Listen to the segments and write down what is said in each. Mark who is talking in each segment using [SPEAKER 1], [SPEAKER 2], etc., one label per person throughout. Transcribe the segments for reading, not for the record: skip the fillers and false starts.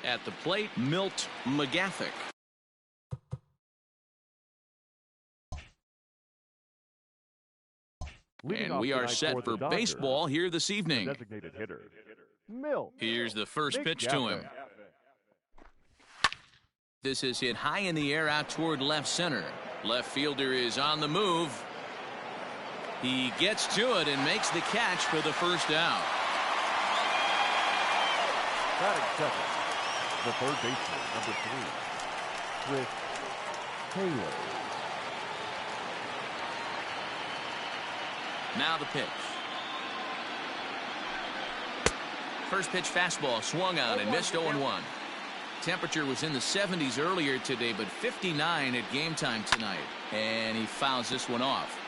[SPEAKER 1] At the plate, Milt McGathick. And we are set for baseball here this evening.
[SPEAKER 2] Designated hitter, Milt.
[SPEAKER 1] Here's the first pitch to him. This is hit high in the air out toward left center. Left fielder is on the move. He gets to it and makes the catch for the first out.
[SPEAKER 2] Batting second, the third baseman, number 3, Chris Taylor.
[SPEAKER 1] Now the pitch. First pitch fastball swung on and missed 0-1. Temperature was in the 70s earlier today, but 59 at game time tonight. And he fouls this one off.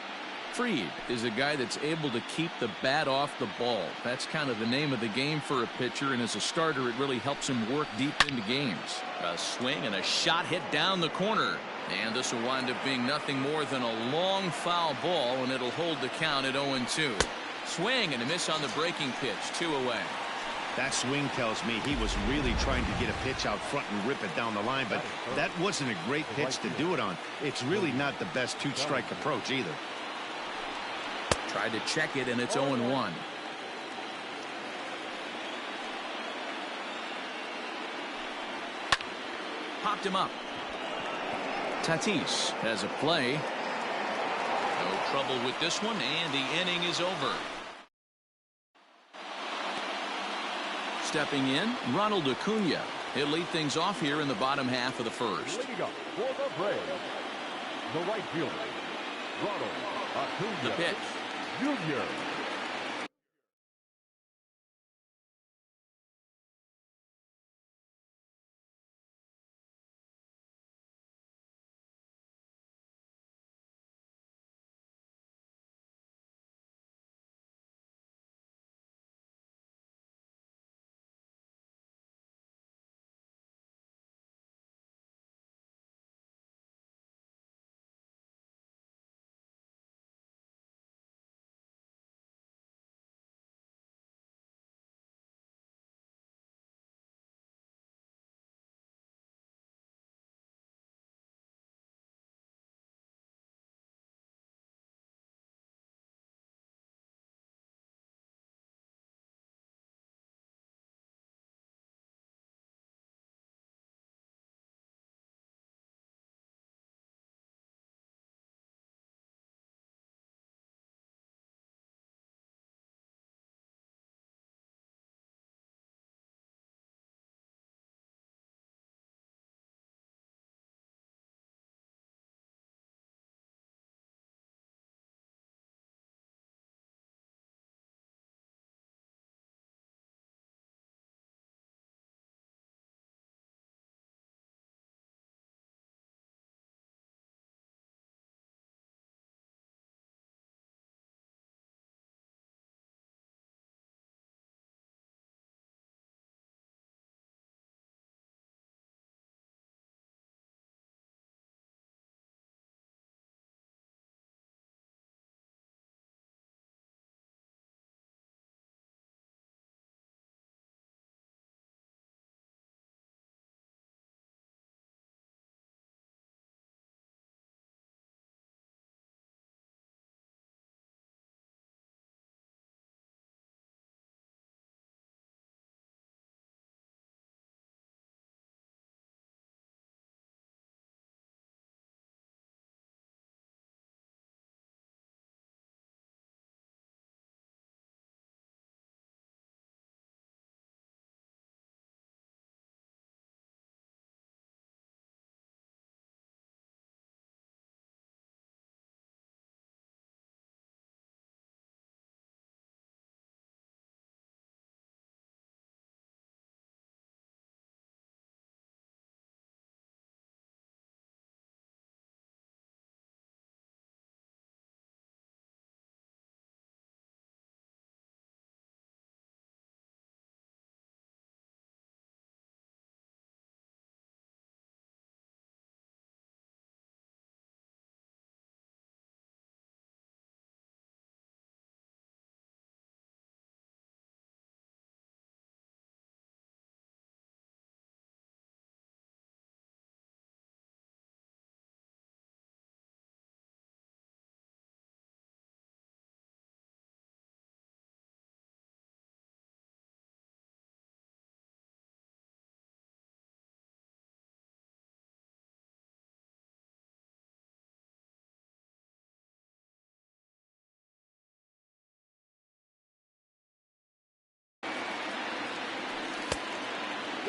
[SPEAKER 1] Fried is a guy that's able to keep the bat off the ball. That's kind of the name of the game for a pitcher, and as a starter, it really helps him work deep into games. A swing and a shot hit down the corner. And this will wind up being nothing more than a long foul ball, and it'll hold the count at 0-2. Swing and a miss on the breaking pitch, 2 away.
[SPEAKER 3] That swing tells me he was really trying to get a pitch out front and rip it down the line, but that wasn't a great pitch to do it on. It's really not the best two-strike approach either.
[SPEAKER 1] Tried to check it, and it's 0-1. Popped him up. Tatis has a play. No trouble with this one, and the inning is over. Stepping in, Ronald Acuna. He'll lead things off here in the bottom half of the first.
[SPEAKER 2] Leading up for the Braves, the right fielder, Ronald Acuna.
[SPEAKER 1] The pitch.
[SPEAKER 2] Jr.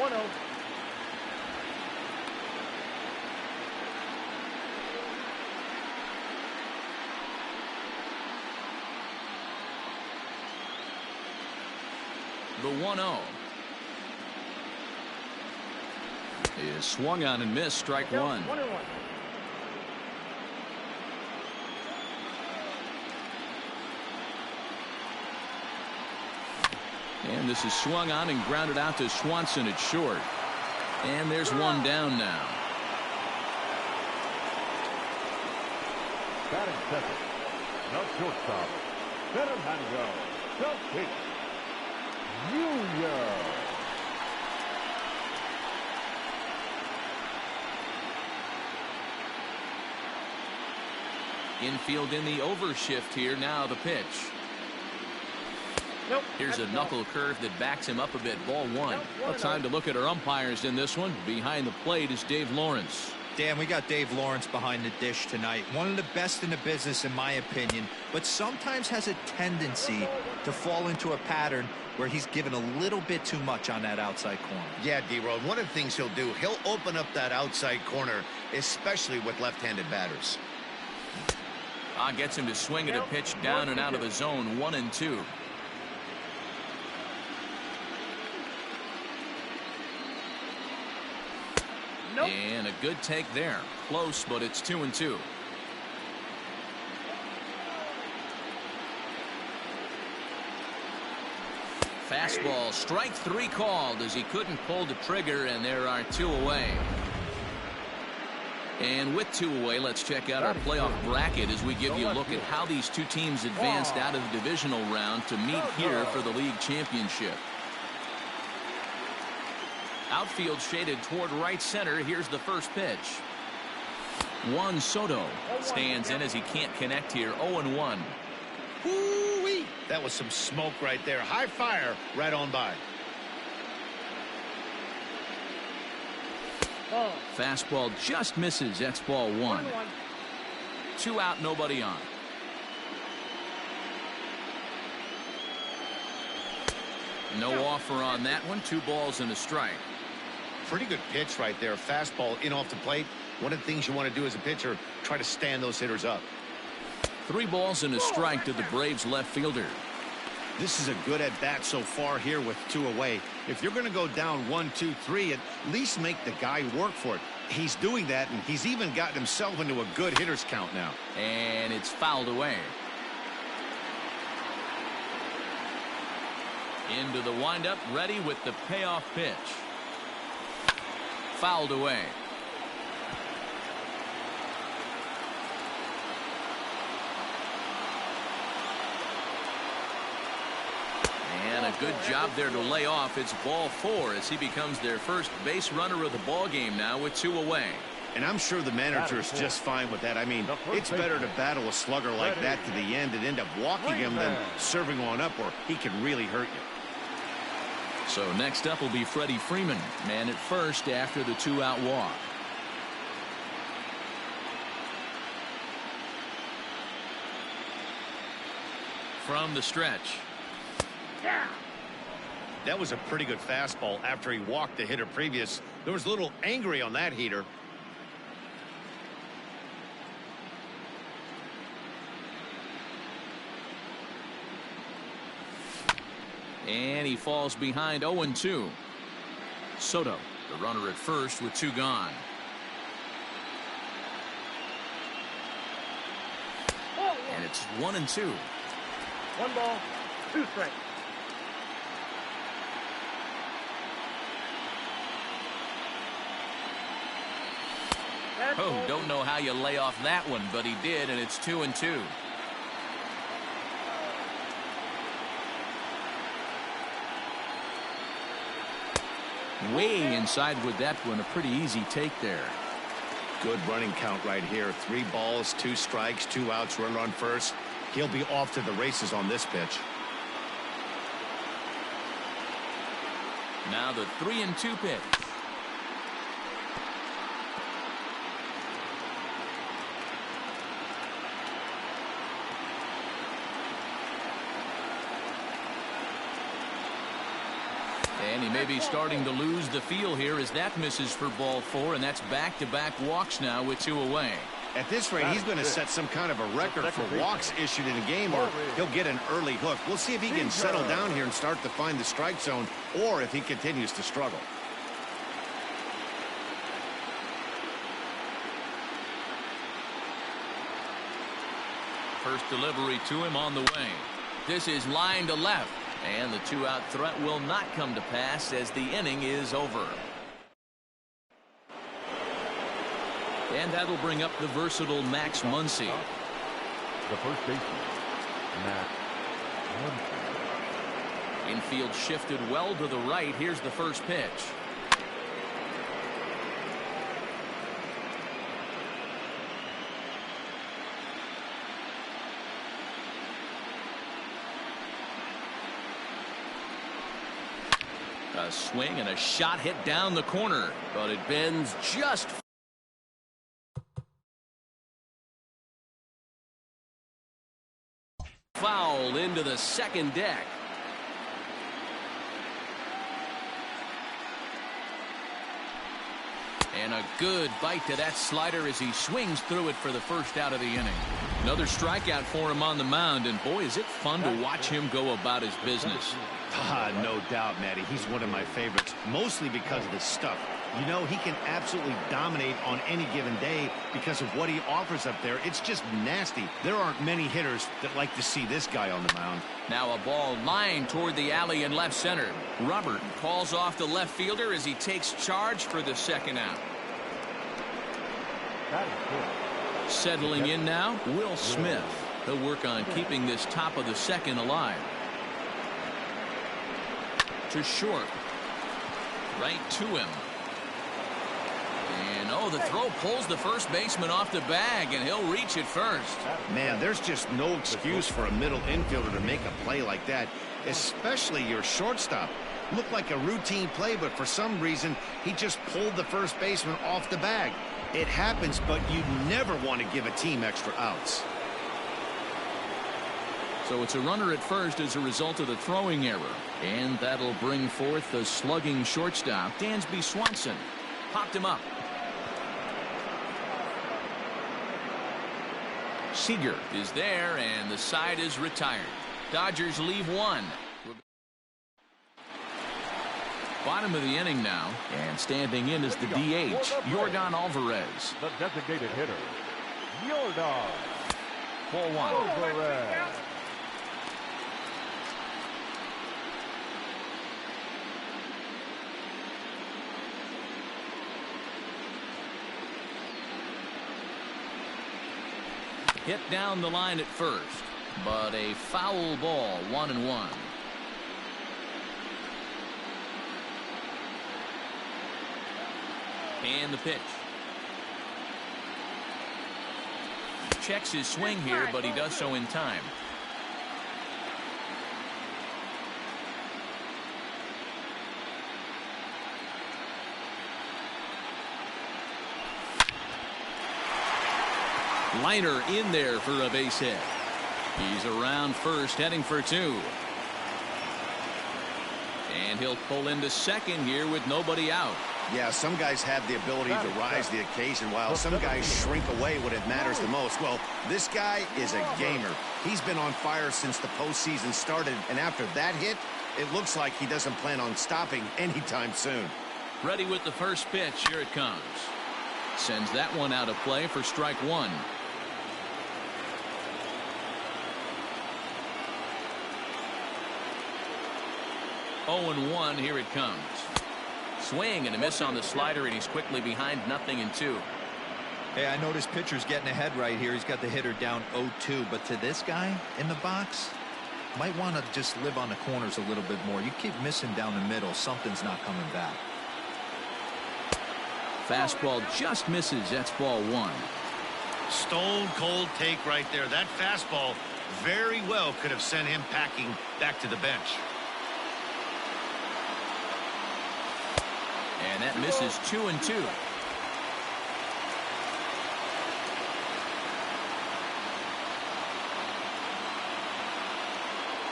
[SPEAKER 4] 1-0.
[SPEAKER 1] The 1-0 is swung on and missed. Strike one.
[SPEAKER 4] 1-1.
[SPEAKER 1] And this is swung on and grounded out to Swanson at short. And there's one down now.
[SPEAKER 2] Batting second. Now shortstop. Bellinger. Celtic. Junior.
[SPEAKER 1] Infield in the overshift here. Now the pitch.
[SPEAKER 4] Nope.
[SPEAKER 1] Here's a knuckle curve that backs him up a bit. Ball one.
[SPEAKER 4] Nope,
[SPEAKER 1] Well, time to look at our umpires in this one. Behind the plate is Dave Lawrence.
[SPEAKER 5] Dan, we got Dave Lawrence behind the dish tonight. One of the best in the business, in my opinion, but sometimes has a tendency to fall into a pattern where he's given a little bit too much on that outside corner.
[SPEAKER 3] Yeah, D-Road, one of the things he'll do, he'll open up that outside corner, especially with left-handed batters.
[SPEAKER 1] Gets him to swing at a pitch down and out of the zone. 1-2.
[SPEAKER 4] Nope.
[SPEAKER 1] And a good take there. Close, but it's 2-2. Fastball, strike three called as he couldn't pull the trigger, and there are two away. And with two away, let's check out our playoff bracket as we give you a look at how these two teams advanced out of the divisional round to meet here for the league championship. Outfield shaded toward right center. Here's the first pitch. Juan Soto stands in as he can't connect here. 0-1.
[SPEAKER 3] Woo-wee. That was some smoke right there. High fire right on by.
[SPEAKER 4] Ball.
[SPEAKER 1] Fastball just misses. That's ball one.
[SPEAKER 4] 1-1.
[SPEAKER 1] 2 out, nobody on. No offer on that one. 2 balls and a strike.
[SPEAKER 3] Pretty good pitch right there. Fastball in off the plate. One of the things you want to do as a pitcher, try to stand those hitters up.
[SPEAKER 1] 3 balls and a strike to the Braves left fielder.
[SPEAKER 3] This is a good at bat so far here with 2 away. If you're going to go down 1, 2, 3, at least make the guy work for it. He's doing that, and he's even gotten himself into a good hitter's count now.
[SPEAKER 1] And it's fouled away. Into the windup, ready with the payoff pitch. Fouled away. And a good job there to lay off. It's ball 4 as he becomes their first base runner of the ball game now with 2 away.
[SPEAKER 3] And I'm sure the manager's just fine with that. I mean, it's better to battle a slugger like that to the end and end up walking him than serving one up where he can really hurt you.
[SPEAKER 1] So next up will be Freddie Freeman, man at first after the 2-out walk. From the stretch.
[SPEAKER 3] That was a pretty good fastball after he walked the hitter previous. There was a little angry on that heater.
[SPEAKER 1] And he falls behind 0-2. Soto, the runner at first with 2 gone. And it's 1-2.
[SPEAKER 4] 1 ball, 2 strikes.
[SPEAKER 1] Oh, don't know how you lay off that one, but he did, and it's 2-2. Way inside with that one. A pretty easy take there.
[SPEAKER 3] Good running count right here. 3 balls, 2 strikes, 2 outs, runner on first. He'll be off to the races on this pitch.
[SPEAKER 1] Now the 3-2 pitch. And And he may be starting to lose the feel here as that misses for ball 4, and that's back-to-back walks now with 2 away.
[SPEAKER 3] At this rate, he's going to set some kind of a record for walks issued in a game, or he'll get an early hook. We'll see if he can settle down here and start to find the strike zone, or if he continues to struggle.
[SPEAKER 1] First delivery to him on the way. This is line to left, and the 2-out threat will not come to pass as the inning is over. And that'll bring up the versatile Max Muncy.
[SPEAKER 2] The first baseman, Max Muncy.
[SPEAKER 1] Infield shifted well to the right. Here's the first pitch. A swing and a shot hit down the corner, but it bends just foul into the second deck. And a good bite to that slider as he swings through it for the first out of the inning. Another strikeout for him on the mound, and boy, is it fun to watch him go about his business.
[SPEAKER 3] No doubt, Matty. He's one of my favorites, mostly because of his stuff. You know, he can absolutely dominate on any given day because of what he offers up there. It's just nasty. There aren't many hitters that like to see this guy on the mound.
[SPEAKER 1] Now a ball lined toward the alley in left center. Robert calls off the left fielder as he takes charge for the second out. Settling in now, Will Smith. He'll work on keeping this top of the second alive. To short. Right to him. And oh, the throw pulls the first baseman off the bag, and he'll reach it first.
[SPEAKER 3] Man, there's just no excuse for a middle infielder to make a play like that, especially your shortstop. Looked like a routine play, but for some reason, he just pulled the first baseman off the bag. It happens, but you never want to give a team extra outs.
[SPEAKER 1] So it's a runner at first as a result of the throwing error. And that'll bring forth the slugging shortstop, Dansby Swanson. Popped him up. Seager is there, and the side is retired. Dodgers leave one. Bottom of the inning now, and standing in is the DH, Yordan Alvarez.
[SPEAKER 2] The designated hitter, Yordan
[SPEAKER 1] Ball 1.
[SPEAKER 2] Alvarez.
[SPEAKER 1] Hit down the line at first, but a foul ball, 1-1. And the pitch. Checks his swing here, but he does so in time. Liner in there for a base hit. He's around first, heading for 2. And he'll pull into second here with nobody out.
[SPEAKER 3] Yeah, some guys have the ability to rise the occasion, while some guys shrink away when it matters the most. Well, this guy is a gamer. He's been on fire since the postseason started, and after that hit, it looks like he doesn't plan on stopping anytime soon.
[SPEAKER 1] Ready with the first pitch. Here it comes. Sends that one out of play for strike 1. Oh, 0-1. Here it comes. Swing and a miss on the slider, and he's quickly behind 0-2.
[SPEAKER 5] Hey, I noticed pitcher's getting ahead right here. He's got the hitter down 0-2, but to this guy in the box, might want to just live on the corners a little bit more. You keep missing down the middle, something's not coming back.
[SPEAKER 1] Fastball just misses. That's ball 1.
[SPEAKER 3] Stone cold take right there. That fastball very well could have sent him packing back to the bench.
[SPEAKER 1] And that misses 2-2.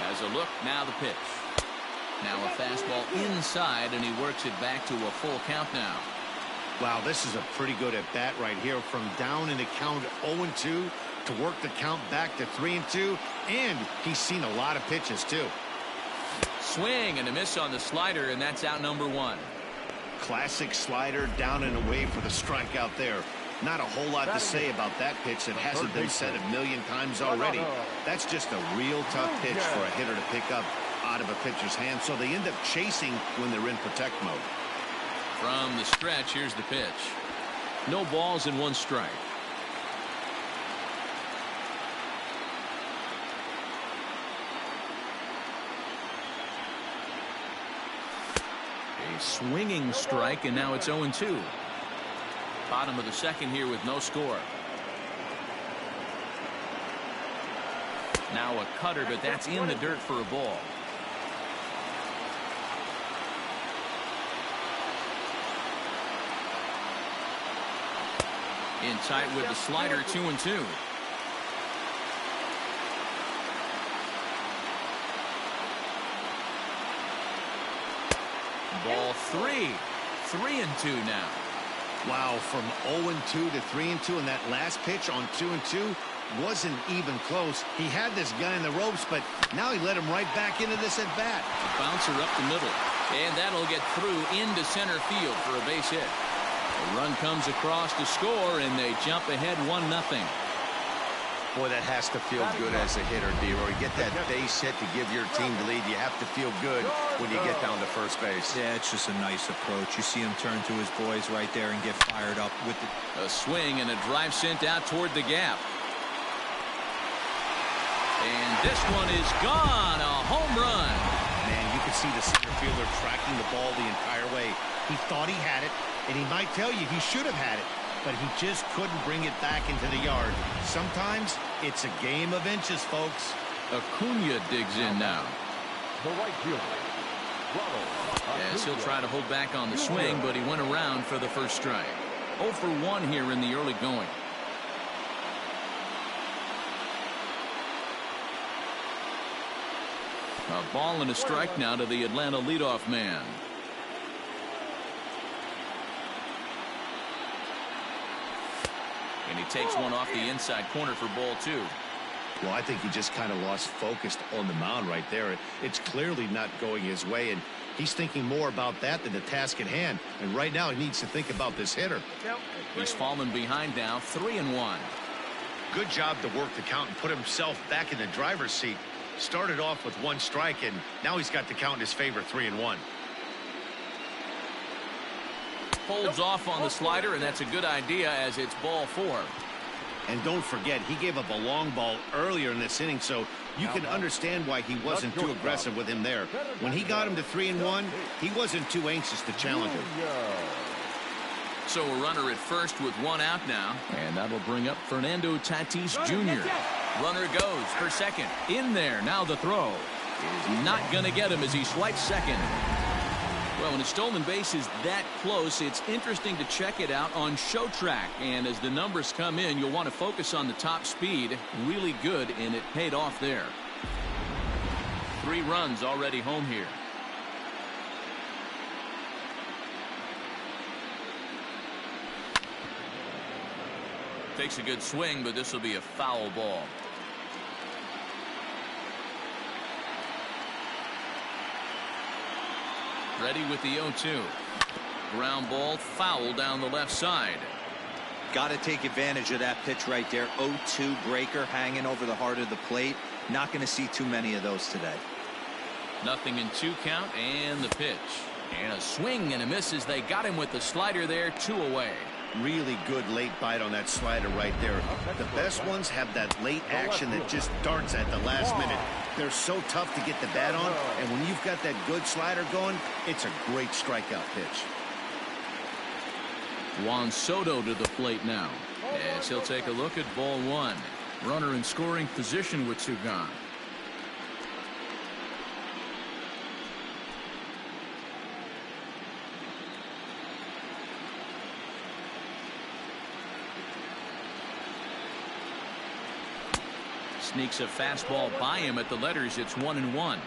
[SPEAKER 1] As a look, now the pitch. Now a fastball inside, and he works it back to a full count now.
[SPEAKER 3] Wow, this is a pretty good at bat right here. From down in the count 0-2 to work the count back to 3-2, and he's seen a lot of pitches too.
[SPEAKER 1] Swing and a miss on the slider, and that's out number one.
[SPEAKER 3] Classic slider down and away for the strikeout there. Not a whole lot to say about that pitch that hasn't been said a million times already. That's just a real tough pitch for a hitter to pick up out of a pitcher's hand, so they end up chasing when they're in protect mode.
[SPEAKER 1] From the stretch, here's the pitch. No balls and one strike. A swinging strike, and now it's 0-2. Bottom of the second here with no score. Now a cutter, but that's in the dirt for a ball. In tight with the slider, 2-2. Ball 3. 3-2 now.
[SPEAKER 3] Wow, from 0-2 to 3-2, and that last pitch on 2-2 wasn't even close. He had this guy in the ropes, but now he let him right back into this at bat.
[SPEAKER 1] Bouncer up the middle, and that'll get through into center field for a base hit. A run comes across to score, and they jump ahead 1-0.
[SPEAKER 3] Boy, that has to feel good as a hitter, D-Roy. Get that base hit to give your team the lead. You have to feel good when you get down to first base.
[SPEAKER 5] Yeah, it's just a nice approach. You see him turn to his boys right there and get fired up with the...
[SPEAKER 1] A swing and a drive sent out toward the gap. And this one is gone. A home run.
[SPEAKER 3] Man, you can see the center fielder tracking the ball the entire way. He thought he had it, and he might tell you he should have had it, but he just couldn't bring it back into the yard. Sometimes it's a game of inches, folks.
[SPEAKER 1] Acuna digs in now.
[SPEAKER 2] The right fielder.
[SPEAKER 1] Yes, he'll try to hold back on the swing, but he went around for the first strike. 0 for 1 here in the early going. A ball and a strike now to the Atlanta leadoff man. And he takes one off the inside corner for ball 2.
[SPEAKER 3] Well, I think he just kind of lost focus on the mound right there. It's clearly not going his way, and he's thinking more about that than the task at hand. And right now he needs to think about this hitter.
[SPEAKER 1] He's fallen behind now, 3-1.
[SPEAKER 3] Good job to work the count and put himself back in the driver's seat. Started off with 1 strike, and now he's got the count in his favor, 3-1.
[SPEAKER 1] Holds off on the slider, and that's a good idea as it's ball 4.
[SPEAKER 3] And don't forget, he gave up a long ball earlier in this inning, so you can understand why he wasn't too aggressive with him there. When he got him to 3-1, he wasn't too anxious to challenge him.
[SPEAKER 1] So a runner at first with 1 out now, and that'll bring up Fernando Tatis Jr. Runner goes for second. In there, now the throw is not going to get him as he swipes second. Well, when a stolen base is that close, it's interesting to check it out on Show Track. And as the numbers come in, you'll want to focus on the top speed. Really good, and it paid off there. 3 runs already home here. Takes a good swing, but this will be a foul ball. Ready with the 0-2. Ground ball, foul down the left side.
[SPEAKER 5] Got to take advantage of that pitch right there. 0-2 breaker hanging over the heart of the plate. Not going to see too many of those today.
[SPEAKER 1] Nothing in 2 count, and the pitch. And a swing and a miss as they got him with the slider there, 2 away.
[SPEAKER 3] Really good late bite on that slider right there. The best ones have that late action that just darts at the last minute. They're so tough to get the bat on, and when you've got that good slider going, it's a great strikeout pitch.
[SPEAKER 1] Juan Soto to the plate now, as he'll take a look at ball 1. Runner in scoring position with 2 gone. Sneaks a fastball by him at the letters. It's 1-1.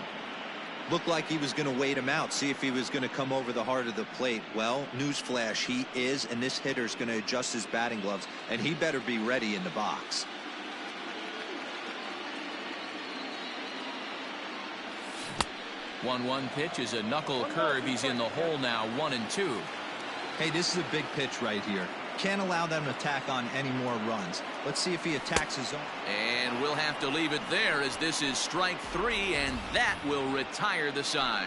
[SPEAKER 5] Looked like he was going to wait him out, see if he was going to come over the heart of the plate. Well, newsflash, he is, and this hitter's going to adjust his batting gloves, and he better be ready in the box.
[SPEAKER 1] One pitch is a knuckle curve. He's in the hole now, 1-2.
[SPEAKER 5] Hey, this is a big pitch right here. Can't allow them to tack on any more runs. Let's see if he attacks his own.
[SPEAKER 1] And we'll have to leave it there, as this is strike 3, and that will retire the side.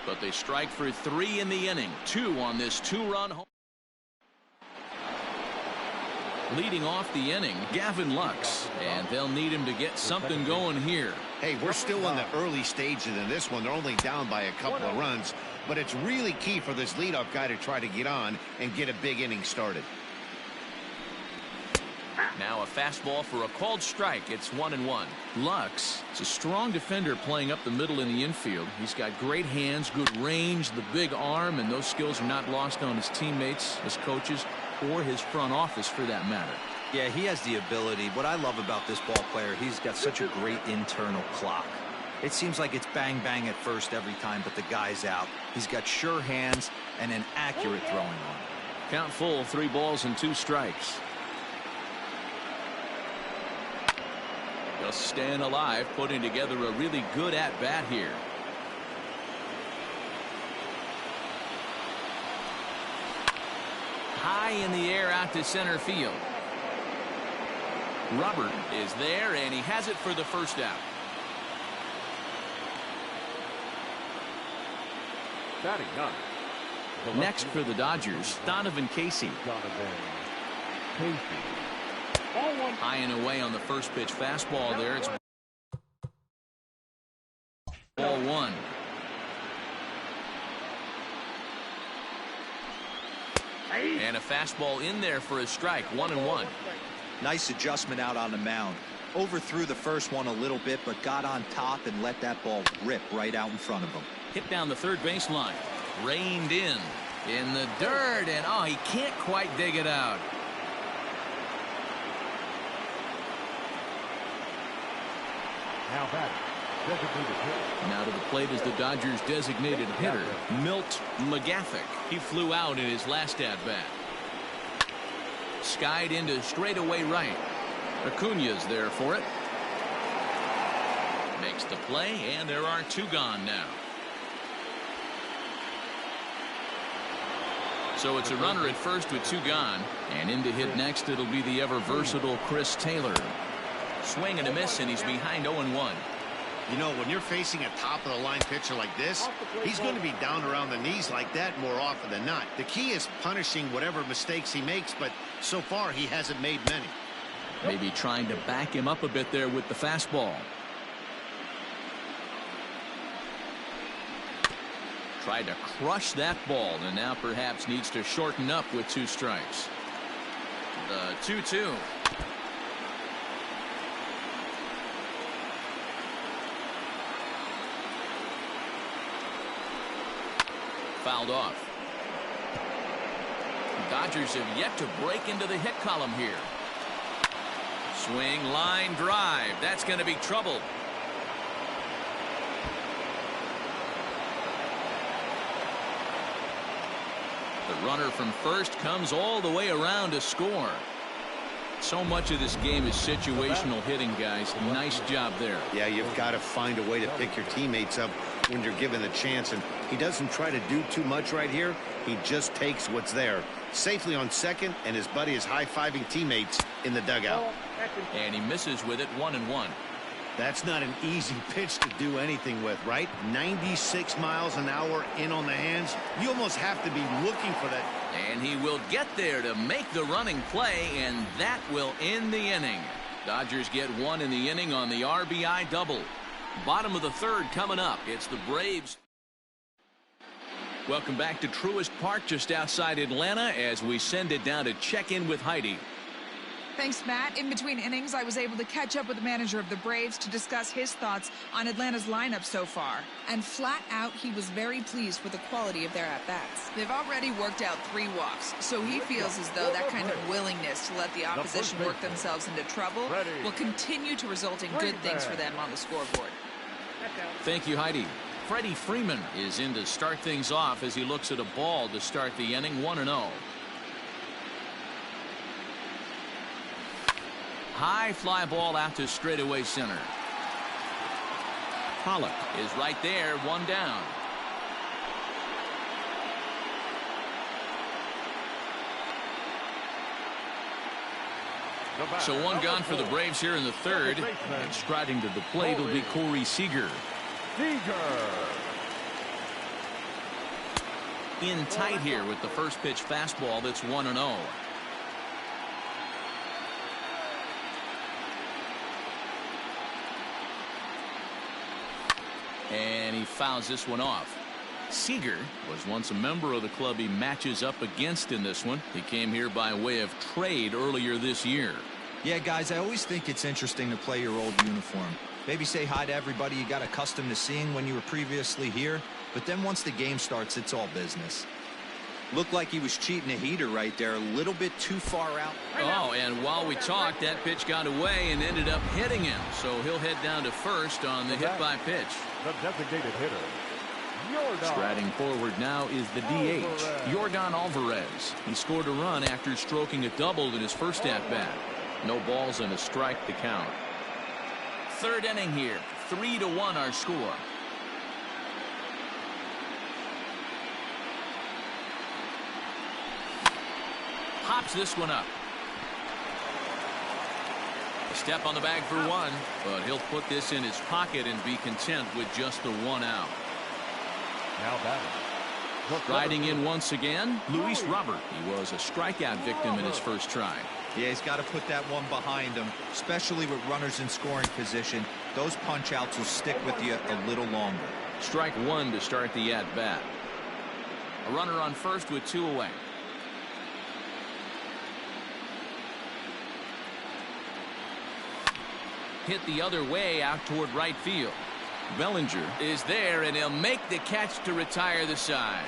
[SPEAKER 1] But they strike for 3 in the inning. 2 on this 2-run home. Leading off the inning, Gavin Lux, and they'll need him to get something going here.
[SPEAKER 3] Hey, we're still in the early stages in this one. They're only down by a couple of runs, but it's really key for this leadoff guy to try to get on and get a big inning started.
[SPEAKER 1] Now a fastball for a called strike. It's 1-1. Lux is a strong defender playing up the middle in the infield. He's got great hands, good range, the big arm, and those skills are not lost on his teammates, his coaches, or his front office for that matter.
[SPEAKER 5] Yeah, he has the ability. What I love about this ball player, he's got such a great internal clock. It seems like it's bang bang at first every time, but the guy's out. He's got sure hands and an accurate throwing arm.
[SPEAKER 1] Count full, 3 balls and 2 strikes. Just staying alive, putting together a really good at-bat here. High in the air out to center field. Robert is there, and he has it for the first out.
[SPEAKER 2] Batting 9.
[SPEAKER 1] Next for the Dodgers, Donovan Casey. High and away on the first pitch fastball there. It's ball 1. And a fastball in there for a strike. 1-1.
[SPEAKER 5] Nice adjustment out on the mound. Overthrew the first one a little bit, but got on top and let that ball rip right out in front of him.
[SPEAKER 1] Hit down the third baseline. Reined in the dirt, and oh, he can't quite dig it out.
[SPEAKER 2] Now batting, designated hitter.
[SPEAKER 1] Now to the plate is the Dodgers' designated hitter, Milt McGathick. He flew out in his last at-bat. Skied into straightaway right. Acuna's there for it. Makes the play, and there are 2 gone now. So it's a runner at first with 2 gone, and in to hit next it'll be the ever versatile Chris Taylor. Swing and a miss, and he's behind 0-1.
[SPEAKER 3] You know, when you're facing a top-of-the-line pitcher like this, he's going to be down around the knees like that more often than not. The key is punishing whatever mistakes he makes, but so far he hasn't made many.
[SPEAKER 1] Maybe trying to back him up a bit there with the fastball. Tried to crush that ball, and now perhaps needs to shorten up with 2 strikes. The 2-2. Fouled off. Dodgers have yet to break into the hit column here. Swing, line drive. That's going to be trouble. The runner from first comes all the way around to score. So much of this game is situational hitting, guys. Nice job there.
[SPEAKER 3] Yeah, you've got to find a way to pick your teammates up when you're given the chance, and he doesn't try to do too much right here. He just takes what's there. Safely on second, and his buddy is high-fiving teammates in the dugout.
[SPEAKER 1] And he misses with it. 1-1.
[SPEAKER 3] That's not an easy pitch to do anything with, right? 96 miles an hour in on the hands. You almost have to be looking for that.
[SPEAKER 1] And he will get there to make the running play, and that will end the inning. Dodgers get 1 in the inning on the RBI double. Bottom of the 3rd coming up. It's the Braves. Welcome back to Truist Park just outside Atlanta as we send it down to check in with Heidi.
[SPEAKER 6] Thanks, Matt. In between innings, I was able to catch up with the manager of the Braves to discuss his thoughts on Atlanta's lineup so far. And flat out, he was very pleased with the quality of their at-bats. They've already worked out 3 walks, so he feels as though that kind of willingness to let the opposition work themselves into trouble will continue to result in good things for them on the scoreboard.
[SPEAKER 1] Thank you, Heidi. Freddie Freeman is in to start things off as he looks at a ball to start the inning. 1-0. High fly ball out to straightaway center. Pollock is right there, one down. So one gone for the Braves here in the third. And striding to the plate will be Corey Seager. In tight here with the first pitch fastball that's 1-0. And he fouls this one off. Seager was once a member of the club he matches up against in this one. He came here by way of trade earlier this year.
[SPEAKER 5] Yeah, guys, I always think it's interesting to play your old uniform. Maybe say hi to everybody you got accustomed to seeing when you were previously here. But then once the game starts, it's all business. Looked like he was cheating a heater right there, a little bit too far out.
[SPEAKER 1] Oh, and while we talked, that pitch got away and ended up hitting him. So he'll head down to first on the hit by pitch.
[SPEAKER 2] The designated hitter.
[SPEAKER 1] Striding forward now is the DH, Yordan Alvarez. He scored a run after stroking a double in his first at-bat. No balls and a strike to count. Third inning here. 3-1 our score. Pops this one up. A step on the bag for one, but he'll put this in his pocket and be content with just the one out.
[SPEAKER 2] Now batting.
[SPEAKER 1] Riding in once again, Luis Robert. He was a strikeout victim in his first try.
[SPEAKER 5] Yeah, he's got to put that one behind him, especially with runners in scoring position. Those punch outs will stick with you a little longer.
[SPEAKER 1] Strike one to start the at bat. A runner on first with two away. Hit the other way out toward right field. Bellinger is there, and he'll make the catch to retire the side.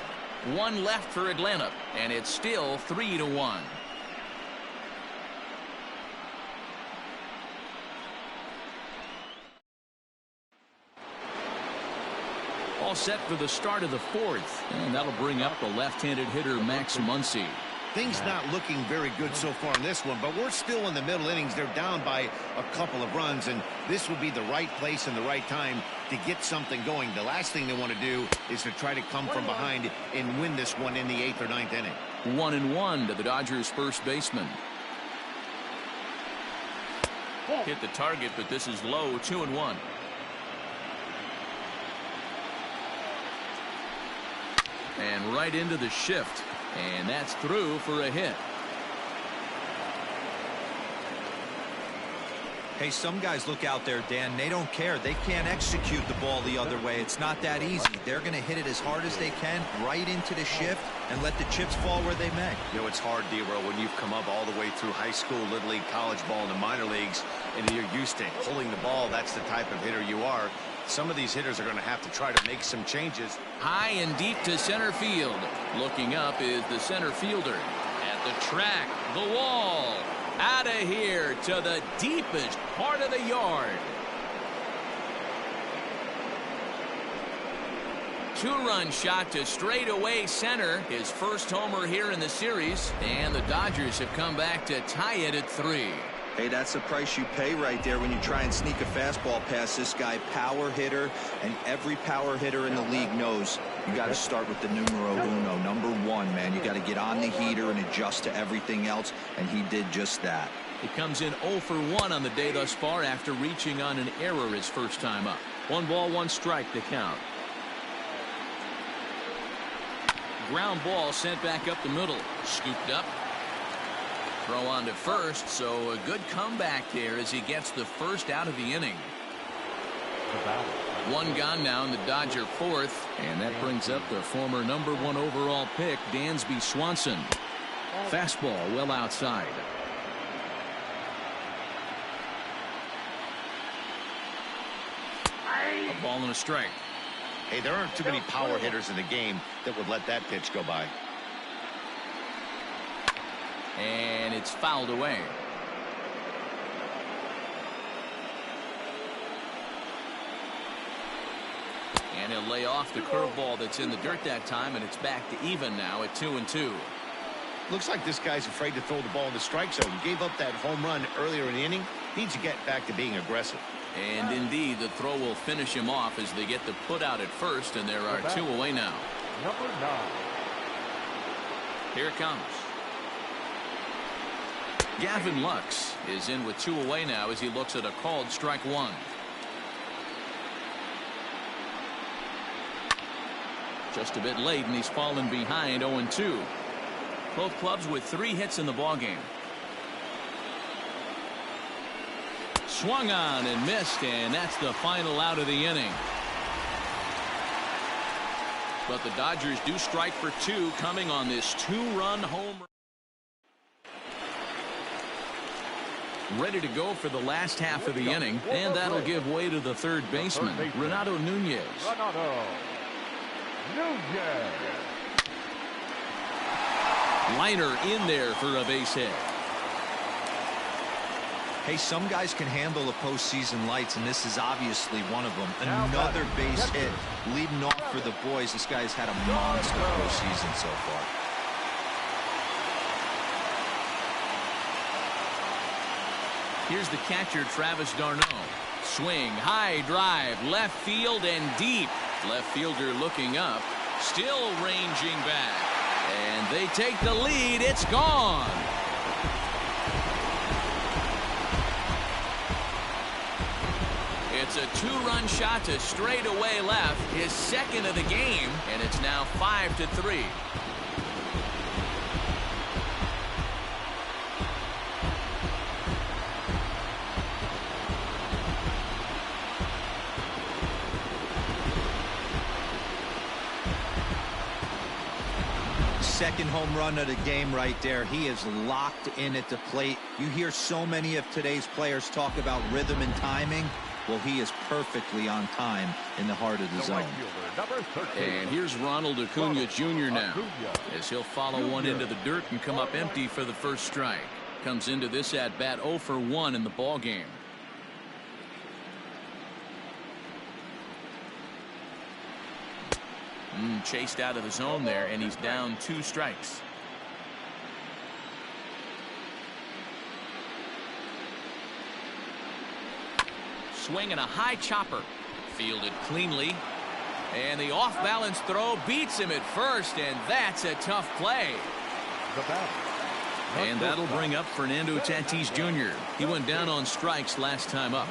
[SPEAKER 1] One left for Atlanta, and it's still 3-1. All set for the start of the fourth, and that'll bring up the left-handed hitter Max Muncy.
[SPEAKER 3] Things not looking very good so far in this one, but we're still in the middle innings. They're down by a couple of runs, and this would be the right place and the right time to get something going. The last thing they want to do is to try to come from behind and win this one in the 8th or 9th inning.
[SPEAKER 1] 1-1 to the Dodgers first baseman. Hit the target, but this is low. 2-1. And right into the shift. And that's through for a hit.
[SPEAKER 5] Hey, some guys look out there, Dan. They don't care. They can't execute the ball the other way. It's not that easy. They're going to hit it as hard as they can right into the shift and let the chips fall where they may.
[SPEAKER 3] You know, it's hard, D-Row, when you've come up all the way through high school, little league, college ball, and the minor leagues, and you're used to pulling the ball. That's the type of hitter you are. Some of these hitters are going to have to try to make some changes.
[SPEAKER 1] High and deep to center field. Looking up is the center fielder. At the track, the wall. Out of here to the deepest part of the yard. Two-run shot to straightaway center. His first homer here in the series. And the Dodgers have come back to tie it at 3.
[SPEAKER 5] Hey, that's the price you pay right there when you try and sneak a fastball past this guy. Power hitter, and every power hitter in the league knows you got to start with the numero uno, number 1, man. You got to get on the heater and adjust to everything else, and he did just that.
[SPEAKER 1] He comes in 0 for 1 on the day thus far after reaching on an error his first time up. 1 ball, 1 strike to count. Ground ball sent back up the middle. Scooped up. Throw on to first, so a good comeback there as he gets the first out of the inning. One gone now in the Dodger fourth, and that brings up the former number 1 overall pick, Dansby Swanson. Fastball well outside. A ball and a strike.
[SPEAKER 3] Hey, there aren't too many power hitters in the game that would let that pitch go by.
[SPEAKER 1] And it's fouled away. And he'll lay off the curveball that's in the dirt that time, and it's back to even now at 2-2.
[SPEAKER 3] Looks like this guy's afraid to throw the ball in the strike zone. Gave up that home run earlier in the inning. Needs to get back to being aggressive.
[SPEAKER 1] And indeed, the throw will finish him off as they get the put out at first, and there are 2 away now.
[SPEAKER 2] Number 9.
[SPEAKER 1] Here it comes. Gavin Lux is in with 2 away now as he looks at a called strike 1. Just a bit late, and he's fallen behind 0-2. Both clubs with 3 hits in the ballgame. Swung on and missed, and that's the final out of the inning. But the Dodgers do strike for 2 coming on this 2-run home run. Ready to go for the last half of the inning, and that'll give way to the third baseman, Renato Nunez. Liner in there for a base hit.
[SPEAKER 5] Hey, some guys can handle the postseason lights, and this is obviously one of them. Another base hit leading off for the boys. This guy's had a monster postseason so far.
[SPEAKER 1] Here's the catcher, Travis d'Arnaud. Swing, high drive, left field and deep. Left fielder looking up, still ranging back. And they take the lead. It's gone. It's a 2-run shot to straightaway left, his second of the game, and it's now 5-3.
[SPEAKER 5] Second home run of the game right there. He is locked in at the plate. You hear so many of today's players talk about rhythm and timing. Well, he is perfectly on time in the heart of the zone.
[SPEAKER 1] And here's Ronald Acuna Jr. now, as he'll follow one into the dirt and come up empty for the first strike. Comes into this at bat 0 for 1 in the ball game. Chased out of the zone there, and he's down 2 strikes. Swing and a high chopper. Fielded cleanly. And the off-balance throw beats him at first, and that's a tough play. And that'll bring up Fernando Tatis Jr. He went down on strikes last time up.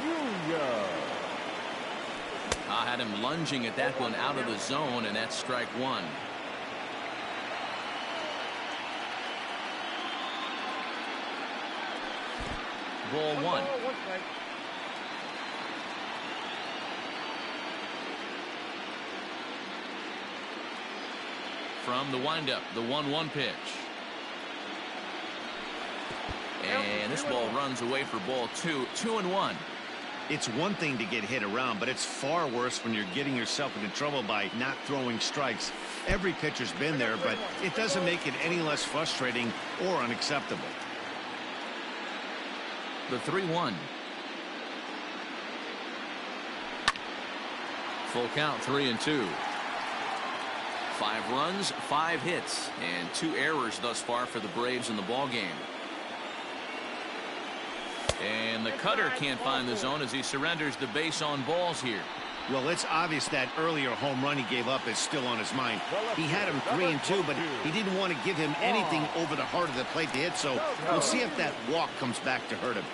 [SPEAKER 1] I had him lunging at that one out of the zone, and that's strike 1. Ball 1. From the windup, the 1-1 pitch. And this ball runs away for ball 2. 2-1.
[SPEAKER 3] It's one thing to get hit around, but it's far worse when you're getting yourself into trouble by not throwing strikes. Every pitcher's been there, but it doesn't make it any less frustrating or unacceptable.
[SPEAKER 1] The 3-1. Full count, 3-2. 5 runs, 5 hits, and 2 errors thus far for the Braves in the ball game. And the cutter can't find the zone as he surrenders the base on balls here.
[SPEAKER 3] Well, it's obvious that earlier home run he gave up is still on his mind. He had him 3-2, but he didn't want to give him anything over the heart of the plate to hit, so we'll see if that walk comes back to hurt him.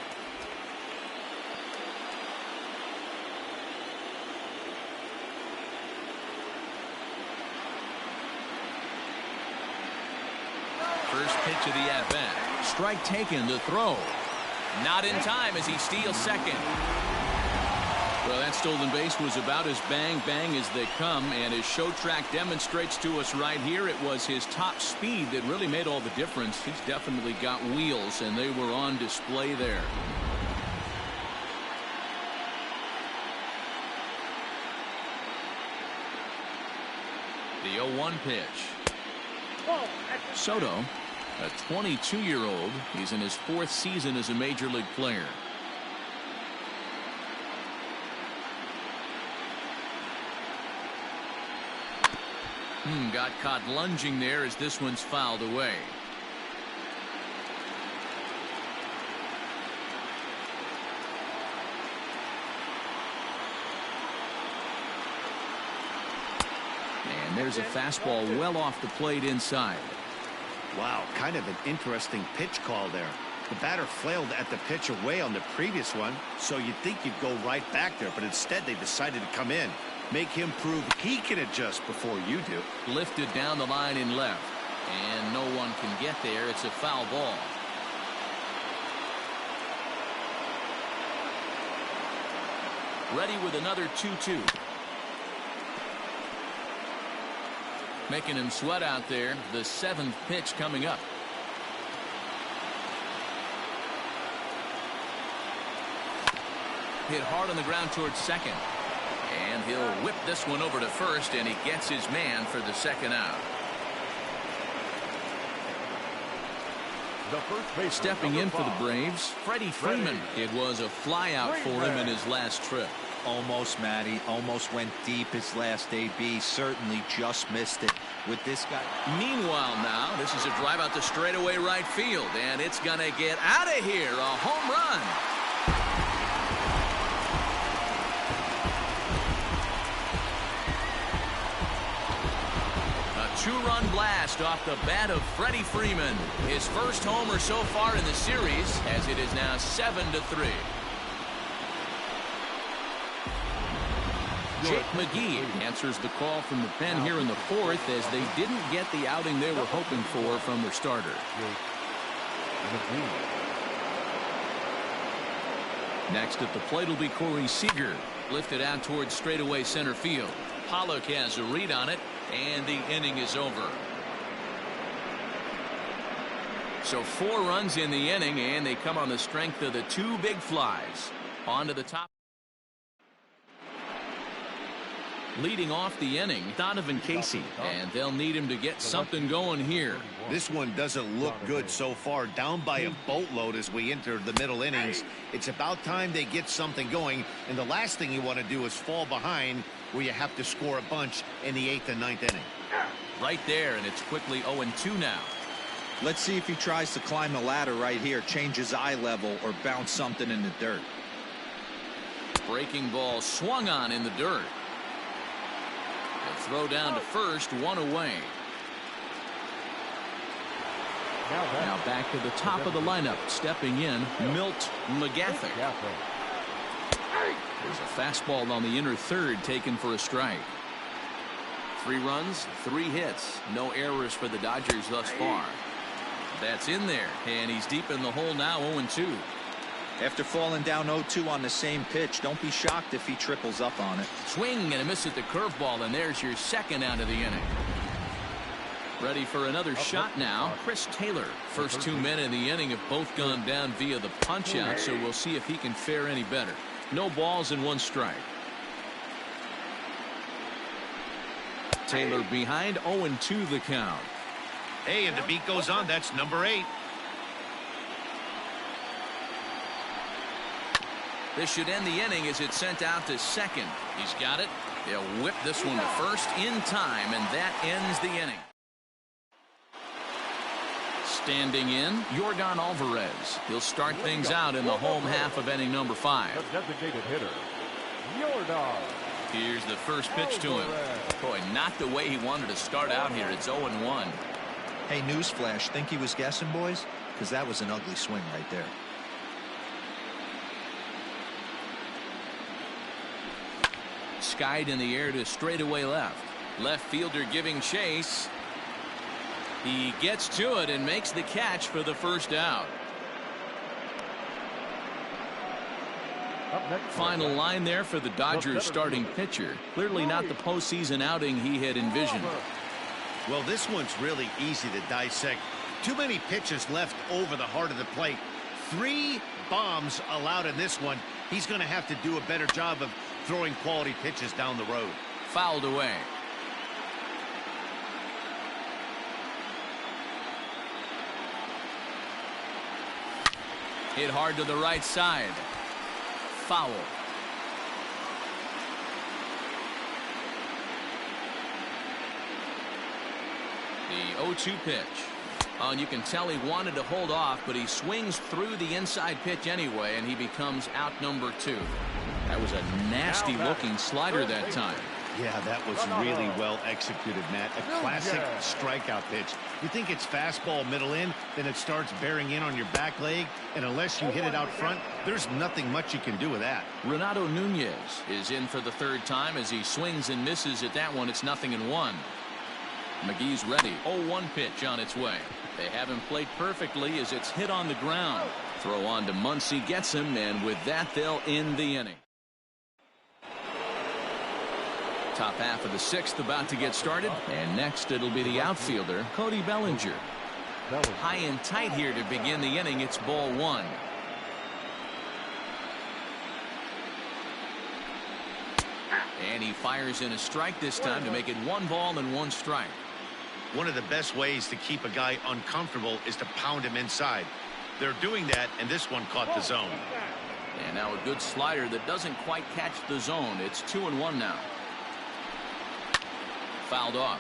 [SPEAKER 1] First pitch of the at-bat. Strike taken, the throw. Not in time as he steals second. Well, that stolen base was about as bang-bang as they come, and as Show Track demonstrates to us right here, it was his top speed that really made all the difference. He's definitely got wheels, and they were on display there. The 0-1 pitch. Soto, a 22-year-old. He's in his 4th season as a major league player. Got caught lunging there as this one's fouled away. And there's a fastball well off the plate inside.
[SPEAKER 3] Wow, kind of an interesting pitch call there. The batter flailed at the pitch away on the previous one, so you'd think you'd go right back there, but instead they decided to come in. Make him prove he can adjust before you do.
[SPEAKER 1] Lifted down the line in left, and no one can get there. It's a foul ball. Ready with another 2-2. Making him sweat out there. The 7th pitch coming up. Hit hard on the ground towards second. And he'll whip this one over to first, and he gets his man for the second out. Stepping in for the Braves, Freddie Freeman. It was a fly out for him in his last trip.
[SPEAKER 5] Almost, Matty. Almost went deep his last AB. Certainly just missed it with this guy.
[SPEAKER 1] Meanwhile now, this is a drive out to straightaway right field, and it's going to get out of here. A home run. Two-run blast off the bat of Freddie Freeman. His first homer so far in the series, as it is now 7-3. Jake McGee answers the call from the pen here in the 4th, as they didn't get the outing they were hoping for from their starter. Next at the plate will be Corey Seager. Lifted out towards straightaway center field. Pollock has a read on it, and the inning is over. So 4 runs in the inning, and they come on the strength of the 2 big flies. On to the top. Leading off the inning, Donovan Casey, and they'll need him to get something going here.
[SPEAKER 3] This one doesn't look good so far. Down by a boatload as we enter the middle innings. It's about time they get something going, and the last thing you want to do is fall behind where you have to score a bunch in the 8th and 9th inning.
[SPEAKER 1] Right there, and it's quickly 0-2 now.
[SPEAKER 5] Let's see if he tries to climb the ladder right here, change his eye level, or bounce something in the dirt.
[SPEAKER 1] Breaking ball swung on in the dirt. A throw down to first, 1 away. Now back to the top of the lineup. Stepping in, Milt McGaffey. There's a fastball on the inner third taken for a strike. 3 runs, 3 hits. No errors for the Dodgers thus far. That's in there, and he's deep in the hole now, 0-2.
[SPEAKER 5] After falling down 0-2 on the same pitch, don't be shocked if he triples up on it.
[SPEAKER 1] Swing and a miss at the curveball, and there's your second out of the inning. Ready for another shot now, Chris Taylor. First 2 men in the inning have both gone down via the punch-out, so we'll see if he can fare any better. No balls and 1 strike. Taylor behind, 0-2 the count.
[SPEAKER 3] Hey, and the beat goes on. That's number 8.
[SPEAKER 1] This should end the inning as it's sent out to second. He's got it. They'll whip this one to first in time, and that ends the inning. Standing in, Yordan Alvarez. He'll start things out in the home half of inning number 5.
[SPEAKER 2] The designated hitter, Yordan.
[SPEAKER 1] Here's the first pitch to him. Boy, not the way he wanted to start out here. It's 0-1.
[SPEAKER 5] Hey, newsflash, think he was guessing, boys? Because that was an ugly swing right there.
[SPEAKER 1] Skied in the air to straightaway left. Left fielder giving chase. He gets to it and makes the catch for the first out. Final line there for the Dodgers starting pitcher. Clearly not the postseason outing he had envisioned.
[SPEAKER 3] Well, this one's really easy to dissect. Too many pitches left over the heart of the plate. 3 bombs allowed in this one. He's going to have to do a better job of throwing quality pitches down the road.
[SPEAKER 1] Fouled away. Hit hard to the right side. Foul. The 0-2 pitch. Oh, and you can tell he wanted to hold off, but he swings through the inside pitch anyway, and he becomes out number 2. That was a nasty looking slider that time.
[SPEAKER 3] Yeah, that was really well executed, Matt. A classic strikeout pitch. You think it's fastball middle in, then it starts bearing in on your back leg, and unless you hit it out front, there's nothing much you can do with that.
[SPEAKER 1] Renato Nunez is in for the 3rd time as he swings and misses at that one. It's 0-1. McGee's ready. 0-1 pitch on its way. They have him played perfectly as it's hit on the ground. Throw on to Muncy, gets him, and with that they'll end the inning. Top half of the 6th about to get started, and next it'll be the outfielder Cody Bellinger. High and tight here to begin the inning. It's ball 1. And he fires in a strike this time to make it 1 ball and 1 strike.
[SPEAKER 3] One of the best ways to keep a guy uncomfortable is to pound him inside. They're doing that, and this one caught the zone.
[SPEAKER 1] And now a good slider that doesn't quite catch the zone. It's 2-1 now. Fouled off.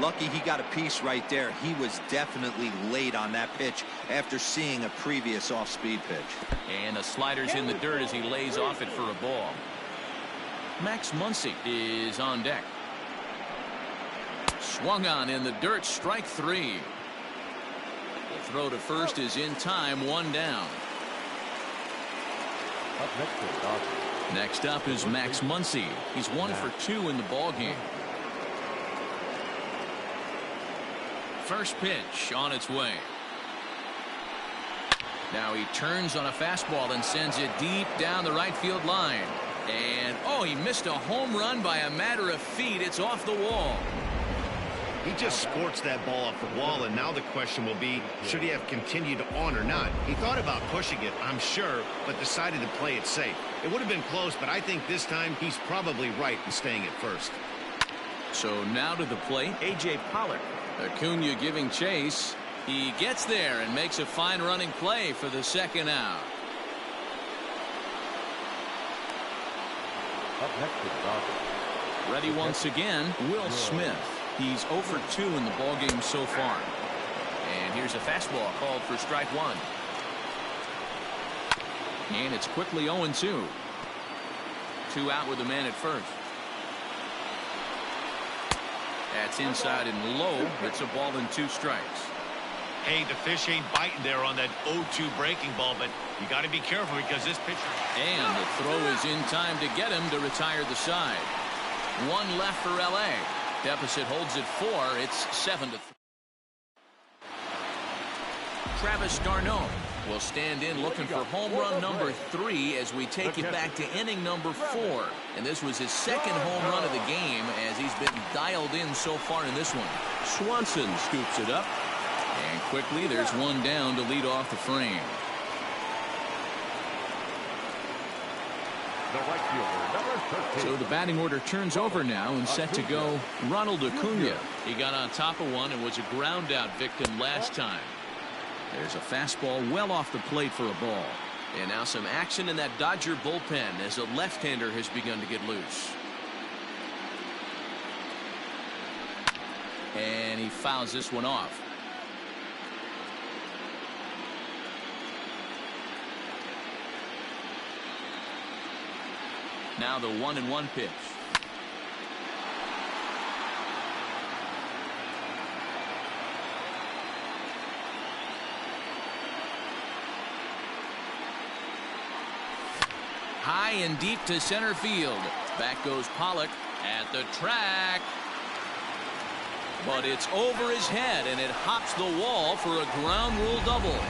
[SPEAKER 5] Lucky he got a piece right there. He was definitely late on that pitch after seeing a previous off-speed pitch.
[SPEAKER 1] And the slider's in the dirt as he lays off it for a ball. Max Muncy is on deck. Swung on in the dirt, strike 3. The throw to first is in time, 1 down. Next up is Max Muncy. He's 1 for 2 in the ballgame. First pitch on its way. Now he turns on a fastball and sends it deep down the right field line. And, oh, he missed a home run by a matter of feet. It's off the wall.
[SPEAKER 3] He just sports that ball off the wall, and now the question will be, should he have continued on or not? He thought about pushing it, I'm sure, but decided to play it safe. It would have been close, but I think this time he's probably right in staying at first.
[SPEAKER 1] So now to the plate, A.J. Pollock. Acuna giving chase. He gets there and makes a fine running play for the 2nd out.
[SPEAKER 2] Up next is Dodgers.
[SPEAKER 1] Ready once again, Will Smith. He's 0 for 2 in the ballgame so far. And here's a fastball called for strike 1. And it's quickly 0-2. 2 out with a man at first. That's inside and low. It's a ball and 2 strikes.
[SPEAKER 3] Hey, the fish ain't biting there on that 0-2 breaking ball, but you got to be careful because this pitcher.
[SPEAKER 1] And the throw is in time to get him to retire the side. 1 left for L.A. Deficit holds at 4. It's 7-3. Travis d'Arnaud will stand in looking for home run number 3 as we take it back to inning number 4. And this was his 2nd home run of the game as he's been dialed in so far in this one. Swanson scoops it up. And quickly there's 1 down to lead off the frame.
[SPEAKER 2] The right fielder, number 13.
[SPEAKER 1] So the batting order turns over now and set to go Ronald Acuna. He got on top of one and was a ground out victim last time. There's a fastball well off the plate for a ball. And now some action in that Dodger bullpen as a left-hander has begun to get loose. And he fouls this one off. Now the 1-1 pitch. High and deep to center field. Back goes Pollock at the track. But it's over his head and it hops the wall for a ground rule double.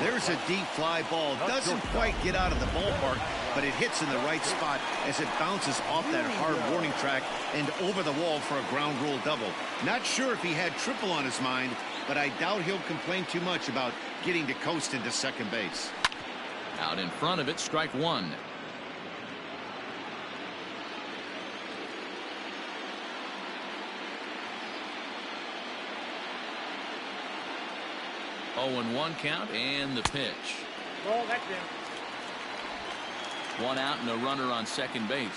[SPEAKER 3] There's a deep fly ball. Doesn't quite get out of the ballpark, but it hits in the right spot as it bounces off that hard warning track and over the wall for a ground rule double. Not sure if he had triple on his mind, but I doubt he'll complain too much about getting to coast into second base.
[SPEAKER 1] Out in front of it, strike 1. Oh, 0-1 count and the pitch.
[SPEAKER 4] Ball, that's in.
[SPEAKER 1] 1 out and a runner on second base.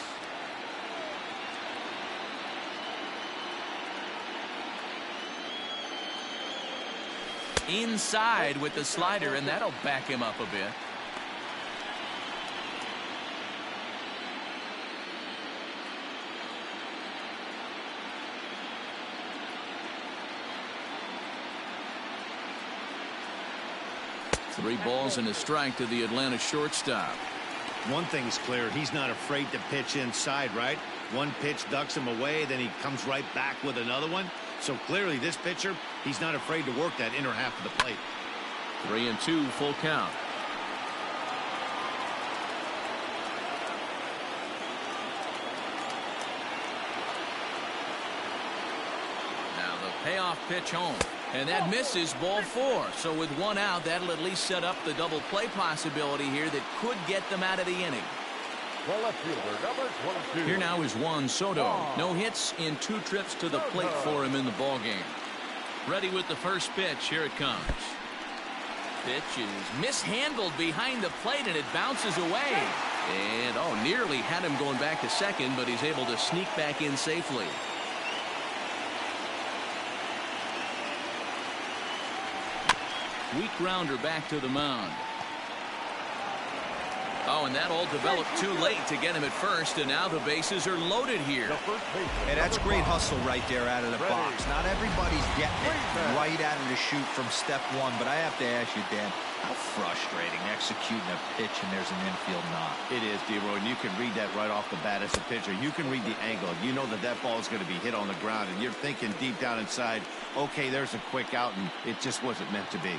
[SPEAKER 1] inside with the slider, and that'll back him up a bit. Three balls and a strike to the Atlanta shortstop.
[SPEAKER 3] One thing's clear, he's not afraid to pitch inside, right? One pitch ducks him away, then he comes right back with another one. So clearly this pitcher, he's not afraid to work that inner half of the plate.
[SPEAKER 1] 3-2 full count. Now the payoff pitch home. And that misses, ball 4. So with one out, that'll at least set up the double play possibility here that could get them out of the inning.
[SPEAKER 2] The left fielder, number 22.
[SPEAKER 1] Here now is Juan Soto. No hits in 2 trips to the plate for him in the ballgame. Ready with the first pitch. Here it comes. Pitch is mishandled behind the plate, and it bounces away. And, nearly had him going back to second, but he's able to sneak back in safely. Weak grounder back to the mound. And that all developed too late to get him at first, and now the bases are loaded here.
[SPEAKER 5] Hey, that's great hustle right there out of the box. Not everybody's getting it right out of the chute from step one, but I have to ask you, Dan, how frustrating executing a pitch and there's an infield knock.
[SPEAKER 3] It is, D-Roy, and you can read that right off the bat as a pitcher. You can read the angle. You know that ball is going to be hit on the ground, and you're thinking deep down inside, okay, there's a quick out, and it just wasn't meant to be.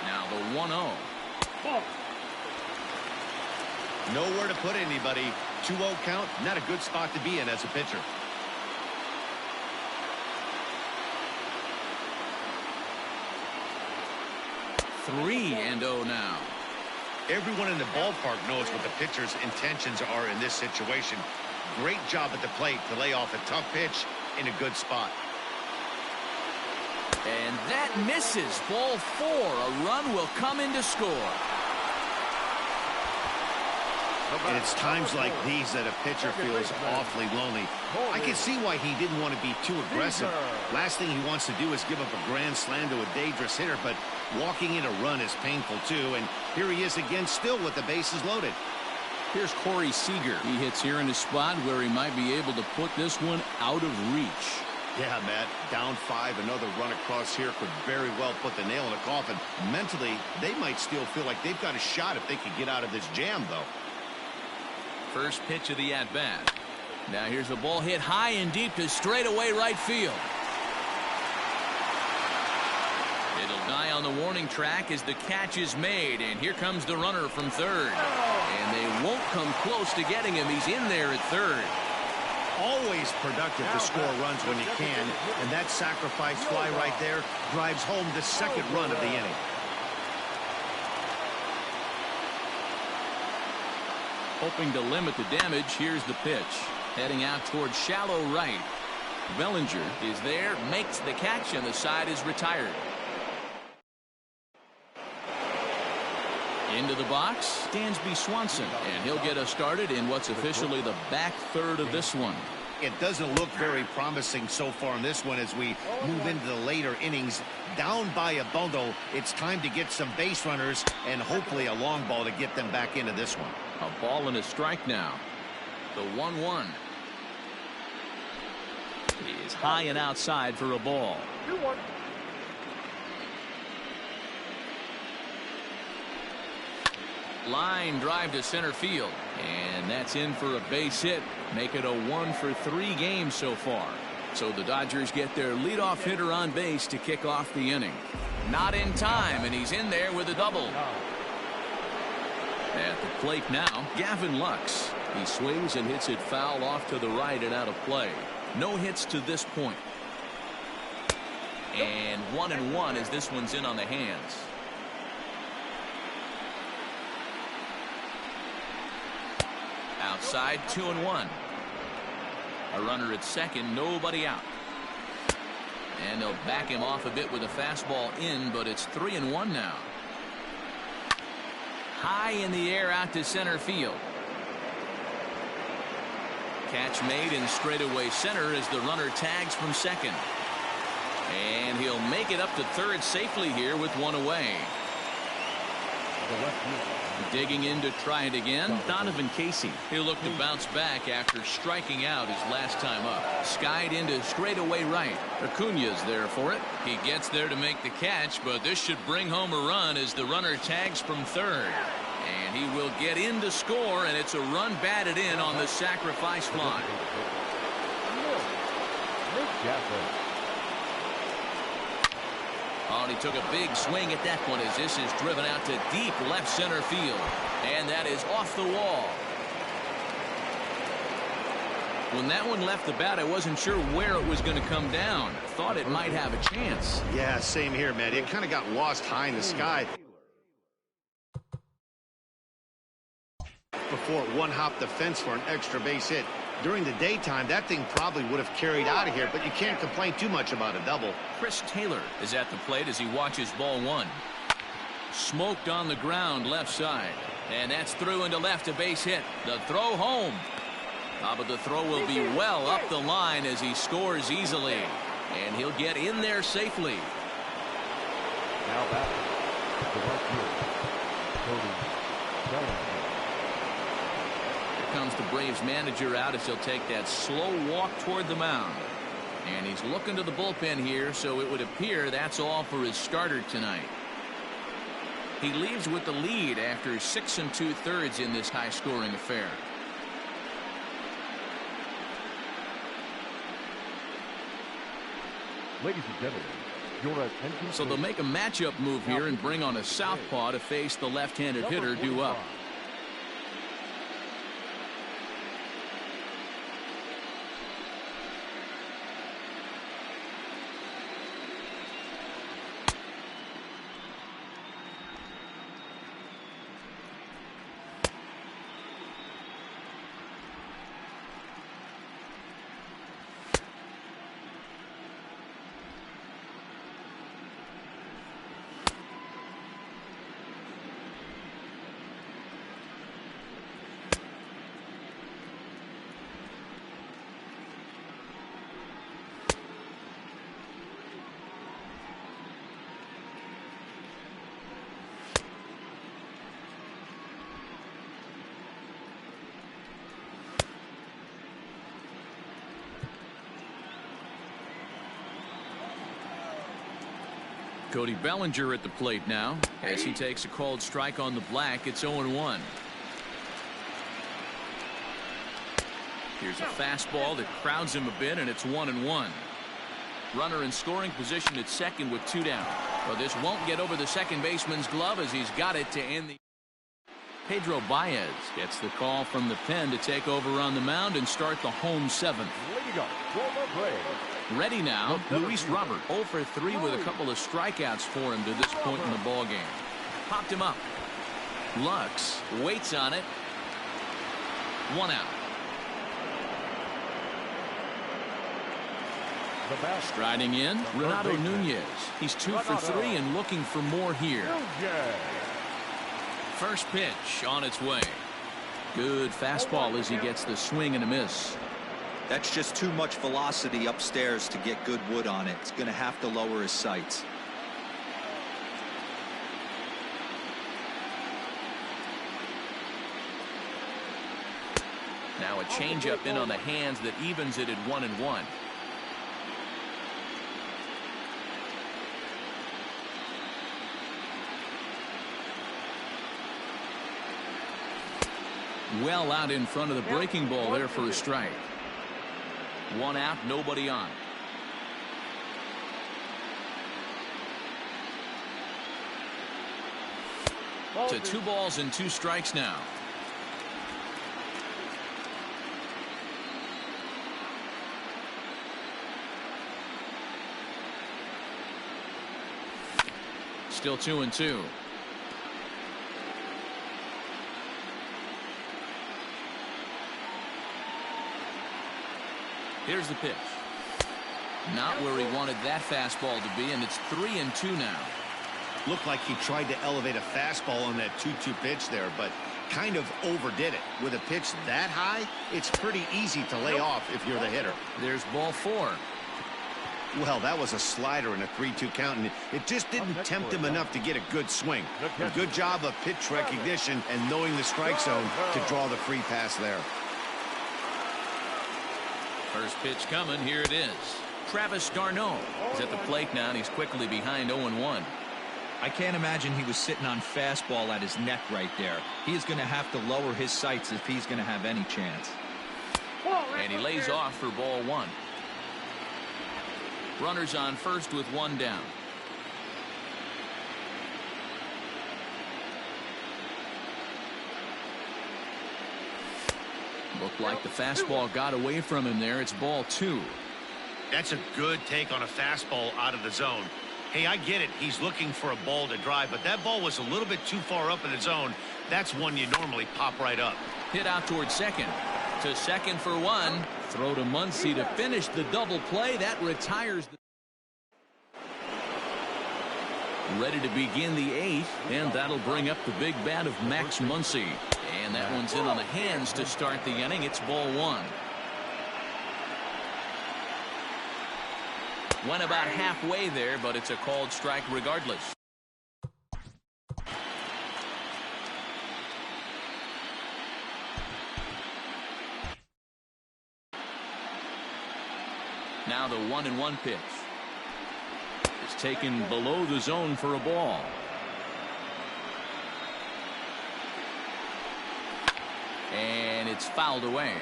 [SPEAKER 1] Now the 1-0.
[SPEAKER 3] Nowhere to put anybody. 2-0 count, not a good spot to be in as a pitcher.
[SPEAKER 1] Three and 0 now.
[SPEAKER 3] Everyone in the ballpark knows what the pitcher's intentions are in this situation. Great job at the plate to lay off a tough pitch in a good spot.
[SPEAKER 1] And that misses. Ball 4. A run will come in to score.
[SPEAKER 3] And it's times like these that a pitcher feels awfully lonely. I can see why he didn't want to be too aggressive. Last thing he wants to do is give up a grand slam to a dangerous hitter, but walking in a run is painful too. And here he is again, still with the bases loaded.
[SPEAKER 1] Here's Corey Seager. He hits here in a spot where he might be able to put this one out of reach.
[SPEAKER 3] Yeah, Matt, down 5, another run across here could very well put the nail in the coffin. Mentally, they might still feel like they've got a shot if they could get out of this jam, though.
[SPEAKER 1] First pitch of the at-bat. Now here's a ball hit high and deep to straightaway right field. It'll die on the warning track as the catch is made, and here comes the runner from third. And they won't come close to getting him. He's in there at third.
[SPEAKER 3] Always productive to score runs when you can, and that sacrifice fly right there drives home the second run of the inning.
[SPEAKER 1] Hoping to limit the damage, here's the pitch. Heading out towards shallow right. Bellinger is there, makes the catch, and the side is retired. Into the box, Dansby Swanson, and he'll get us started in what's officially the back third of this one.
[SPEAKER 3] It doesn't look very promising so far in this one as we move into the later innings. Down by a bundle, it's time to get some base runners and hopefully a long ball to get them back into this one.
[SPEAKER 1] A ball and a strike now. The 1-1. He is high and outside for a ball.
[SPEAKER 4] 2-1.
[SPEAKER 1] Line drive to center field, and that's in for a base hit. Make it a 1-for-3 game so far. So the Dodgers get their leadoff hitter on base to kick off the inning. Not in time, and he's in there with a double. At the plate now, Gavin Lux. He swings and hits it foul off to the right and out of play. No hits to this point. And 1-1 as this one's in on the hands. Outside, 2-1. A runner at second, nobody out. And they'll back him off a bit with a fastball in, but it's 3-1 now. High in the air out to center field. Catch made in straightaway center as the runner tags from second. And he'll make it up to third safely here with one away. Digging in to try it again, Donovan Casey. He'll look to bounce back after striking out his last time up. Skied into straightaway right. Acuna's there for it. He gets there to make the catch, but this should bring home a run as the runner tags from third. And he will get in to score, and it's a run batted in on the sacrifice fly. Oh, and he took a big swing at that one as this is driven out to deep left center field. And that is off the wall. When that one left the bat, I wasn't sure where it was going to come down. Thought it might have a chance.
[SPEAKER 3] Yeah, same here, man. It kind of got lost high in the sky before it one-hopped the fence for an extra base hit. During the daytime, that thing probably would have carried out of here, but you can't complain too much about a double.
[SPEAKER 1] Chris Taylor is at the plate as he watches ball one. Smoked on the ground left side. And that's through into left, a base hit. The throw home. But the throw will be well up the line as he scores easily. And he'll get in there safely.
[SPEAKER 2] Now back to the right field, Cody Bellinger.
[SPEAKER 1] Comes the Braves manager out as he'll take that slow walk toward the mound. And he's looking to the bullpen here, so it would appear that's all for his starter tonight. He leaves with the lead after 6 2/3 in this high-scoring affair.
[SPEAKER 2] Ladies and gentlemen, your attention.
[SPEAKER 1] So they'll make a matchup move here and bring on a southpaw to face the left-handed hitter due up. Cody Bellinger at the plate now as he takes a called strike on the black. It's 0-1. Here's a fastball that crowds him a bit, and it's 1-1. Runner in scoring position at second with 2 down. Well, this won't get over the second baseman's glove as he's got it to end the. Pedro Baez gets the call from the pen to take over on the mound and start the home 7th. Ready now, Luis Robert. 0 for 3 with a couple of strikeouts for him to this point in the ballgame. Popped him up. Lux waits on it. 1 out. Striding in, Renato Nunez. He's 2 for 3 and looking for more here. First pitch on its way. Good fastball as he gets the swing and a miss.
[SPEAKER 5] That's just too much velocity upstairs to get good wood on it. It's going to have to lower his sights.
[SPEAKER 1] Now a changeup in on the hands that evens it at 1-1. Well out in front of the breaking ball there for a strike. 1 out, nobody on. To 2 balls and 2 strikes now. Still 2-2. Here's the pitch. Not where he wanted that fastball to be, and it's 3-2 now.
[SPEAKER 3] Looked like he tried to elevate a fastball on that 2-2 pitch there, but kind of overdid it. With a pitch that high, it's pretty easy to lay off if you're the hitter.
[SPEAKER 1] There's ball 4.
[SPEAKER 3] Well, that was a slider in a 3-2 count, and it just didn't tempt him enough to get a good swing. A good job of pitch recognition and knowing the strike zone to draw the free pass there.
[SPEAKER 1] First pitch coming. Here it is. Travis d'Arnaud is at the plate now, and he's quickly behind 0-1.
[SPEAKER 5] I can't imagine he was sitting on fastball at his neck right there. He is going to have to lower his sights if he's going to have any chance.
[SPEAKER 1] And he lays off for ball 1. Runners on first with 1 down. Looked like the fastball got away from him there. It's ball 2.
[SPEAKER 3] That's a good take on a fastball out of the zone. Hey, I get it. He's looking for a ball to drive, but that ball was a little bit too far up in the zone. That's one you normally pop right up.
[SPEAKER 1] Hit out towards second. To second for 1. Throw to Muncy to finish the double play. That retires the... Ready to begin the 8th, and that'll bring up the big bat of Max Muncy. And that one's in on the hands to start the inning. It's ball 1. Went about halfway there, but it's a called strike regardless. Now the 1-1 pitch. It's taken below the zone for a ball. And it's fouled away.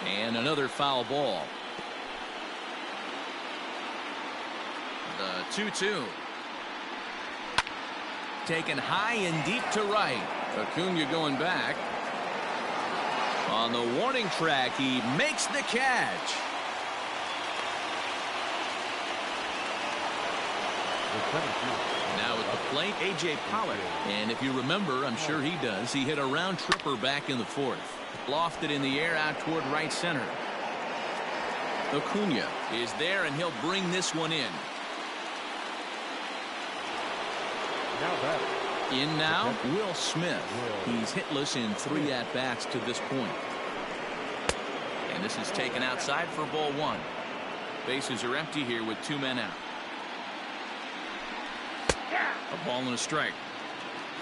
[SPEAKER 1] And another foul ball. The 2-2. Taken high and deep to right. Acuna going back. On the warning track, he makes the catch. Now at the plate, A.J. Pollock. And if you remember, I'm sure he does, he hit a round tripper back in the 4th. Lofted in the air out toward right center. Acuna is there, and he'll bring this one in. In now, Will Smith. He's hitless in 3 at-bats to this point. And this is taken outside for ball 1. Bases are empty here with 2 men out. A ball and a strike.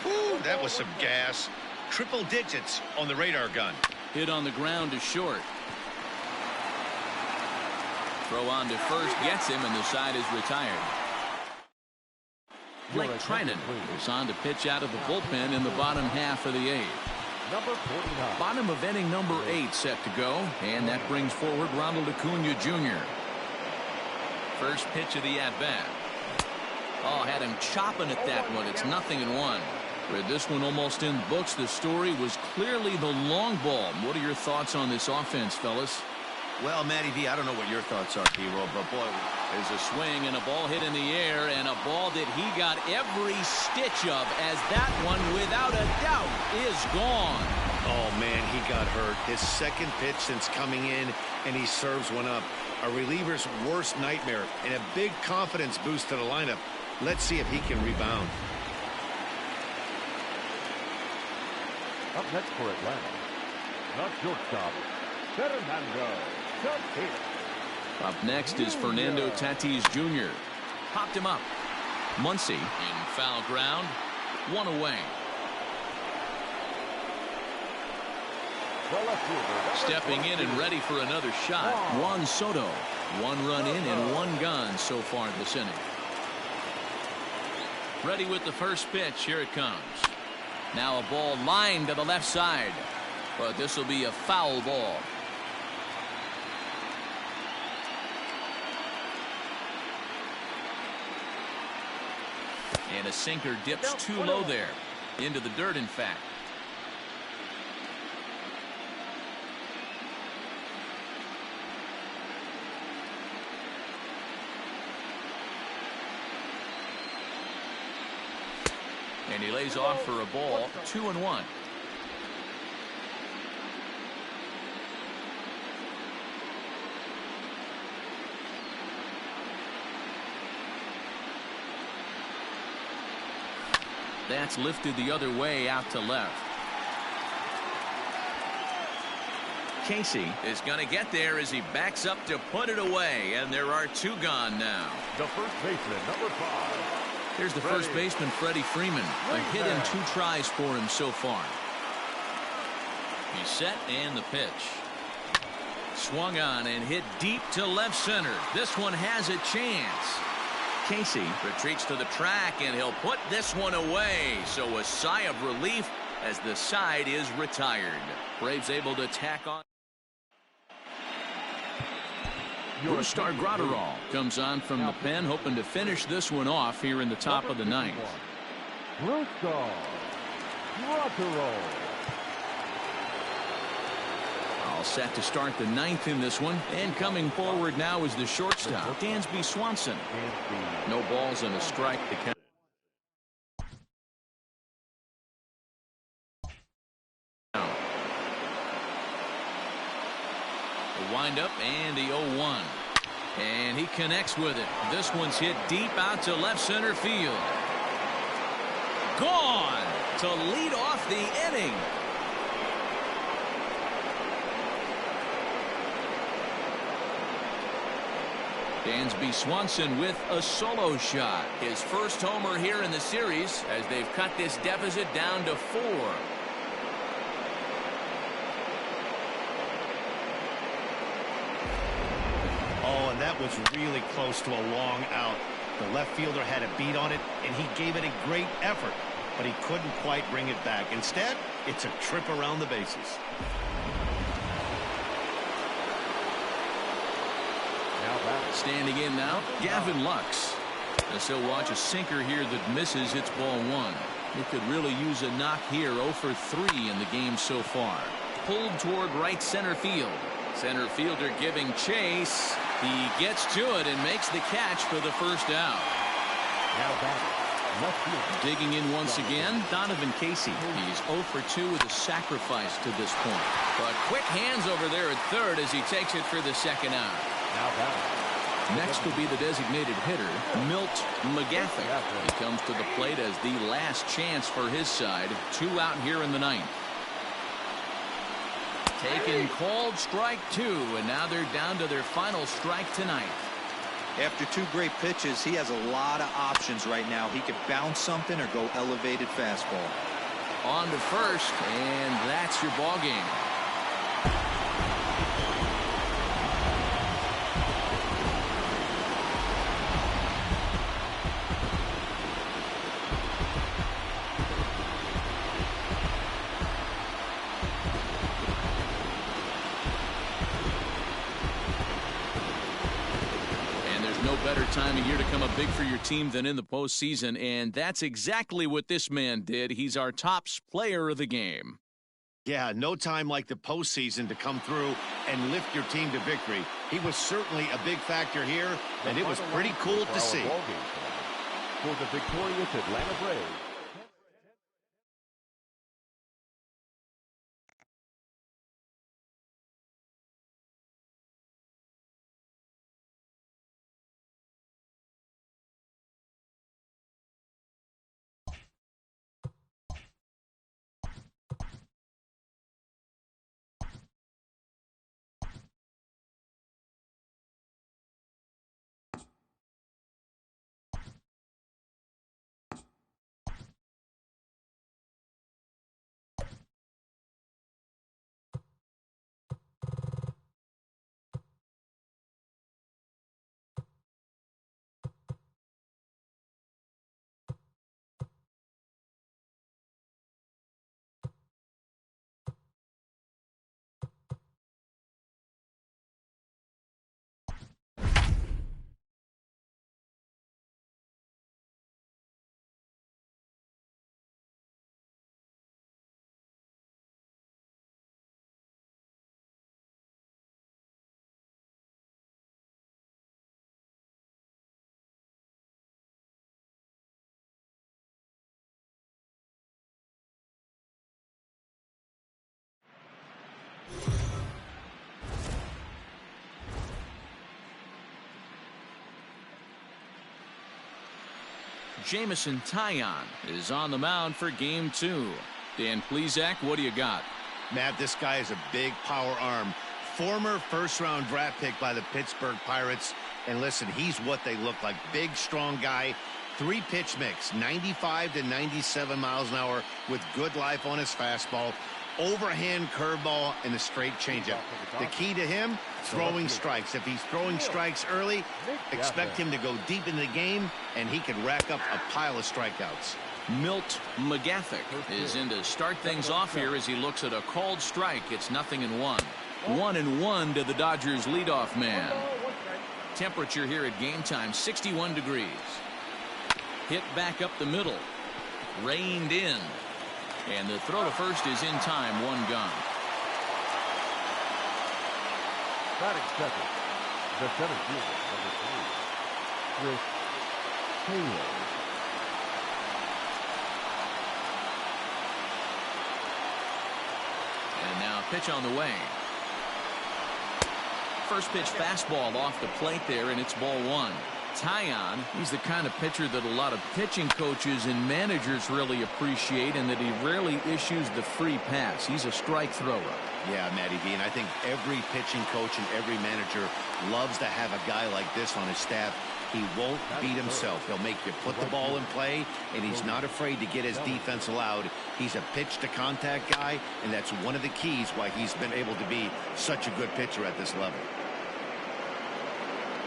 [SPEAKER 3] Whew, that was some gas. Triple digits on the radar gun.
[SPEAKER 1] Hit on the ground to short. Throw on to first gets him, and the side is retired. Blake Trinan is on to pitch out of the bullpen in the bottom half of the 8th.
[SPEAKER 2] Number 49.
[SPEAKER 1] Bottom of inning number 8 set to go, and that brings forward Ronald Acuna Jr. First pitch of the at-bat. Oh, had him chopping at that one. It's 0-1. With this one almost in the books, the story was clearly the long ball. What are your thoughts on this offense, fellas?
[SPEAKER 3] Well, Matty V, I don't know what your thoughts are, Hero, but boy,
[SPEAKER 1] there's a swing and a ball hit in the air, and a ball that he got every stitch of, as that one, without a doubt, is gone.
[SPEAKER 3] Oh, man, he got hurt. His second pitch since coming in, and he serves one up. A reliever's worst nightmare, and a big confidence boost to the lineup. Let's see if he can rebound.
[SPEAKER 2] Up next for Atlanta, the shortstop, Fernando Tatis.
[SPEAKER 1] Up next is Fernando Tatis Jr. Popped him up. Muncy in foul ground. 1 away. Stepping in and ready for another shot, Juan Soto. 1 run in and 1 gone so far this inning. Ready with the first pitch. Here it comes. Now a ball lined to the left side, but this will be a foul ball. And a sinker dips too low there. Into the dirt, in fact. And he lays off for a ball. 2-1. That's lifted the other way out to left. Casey is going to get there as he backs up to put it away, and there are two gone now.
[SPEAKER 2] The first baseman, number 5.
[SPEAKER 1] Here's the first baseman, Freddie Freeman. A hit in 2 tries for him so far. He's set and the pitch. Swung on and hit deep to left center. This one has a chance. Casey retreats to the track, and he'll put this one away. So a sigh of relief as the side is retired. Braves able to tack on. Brustar Graterol comes on from the pen, hoping to finish this one off here in the top of the 9th.
[SPEAKER 2] Brustar Graterol.
[SPEAKER 1] All set to start the 9th in this one. And coming forward now is the shortstop, Dansby Swanson. No balls and a strike to count. The windup and the 0-1. And he connects with it. This one's hit deep out to left center field. Gone to lead off the inning. Dansby Swanson with a solo shot. His first homer here in the series as they've cut this deficit down to 4.
[SPEAKER 3] Oh, and that was really close to a long out. The left fielder had a beat on it, and he gave it a great effort, but he couldn't quite bring it back. Instead, it's a trip around the bases.
[SPEAKER 1] Standing in now, Gavin Lux. As he'll watch a sinker here that misses. It's ball 1. He could really use a knock here. 0 for 3 in the game so far. Pulled toward right center field. Center fielder giving chase. He gets to it and makes the catch for the first out. Digging in once again, Donovan Casey. He's 0 for 2 with a sacrifice to this point. But quick hands over there at third as he takes it for the second out. Next will be the designated hitter, Milt McGaffey. He comes to the plate as the last chance for his side. 2 out here in the 9th. Taken called strike 2, and now they're down to their final strike tonight.
[SPEAKER 5] After 2 great pitches, he has a lot of options right now. He could bounce something or go elevated fastball.
[SPEAKER 1] On to first, and that's your ball game. Better time of year to come up big for your team than in the postseason, and that's exactly what this man did. He's our top player of the game.
[SPEAKER 3] Yeah, no time like the postseason to come through and lift your team to victory. He was certainly a big factor here, and it was pretty cool to see.
[SPEAKER 2] For the victorious Atlanta Braves.
[SPEAKER 1] Jamison Taillon is on the mound for game 2. Dan Plesac, what do you got?
[SPEAKER 3] Matt, this guy is a big power arm. Former first-round draft pick by the Pittsburgh Pirates. And listen, he's what they look like. Big, strong guy. 3-pitch mix, 95 to 97 miles an hour with good life on his fastball. Overhand curveball and a straight changeup. The key to him, throwing strikes. If he's throwing strikes early, expect him to go deep in the game, and he can rack up a pile of strikeouts.
[SPEAKER 1] Milt McGathick is in to start things off here as he looks at a called strike. It's 0-1. 1-1 to the Dodgers leadoff man. Temperature here at game time, 61 degrees. Hit back up the middle. Reined in. And the throw to first is in time. 1 gone.
[SPEAKER 2] Batting second, the center fielder, number 3, Chris Taylor.
[SPEAKER 1] And now pitch on the way. First pitch fastball off the plate there, and it's ball 1. Taillon, he's the kind of pitcher that a lot of pitching coaches and managers really appreciate, and that he rarely issues the free pass. He's a strike thrower.
[SPEAKER 3] Yeah, Matty V, and I think every pitching coach and every manager loves to have a guy like this on his staff. He won't beat himself. He'll make you put the ball in play, and he's not afraid to get his defense allowed. He's a pitch-to-contact guy, and that's one of the keys why he's been able to be such a good pitcher at this level.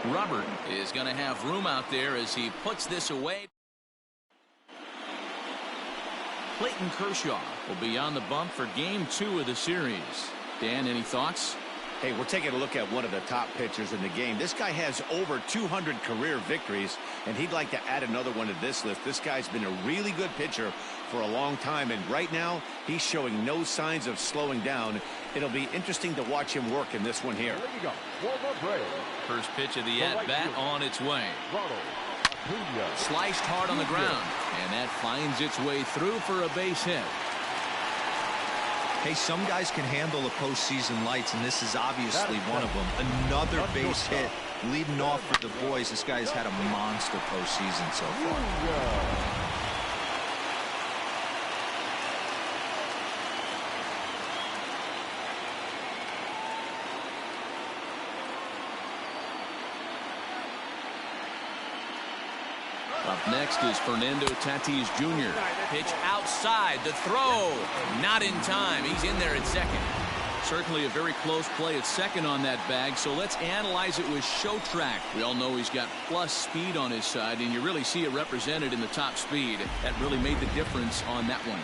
[SPEAKER 1] Robert is going to have room out there as he puts this away. Clayton Kershaw will be on the bump for game 2 of the series. Dan, any thoughts?
[SPEAKER 3] Hey, we're taking a look at one of the top pitchers in the game. This guy has over 200 career victories, and he'd like to add another one to this list. This guy's been a really good pitcher for a long time, and right now he's showing no signs of slowing down. It'll be interesting to watch him work in this one here.
[SPEAKER 2] There you go. Walter Bray.
[SPEAKER 1] First pitch of the at-bat on its way.
[SPEAKER 2] Acuna.
[SPEAKER 1] Sliced hard on the ground, and that finds its way through for a base hit.
[SPEAKER 5] Hey, some guys can handle the postseason lights, and this is obviously one of them. Another base hit leading off for the boys. This guy's had a monster postseason so far.
[SPEAKER 1] Up next is Fernando Tatis Jr. Pitch outside. The throw. Not in time. He's in there at second. Certainly a very close play at second on that bag, so let's analyze it with show track. We all know he's got plus speed on his side, and you really see it represented in the top speed. That really made the difference on that one.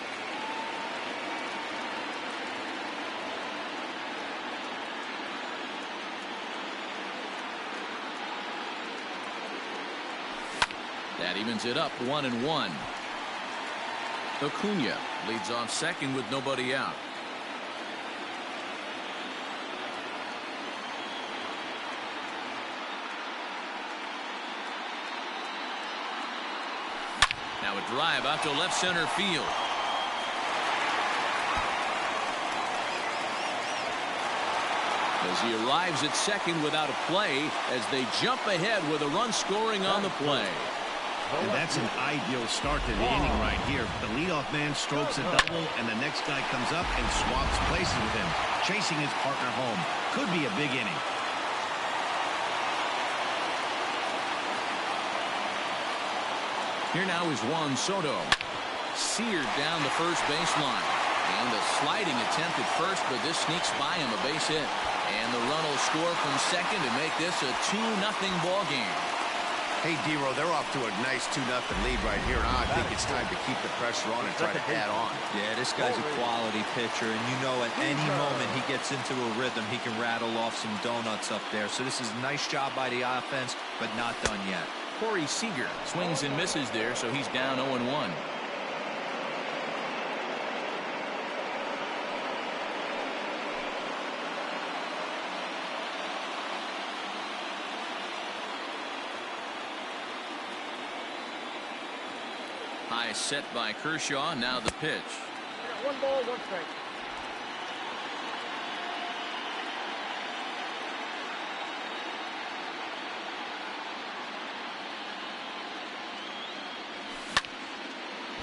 [SPEAKER 1] That evens it up 1-1. Acuna leads off second with nobody out. Now a drive out to left center field. As he arrives at second without a play, as they jump ahead with a run scoring on the play.
[SPEAKER 3] And that's an ideal start to the inning right here. The leadoff man strokes a double, and the next guy comes up and swaps places with him, chasing his partner home. Could be a big inning.
[SPEAKER 1] Here now is Juan Soto. Seared down the first baseline. And a sliding attempt at first, but this sneaks by him, a base hit. And the run will score from second to make this a 2-0 ball game.
[SPEAKER 3] Hey, D-Row, they're off to a nice 2-0 lead right here. Now I think it's time to keep the pressure on and try to add on.
[SPEAKER 5] Yeah, this guy's a quality pitcher, and you know at any moment he gets into a rhythm, he can rattle off some donuts up there. So this is a nice job by the offense, but not done yet.
[SPEAKER 1] Corey Seager swings and misses there, so he's down 0-1. High set by Kershaw. Now the pitch.
[SPEAKER 4] 1 ball, 1 strike.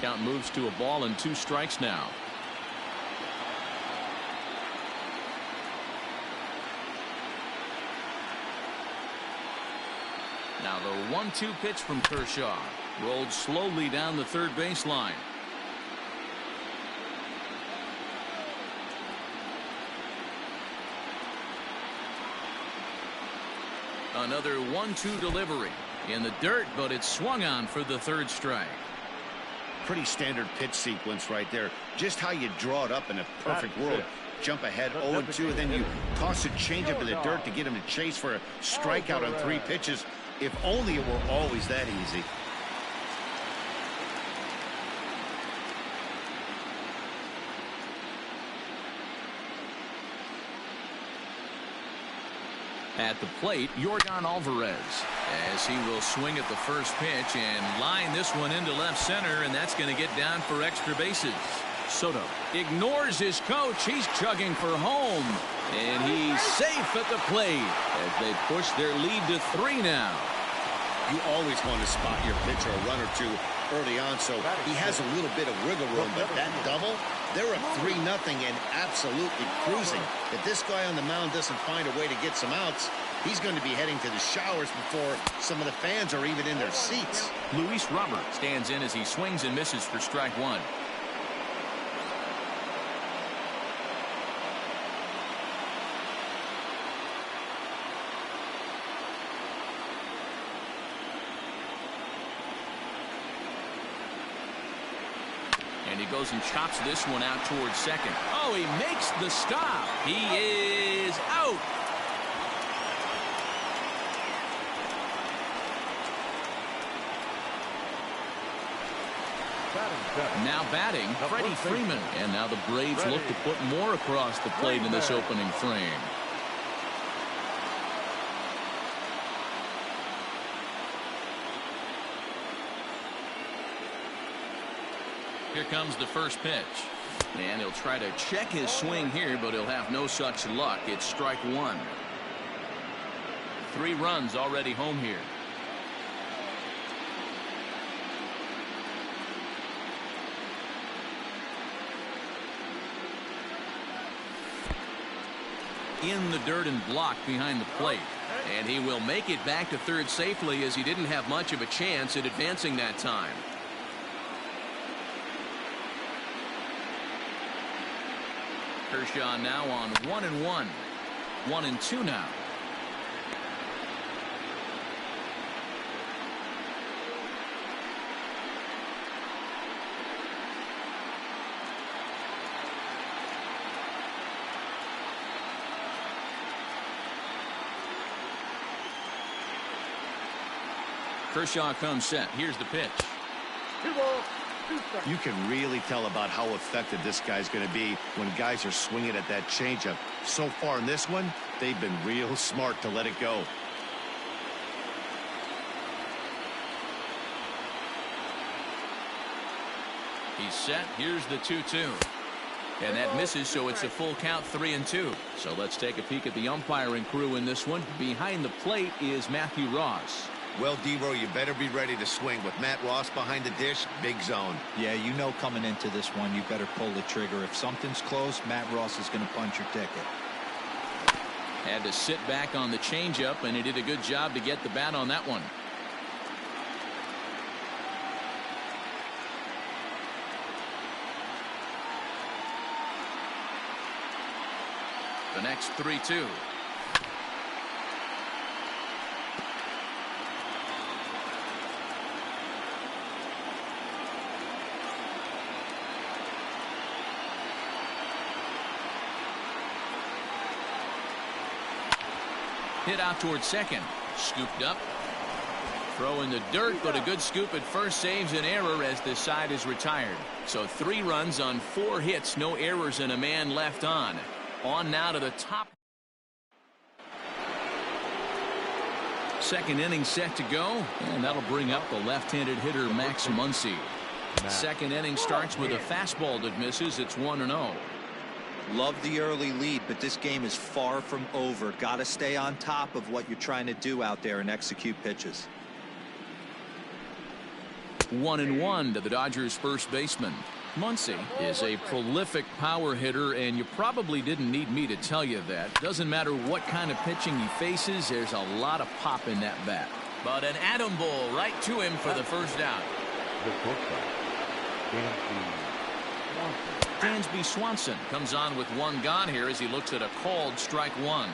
[SPEAKER 1] Count moves to a ball and 2 strikes now. Now the 1-2 pitch from Kershaw. Rolled slowly down the third baseline. Another 1-2 delivery. In the dirt, but it's swung on for the 3rd strike.
[SPEAKER 3] Pretty standard pitch sequence right there. Just how you draw it up in a perfect world. Jump ahead 0-2, and then you toss a changeup in the dirt to get him to chase for a strikeout on 3 pitches. If only it were always that easy.
[SPEAKER 1] At the plate, Yordan Alvarez, as he will swing at the first pitch and line this one into left center, and that's going to get down for extra bases. Soto ignores his coach. He's chugging for home, and he's safe at the plate as they push their lead to 3 now.
[SPEAKER 3] You always want to spot your pitcher a run or 2 early on, so he has a little bit of wiggle room, but that double, they're up 3-0 and absolutely cruising. If this guy on the mound doesn't find a way to get some outs, he's going to be heading to the showers before some of the fans are even in their seats.
[SPEAKER 1] Luis Robert stands in as he swings and misses for strike 1. And he goes and chops this one out towards second. Oh, he makes the stop. He is out. Now batting, Freddie Freeman. And now the Braves look to put more across the plate in this opening frame. Here comes the first pitch. And he'll try to check his swing here, but he'll have no such luck. It's strike 1. 3 runs already home here. In the dirt and blocked behind the plate. And he will make it back to third safely, as he didn't have much of a chance at advancing that time. Kershaw now on 1-1. 1-2 now. Kershaw comes set. Here's the pitch.
[SPEAKER 4] 2 balls, 2 strikes.
[SPEAKER 3] You can really tell about how effective this guy's going to be when guys are swinging at that changeup. So far in this one, they've been real smart to let it go.
[SPEAKER 1] He's set. Here's the 2-2. And that misses, so it's a full count, 3-2. So let's take a peek at the umpiring crew in this one. Behind the plate is Matthew Ross.
[SPEAKER 3] Well, Devo, you better be ready to swing. With Matt Ross behind the dish, big zone.
[SPEAKER 5] Yeah, you know coming into this one, you better pull the trigger. If something's close, Matt Ross is going to punch your ticket.
[SPEAKER 1] Had to sit back on the changeup, and he did a good job to get the bat on that one. The next 3-2. Hit out towards second. Scooped up. Throw in the dirt, but a good scoop at first saves an error as this side is retired. So 3 runs on 4 hits, no errors, and a man left on. On now to the top. Second inning set to go, and that'll bring up the left-handed hitter Max Muncy. Second inning starts with a fastball that misses. It's 1-0.
[SPEAKER 5] Love the early lead, but this game is far from over. Got to stay on top of what you're trying to do out there and execute pitches.
[SPEAKER 1] 1-1 to the Dodgers first baseman. Muncy is a prolific power hitter, and you probably didn't need me to tell you that. Doesn't matter what kind of pitching he faces, there's a lot of pop in that bat. But an atom ball right to him for the first out.
[SPEAKER 2] The shortstop,
[SPEAKER 1] Dansby Swanson comes on with one gone here as he looks at a called strike one.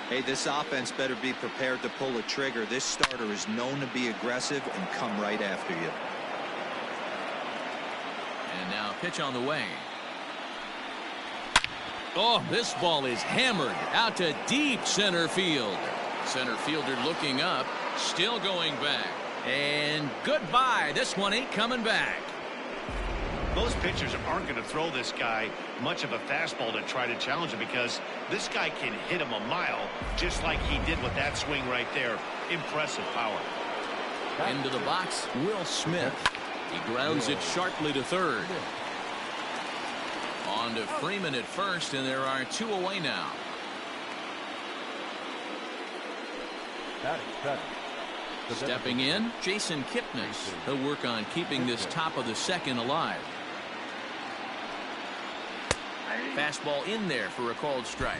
[SPEAKER 5] Hey, this offense better be prepared to pull a trigger. This starter is known to be aggressive and come right after you.
[SPEAKER 1] And now pitch on the way. Oh, this ball is hammered out to deep center field. Center fielder looking up, still going back. And goodbye. This one ain't coming back.
[SPEAKER 3] Most pitchers aren't going to throw this guy much of a fastball to try to challenge him because this guy can hit him a mile just like he did with that swing right there. Impressive power.
[SPEAKER 1] Into the box, Will Smith. He grounds it sharply to third. On to Freeman at first, and there are two away now. Stepping in, Jason Kipnis. He'll work on keeping this top of the second alive. Fastball in there for a called strike.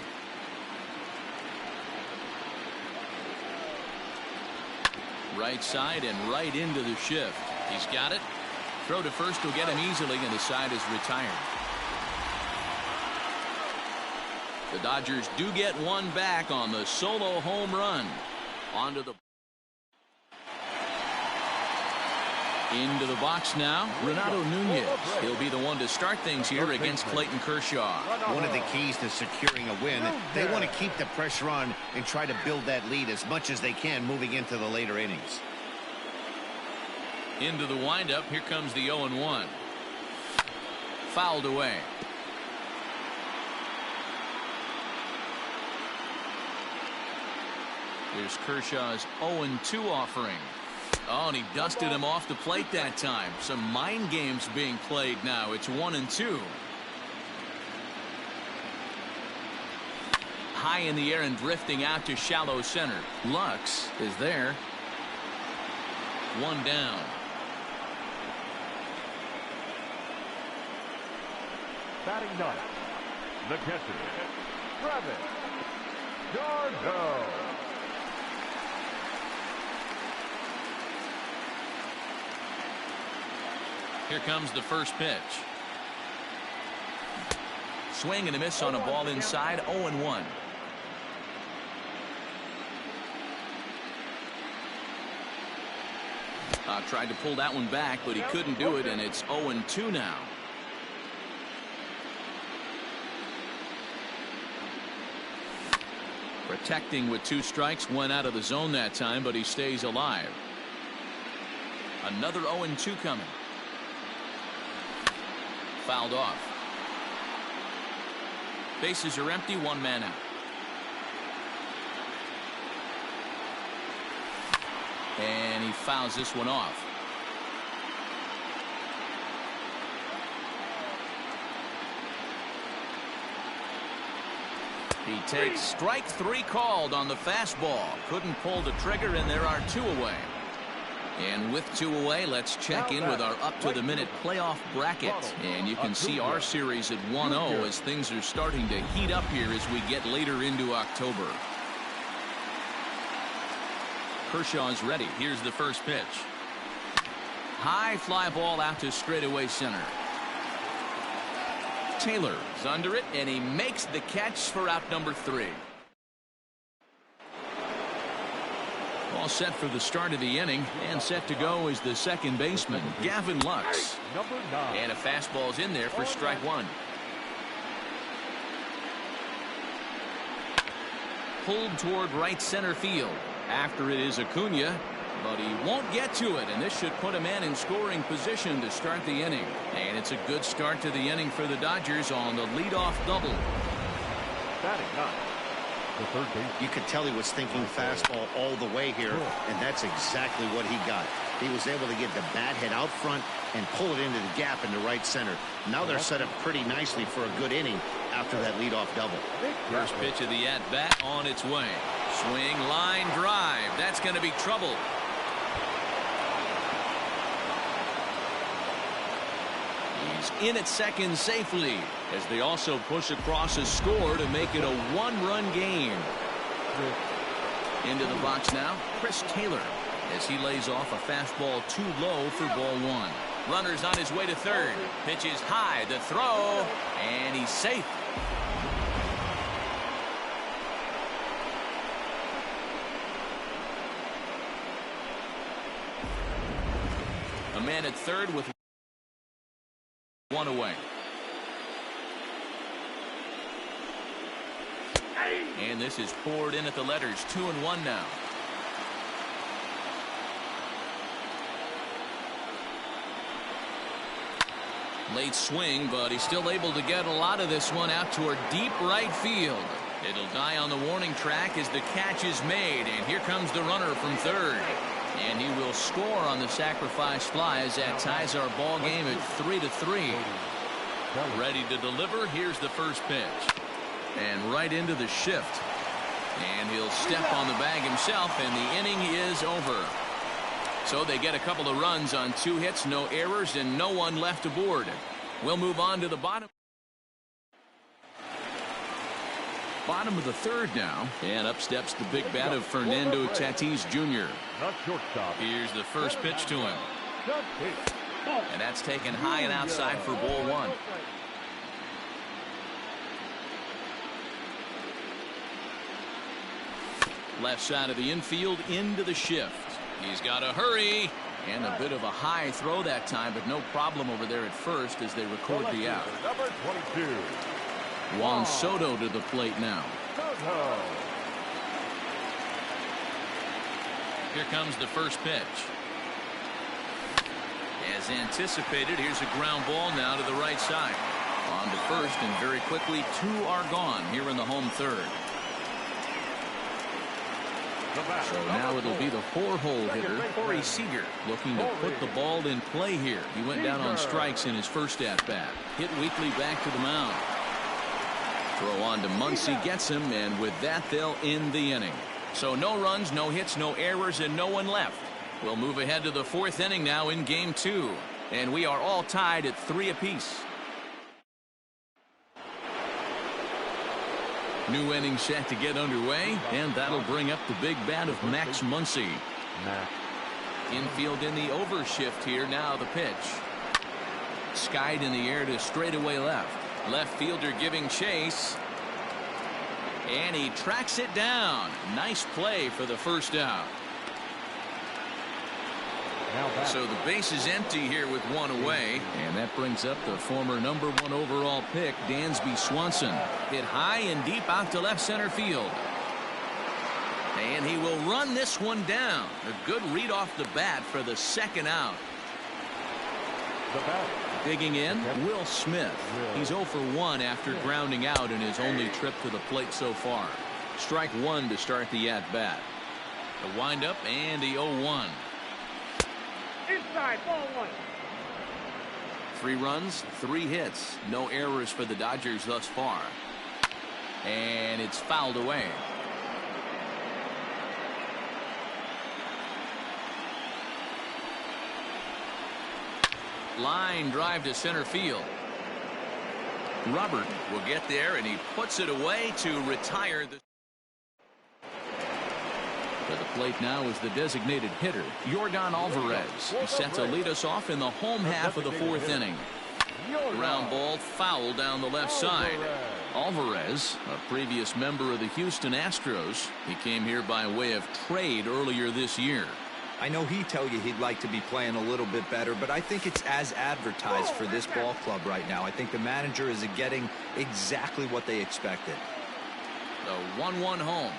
[SPEAKER 1] Right side and right into the shift. He's got it. Throw to first will get him easily, and the side is retired. The Dodgers do get one back on the solo home run. Onto the into the box now, Renato Nunez. He'll be the one to start things here against Clayton Kershaw.
[SPEAKER 3] One of the keys to securing a win, they want to keep the pressure on and try to build that lead as much as they can moving into the later innings.
[SPEAKER 1] Into the windup, here comes the 0-1. Fouled away. Here's Kershaw's 0-2 offering. Oh, and he dusted him off the plate that time. Some mind games being played now. It's 1-2. High in the air and drifting out to shallow center. Lux is there. One down.
[SPEAKER 2] batting ninth, the catcher, Travis d'Arnaud.
[SPEAKER 1] Here comes the first pitch. Swing and a miss on a ball inside. 0-1. Tried to pull that one back, but he couldn't do it, and it's 0-2 now. Protecting with 2 strikes, went out of the zone that time, but he stays alive. Another 0-2 coming. Fouled off. Bases are empty, 1 man out. And he fouls this one off. He takes strike 3 called on the fastball. Couldn't pull the trigger, and there are 2 away. And with 2 away, let's check in with our up-to-the-minute playoff bracket. And you can see our series at 1-0 as things are starting to heat up here as we get later into October. Kershaw's ready. Here's the first pitch. High fly ball out to straightaway center. Taylor is under it, and he makes the catch for out number 3. All set for the start of the inning, and set to go is the second baseman, Gavin Lux. And a fastball's in there for strike 1. Pulled toward right center field. After it is Acuna, but he won't get to it, and this should put a man in scoring position to start the inning. And it's a good start to the inning for the Dodgers on the leadoff double.
[SPEAKER 2] Batting ninth, the third base.
[SPEAKER 3] You could tell he was thinking fastball all the way here, and that's exactly what he got. He was able to get the bat head out front and pull it into the gap into right center. Now they're set up pretty nicely for a good inning after that leadoff double.
[SPEAKER 1] First pitch of the at-bat on its way. Swing, line drive. That's going to be trouble. He's in at second safely as they also push across a score to make it a one-run game. Into the box now, Chris Taylor, as he lays off a fastball too low for ball one. Runner's on his way to third. Pitch is high, the throw, and he's safe. A man at third with one away. And this is poured in at the letters. 2-1 now. Late swing, but he's still able to get a lot of this one out toward deep right field. It'll die on the warning track as the catch is made, and here comes the runner from third. And he will score on the sacrifice fly as that ties our ball game at 3-3. Ready to deliver. Here's the first pitch. And right into the shift. And he'll step on the bag himself, and the inning is over. So they get a couple of runs on 2 hits, no errors, and no one left aboard. We'll move on to the bottom of the third now. And up steps the big bat of Fernando Tatis Jr. Here's the first pitch to him. And that's taken high and outside for ball one. Left side of the infield into the shift. He's got to hurry, and a bit of a high throw that time, but no problem over there at first as they record the out.
[SPEAKER 2] Number 22.
[SPEAKER 1] Juan Soto to the plate now. Here comes the first pitch. As anticipated, here's a ground ball now to the right side. On to first, and very quickly 2 are gone here in the home third. So now it'll be the 4-hole hitter, Corey Seager, looking to put the ball in play here. He went down on strikes in his first at-bat. Hit weakly back to the mound. Throw on to Muncy, gets him, and with that they'll end the inning. So no runs, no hits, no errors, and no one left. We'll move ahead to the 4th inning now in game 2. And we are all tied at 3 apiece. New inning set to get underway, and that'll bring up the big bat of Max Muncy. Infield in the overshift here. Now the pitch. Skied in the air to straightaway left. Left fielder giving chase. And he tracks it down. Nice play for the first out. So the base is empty here with 1 away, and that brings up the former number 1 overall pick, Dansby Swanson. Hit high and deep out to left center field. And he will run this one down. A good read off the bat for the second out. Digging in, Will Smith. He's 0 for 1 after grounding out in his only trip to the plate so far. Strike 1 to start the at-bat. The windup and the 0-1.
[SPEAKER 4] Inside, ball 1.
[SPEAKER 1] 3 runs, 3 hits. No errors for the Dodgers thus far. And it's fouled away. Line drive to center field. Robert will get there, and he puts it away to retire the. To the plate now is the designated hitter, Yordan Alvarez. He's set to lead us off in the home half of the 4th inning. Ground ball foul down the left side. Alvarez, a previous member of the Houston Astros. He came here by way of trade earlier this year.
[SPEAKER 5] I know he'd tell you he'd like to be playing a little bit better, but I think it's as advertised for this ball club right now. I think the manager is getting exactly what they expected.
[SPEAKER 1] The 1-1 home.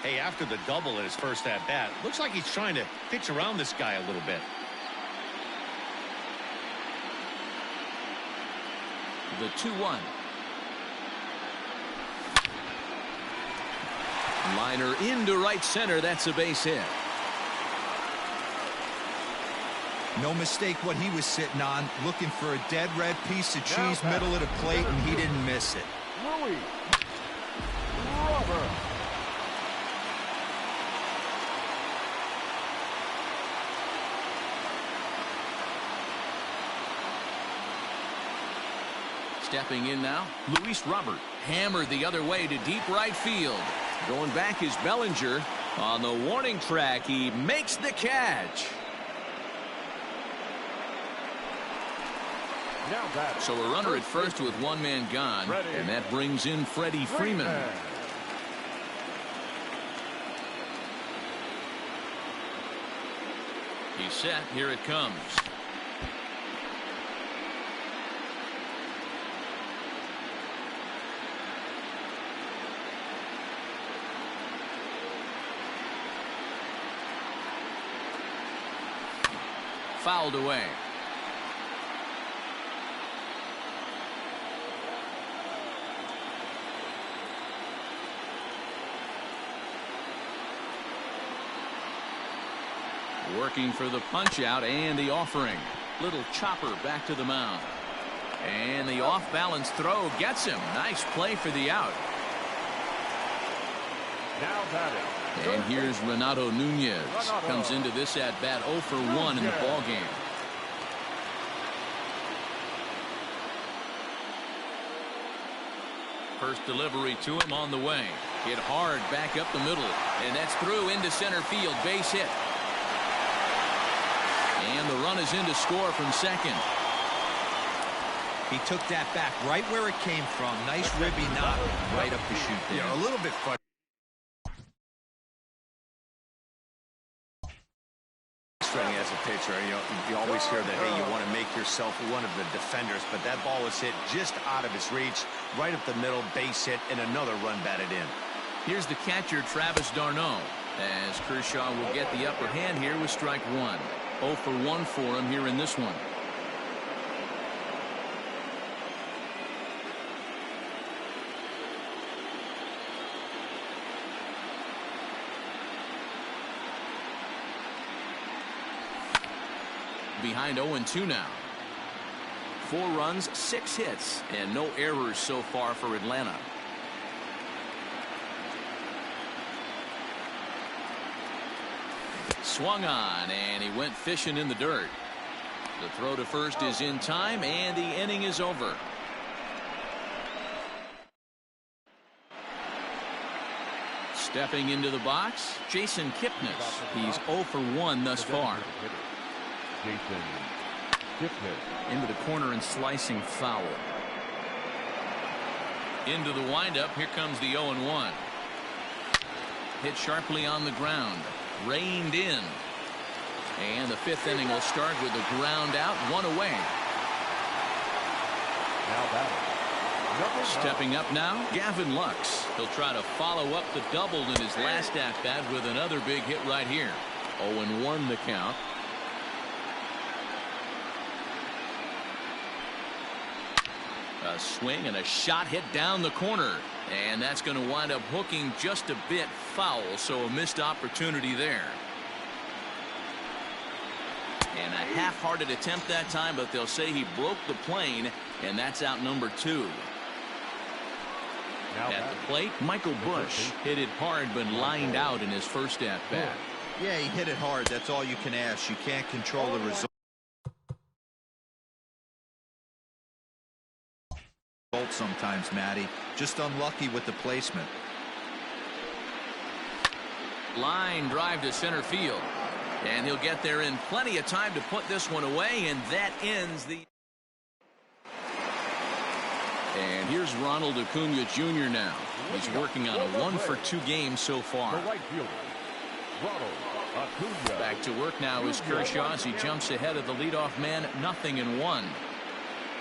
[SPEAKER 3] Hey, after the double in his first at-bat, looks like he's trying to pitch around this guy a little bit.
[SPEAKER 1] The 2-1. Liner into right center. That's a base hit.
[SPEAKER 5] No mistake what he was sitting on, looking for a dead red piece of cheese middle of the plate, and he didn't miss it.
[SPEAKER 2] Louis Robert.
[SPEAKER 1] Stepping in now, Luis Robert. Hammered the other way to deep right field. Going back is Bellinger. On the warning track, he makes the catch. So a runner at first with one man gone, and that brings in Freddie Freeman. He's set. Here it comes. Fouled away. Working for the punch out and the offering. Little chopper back to the mound. And the off balance throw gets him. Nice play for the out.
[SPEAKER 2] Now batting.
[SPEAKER 1] And here's Renato Nunez. Comes into this at bat 0 for 1 in the ball game. First delivery to him on the way. Hit hard back up the middle. And that's through into center field. Base hit. And the run is in to score from second.
[SPEAKER 5] He took that back right where it came from. Nice ribby knock right up the chute there.
[SPEAKER 3] Yeah, a little bit frustrating as a pitcher. You always hear that, hey, you want to make yourself one of the defenders, but that ball was hit just out of his reach, right up the middle, base hit, and another run batted in.
[SPEAKER 1] Here's the catcher, Travis d'Arnaud, as Kershaw will get the upper hand here with strike one. 0 for 1 for him here in this one. Behind 0-2 now. 4 runs, 6 hits, and no errors so far for Atlanta. Swung on, and he went fishing in the dirt. The throw to first is in time, and the inning is over. Stepping into the box, Jason Kipnis. He's 0 for 1 thus far.
[SPEAKER 2] Jason Kipnis.
[SPEAKER 1] Into the corner and slicing foul. Into the windup. Here comes the 0-1. Hit sharply on the ground. Reined in. And the 5th inning will start with a ground out, 1 away.
[SPEAKER 2] Now batting.
[SPEAKER 1] Stepping up now, Gavin Lux. He'll try to follow up the double in his last at bat with another big hit right here. 0-1 the count. A swing and a shot hit down the corner. And that's going to wind up hooking just a bit foul, so a missed opportunity there. And a half-hearted attempt that time, but they'll say he broke the plane, and that's out number 2. At the plate, Michael Busch hit it hard but lined out in his first at-bat.
[SPEAKER 5] Yeah, he hit it hard. That's all you can ask. You can't control the result sometimes, Matty. Just unlucky with the placement.
[SPEAKER 1] Line drive to center field. And he'll get there in plenty of time to put this one away, and that ends the... And here's Ronald Acuna Jr. now. He's working on a 1 for 2 game so far.
[SPEAKER 2] The right fielder, Ronald Acuna.
[SPEAKER 1] Back to work now is Kershaw as he jumps ahead of the leadoff man, 0-1.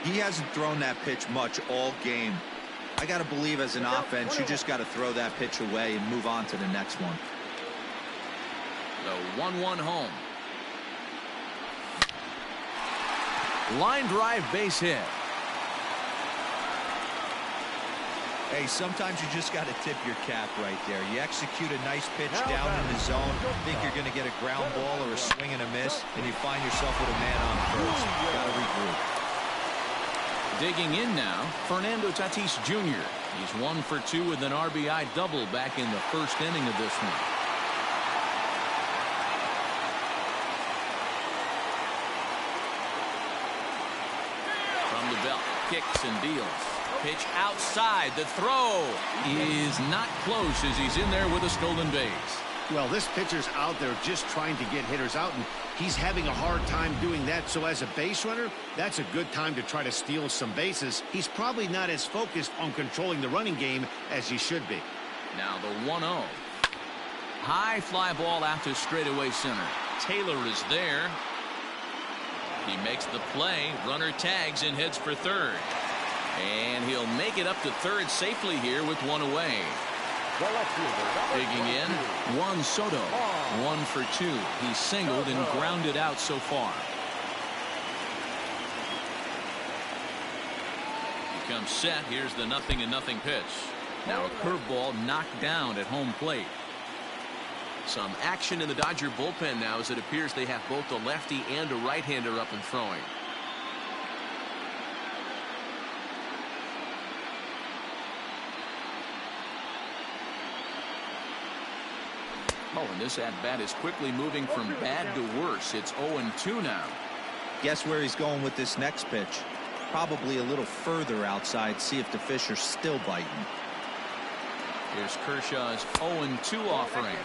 [SPEAKER 5] He hasn't thrown that pitch much all game. I got to believe as an offense, you just got to throw that pitch away and move on to the next one.
[SPEAKER 1] The 1-1 home. Line drive base hit.
[SPEAKER 5] Hey, sometimes you just got to tip your cap right there. You execute a nice pitch down in the zone, think you're going to get a ground ball or a swing and a miss, and you find yourself with a man on first. Got to regroup.
[SPEAKER 1] Digging in now, Fernando Tatis Jr. He's 1 for 2 with an RBI double back in the first inning of this one. From the belt, Kicks and deals. Pitch outside. The throw is not close as he's in there with a stolen base.
[SPEAKER 3] Well, this pitcher's out there just trying to get hitters out, and he's having a hard time doing that. So as a base runner, that's a good time to try to steal some bases. He's probably not as focused on controlling the running game as he should be.
[SPEAKER 1] Now the 1-0. High fly ball out to straightaway center. Taylor is there. He makes the play. Runner tags and heads for third. And he'll make it up to third safely here with one away. Digging in, Juan Soto. 1 for 2. He's singled and grounded out so far. He comes set. Here's the 0-0 pitch. Now a curveball knocked down at home plate. Some action in the Dodger bullpen now as it appears they have both a lefty and a right-hander up and throwing. Oh, and this at-bat is quickly moving from bad to worse. It's 0-2 now.
[SPEAKER 5] Guess where he's going with this next pitch? Probably a little further outside. See if the fish are still biting.
[SPEAKER 1] Here's Kershaw's 0-2 offering.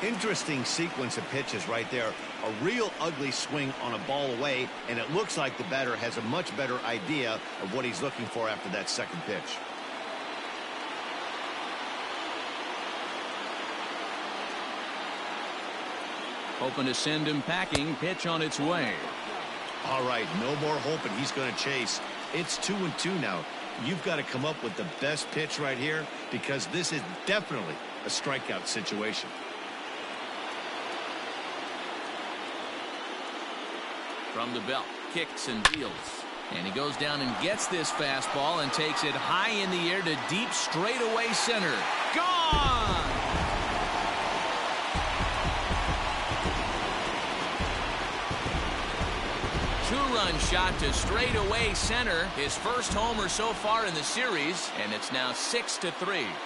[SPEAKER 3] Interesting sequence of pitches right there. A real ugly swing on a ball away, and it looks like the batter has a much better idea of what he's looking for after that second pitch.
[SPEAKER 1] Hoping to send him packing. Pitch on its way.
[SPEAKER 3] All right, no more hoping he's going to chase. It's 2-2 now. You've got to come up with the best pitch right here because this is definitely a strikeout situation.
[SPEAKER 1] From the belt, kicks and deals. And he goes down and gets this fastball and takes it high in the air to deep straightaway center. Gone! Two-run shot to straightaway center. His first homer so far in the series, and it's now 6-3.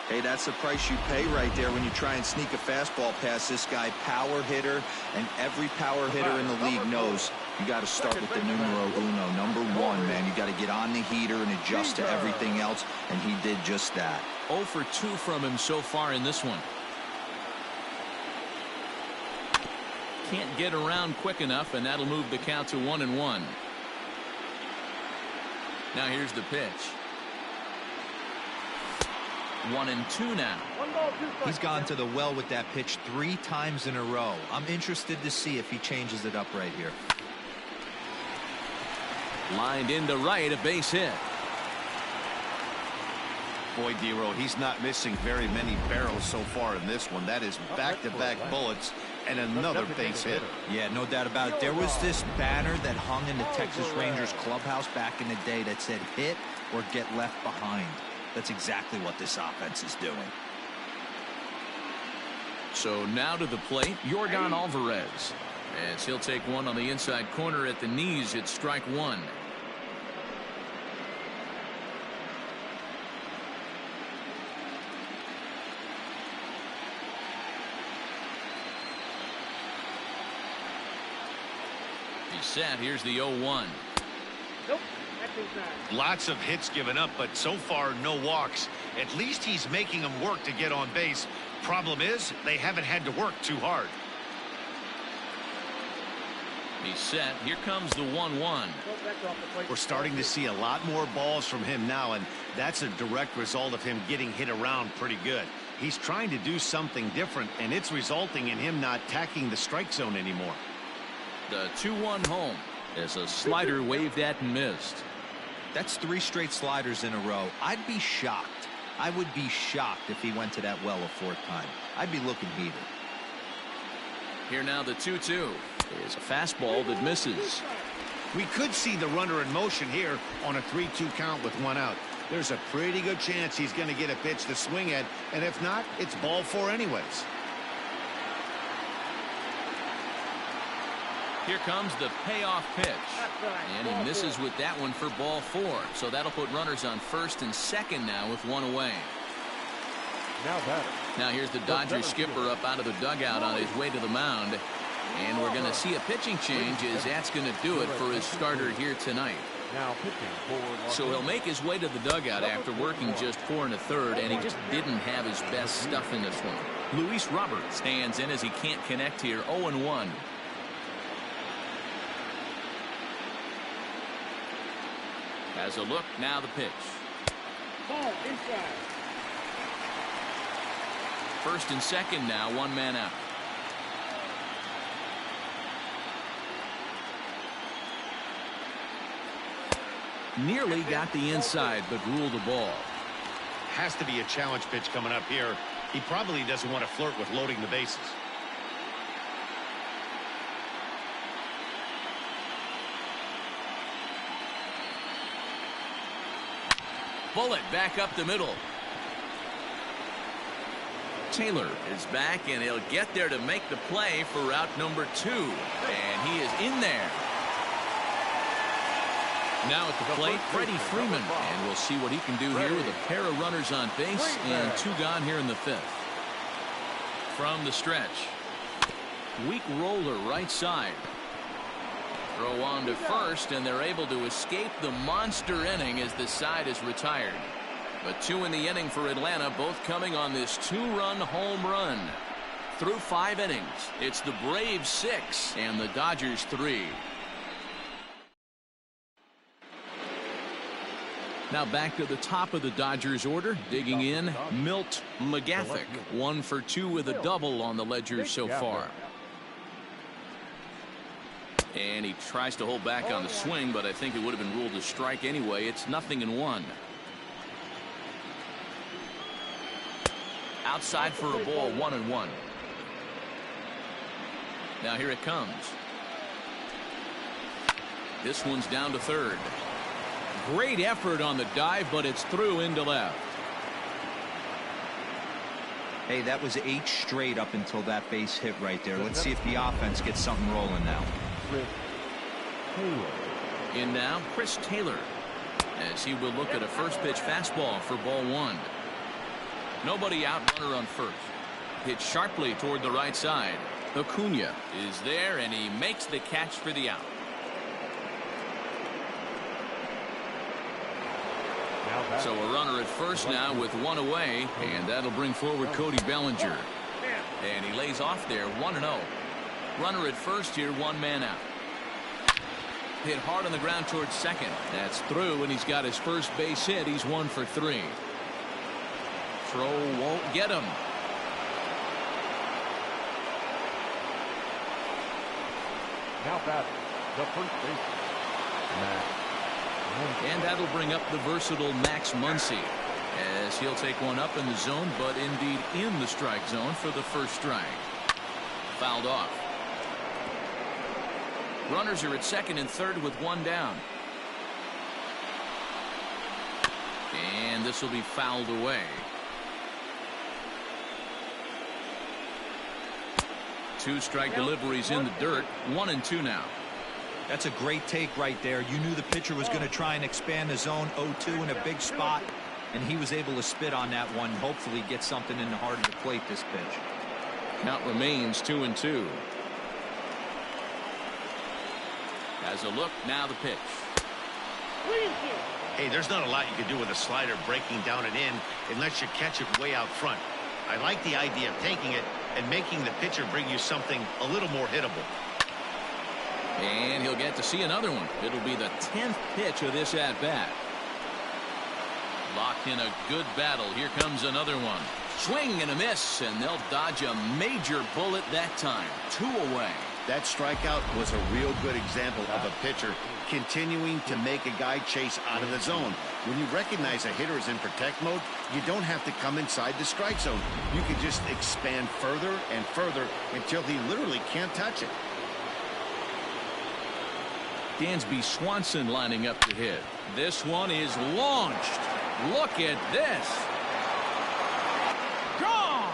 [SPEAKER 5] Hey, that's the price you pay right there when you try and sneak a fastball past this guy. Power hitter, and every power hitter in the league knows you got to start with the numero uno, number 1, man. You got to get on the heater and adjust to everything else, and he did just that.
[SPEAKER 1] 0 for 2 from him so far in this one. Can't get around quick enough, and that'll move the count to 1-1. Now here's the pitch. 1-2 now.
[SPEAKER 5] He's gone to the well with that pitch 3 times in a row. I'm interested to see if he changes it up right here.
[SPEAKER 1] Lined into right, a base hit.
[SPEAKER 3] Boy, D-Row, he's not missing very many barrels so far in this one. That is back-to-back bullets and another base hit.
[SPEAKER 5] Yeah, no doubt about it. There was this banner that hung in the Texas Rangers clubhouse back in the day that said hit or get left behind. That's exactly what this offense is doing.
[SPEAKER 1] So now to the plate, Yordan Alvarez. As he'll take one on the inside corner at the knees, it's strike 1. He's set. Here's the 0-1.
[SPEAKER 4] Nope.
[SPEAKER 3] Lots of hits given up, but so far no walks. At least he's making them work to get on base. Problem is, they haven't had to work too hard.
[SPEAKER 1] He's set. Here comes the 1-1.
[SPEAKER 3] We're starting to see a lot more balls from him now, and that's a direct result of him getting hit around pretty good. He's trying to do something different, and it's resulting in him not tacking the strike zone anymore.
[SPEAKER 1] The 2-1 home as a slider waved at and missed.
[SPEAKER 5] That's 3 straight sliders in a row. I'd be shocked. I would be shocked if he went to that well a 4th time. I'd be looking heated.
[SPEAKER 1] Here now the 2-2 is a fastball that misses.
[SPEAKER 3] We could see the runner in motion here on a 3-2 count with 1 out. There's a pretty good chance he's going to get a pitch to swing at, and if not, it's ball 4 anyways.
[SPEAKER 1] Here comes the payoff pitch. And he misses with that one for ball 4. So that'll put runners on first and second now with 1 away. Now here's the Dodgers skipper up out of the dugout on his way to the mound. And we're going to see a pitching change as that's going to do it for his starter here tonight.
[SPEAKER 2] Now pitching for
[SPEAKER 1] So he'll make his way to the dugout after working just 4 1/3, and he just didn't have his best stuff in this one. Luis Robert stands in as he can't connect here. 0-1. Has a look, now the pitch.
[SPEAKER 4] Ball inside.
[SPEAKER 1] First and second now, 1 man out. Nearly got the inside, but ruled the ball.
[SPEAKER 3] Has to be a challenge pitch coming up here. He probably doesn't want to flirt with loading the bases.
[SPEAKER 1] Bullet back up the middle. Taylor is back, and he'll get there to make the play for route number 2. And he is in there. Now at the plate, Freddie Freeman, and we'll see what he can do here with a pair of runners on base and 2 gone here in the 5th. From the stretch, weak roller right side. Throw on to first, and they're able to escape the monster inning as the side is retired. But 2 in the inning for Atlanta, both coming on this 2-run home run. Through 5 innings, it's the Braves 6 and the Dodgers 3. Now back to the top of the Dodgers order. Digging in, Milt McGathick. 1 for 2 with a double on the ledger so far. And he tries to hold back on the swing, but I think it would have been ruled a strike anyway. It's 0-1. Outside for a ball, 1-1. Now here it comes. This one's down to third. Great effort on the dive, but it's through into left.
[SPEAKER 5] Hey, that was 8 straight up until that base hit right there. Let's see if the offense gets something rolling now.
[SPEAKER 1] In now, Chris Taylor, as he will look at a first pitch fastball for ball 1. Nobody out, runner on first. Hit sharply toward the right side. Acuna is there, and he makes the catch for the out. So a runner at first now with 1 away, and that'll bring forward Cody Bellinger. And he lays off there, 1-0. Runner at first here, 1 man out. Hit hard on the ground towards second. That's through, and he's got his first base hit. He's 1 for 3. Throw won't get him.
[SPEAKER 2] Now batting, the first baseman,
[SPEAKER 1] and that'll bring up the versatile Max Muncy, as he'll take one up in the zone, but indeed in the strike zone for the first strike. Fouled off. Runners are at second and third with 1 down. And this will be fouled away. 2 strike deliveries in the dirt. 1-2 now.
[SPEAKER 5] That's a great take right there. You knew the pitcher was going to try and expand the zone. 0-2 in a big spot, and he was able to spit on that one. Hopefully get something in the heart of the plate this pitch.
[SPEAKER 1] Count remains 2-2. As a look, now the pitch.
[SPEAKER 3] Hey, there's not a lot you can do with a slider breaking down and in unless you catch it way out front. I like the idea of taking it and making the pitcher bring you something a little more hittable.
[SPEAKER 1] And he'll get to see another one. It'll be the 10th pitch of this at-bat. Locked in a good battle. Here comes another one. Swing and a miss, and they'll dodge a major bullet that time. 2 away.
[SPEAKER 3] That strikeout was a real good example of a pitcher continuing to make a guy chase out of the zone. When you recognize a hitter is in protect mode, you don't have to come inside the strike zone. You can just expand further and further until he literally can't touch it.
[SPEAKER 1] Dansby Swanson lining up to hit. This one is launched. Look at this. Gone.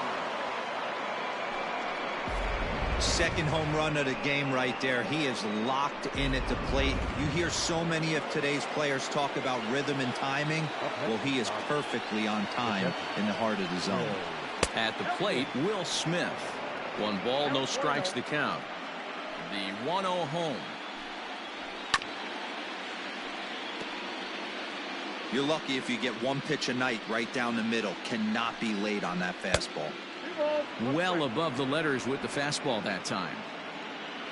[SPEAKER 5] Second home run of the game right there. He is locked in at the plate. You hear so many of today's players talk about rhythm and timing. Well, he is perfectly on time in the heart of the zone.
[SPEAKER 1] At the plate, Will Smith. 1 ball, no strikes to count. The 1-0 home.
[SPEAKER 5] You're lucky if you get one pitch a night right down the middle. Cannot be late on that fastball.
[SPEAKER 1] Well above the letters with the fastball that time.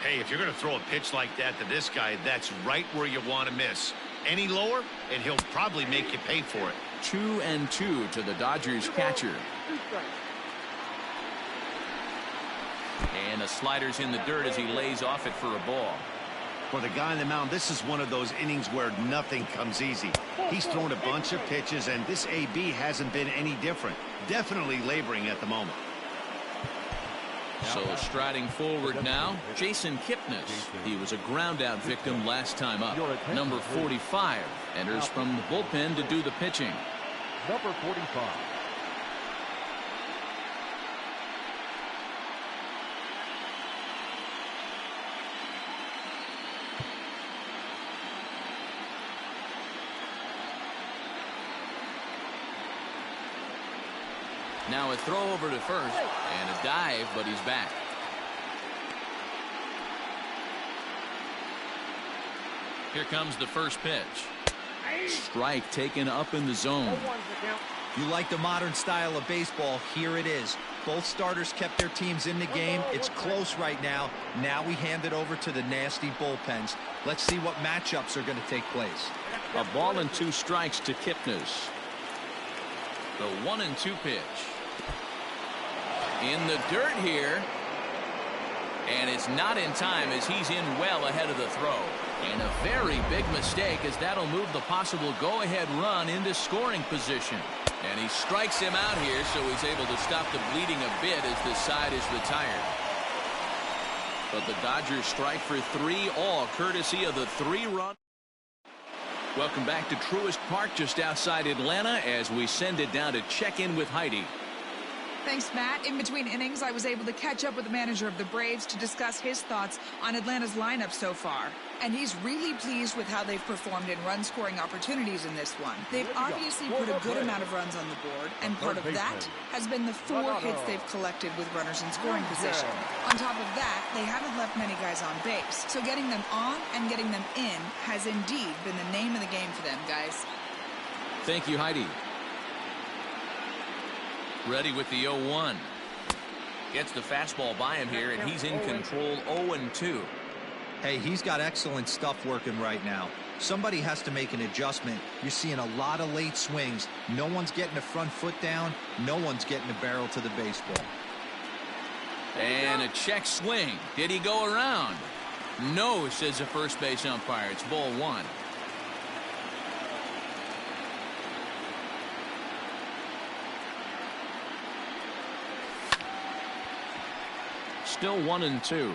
[SPEAKER 3] Hey, if you're going to throw a pitch like that to this guy, that's right where you want to miss. Any lower, and he'll probably make you pay for it.
[SPEAKER 1] 2-2 to the Dodgers catcher. And the slider's in the dirt as he lays off it for a ball.
[SPEAKER 3] For the guy on the mound, this is one of those innings where nothing comes easy. He's thrown a bunch of pitches, and this AB hasn't been any different. Definitely laboring at the moment.
[SPEAKER 1] So striding forward now, Jason Kipnis. He was a ground-out victim last time up. Number 45 enters from the bullpen to do the pitching.
[SPEAKER 2] Number 45.
[SPEAKER 1] Now a throw over to first and a dive, but he's back. Here comes the first pitch. Strike taken up in the zone.
[SPEAKER 5] You like the modern style of baseball. Here it is. Both starters kept their teams in the game. It's close right now. Now we hand it over to the nasty bullpens. Let's see what matchups are going to take place.
[SPEAKER 1] A ball and 2 strikes to Kipnis. The 1-2 pitch. In the dirt here. And it's not in time as he's in well ahead of the throw. And a very big mistake as that'll move the possible go-ahead run into scoring position. And he strikes him out here, so he's able to stop the bleeding a bit as the side is retired. But the Dodgers strike for 3, all courtesy of the 3-run. Welcome back to Truist Park just outside Atlanta as we send it down to check in with Heidi.
[SPEAKER 6] Thanks, Matt. In between innings, I was able to catch up with the manager of the Braves to discuss his thoughts on Atlanta's lineup so far. And he's really pleased with how they've performed in run-scoring opportunities in this one. They've obviously put a good amount of runs on the board, and part of that has been the 4 hits they've collected with runners in scoring position. On top of that, they haven't left many guys on base, so getting them on and getting them in has indeed been the name of the game for them, guys.
[SPEAKER 1] Thank you, Heidi. Ready with the 0-1. Gets the fastball by him here, and he's in control. 0-2.
[SPEAKER 5] Hey, he's got excellent stuff working right now. Somebody has to make an adjustment. You're seeing a lot of late swings. No one's getting the front foot down. No one's getting the barrel to the baseball.
[SPEAKER 1] And a check swing. Did he go around? No, says the first base umpire. It's ball 1. Still 1-2.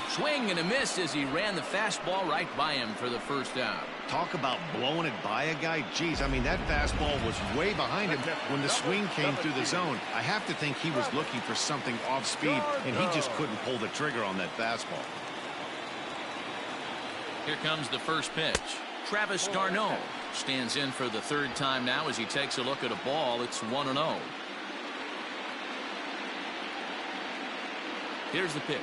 [SPEAKER 1] Swing and a miss as he ran the fastball right by him for the first out.
[SPEAKER 3] Talk about blowing it by a guy. Geez, I mean, that fastball was way behind him when the swing came through the zone. I have to think he was looking for something off speed, and he just couldn't pull the trigger on that fastball.
[SPEAKER 1] Here comes the first pitch. Travis d'Arnaud stands in for the 3rd time now as he takes a look at a ball. It's 1-0. Here's the pitch.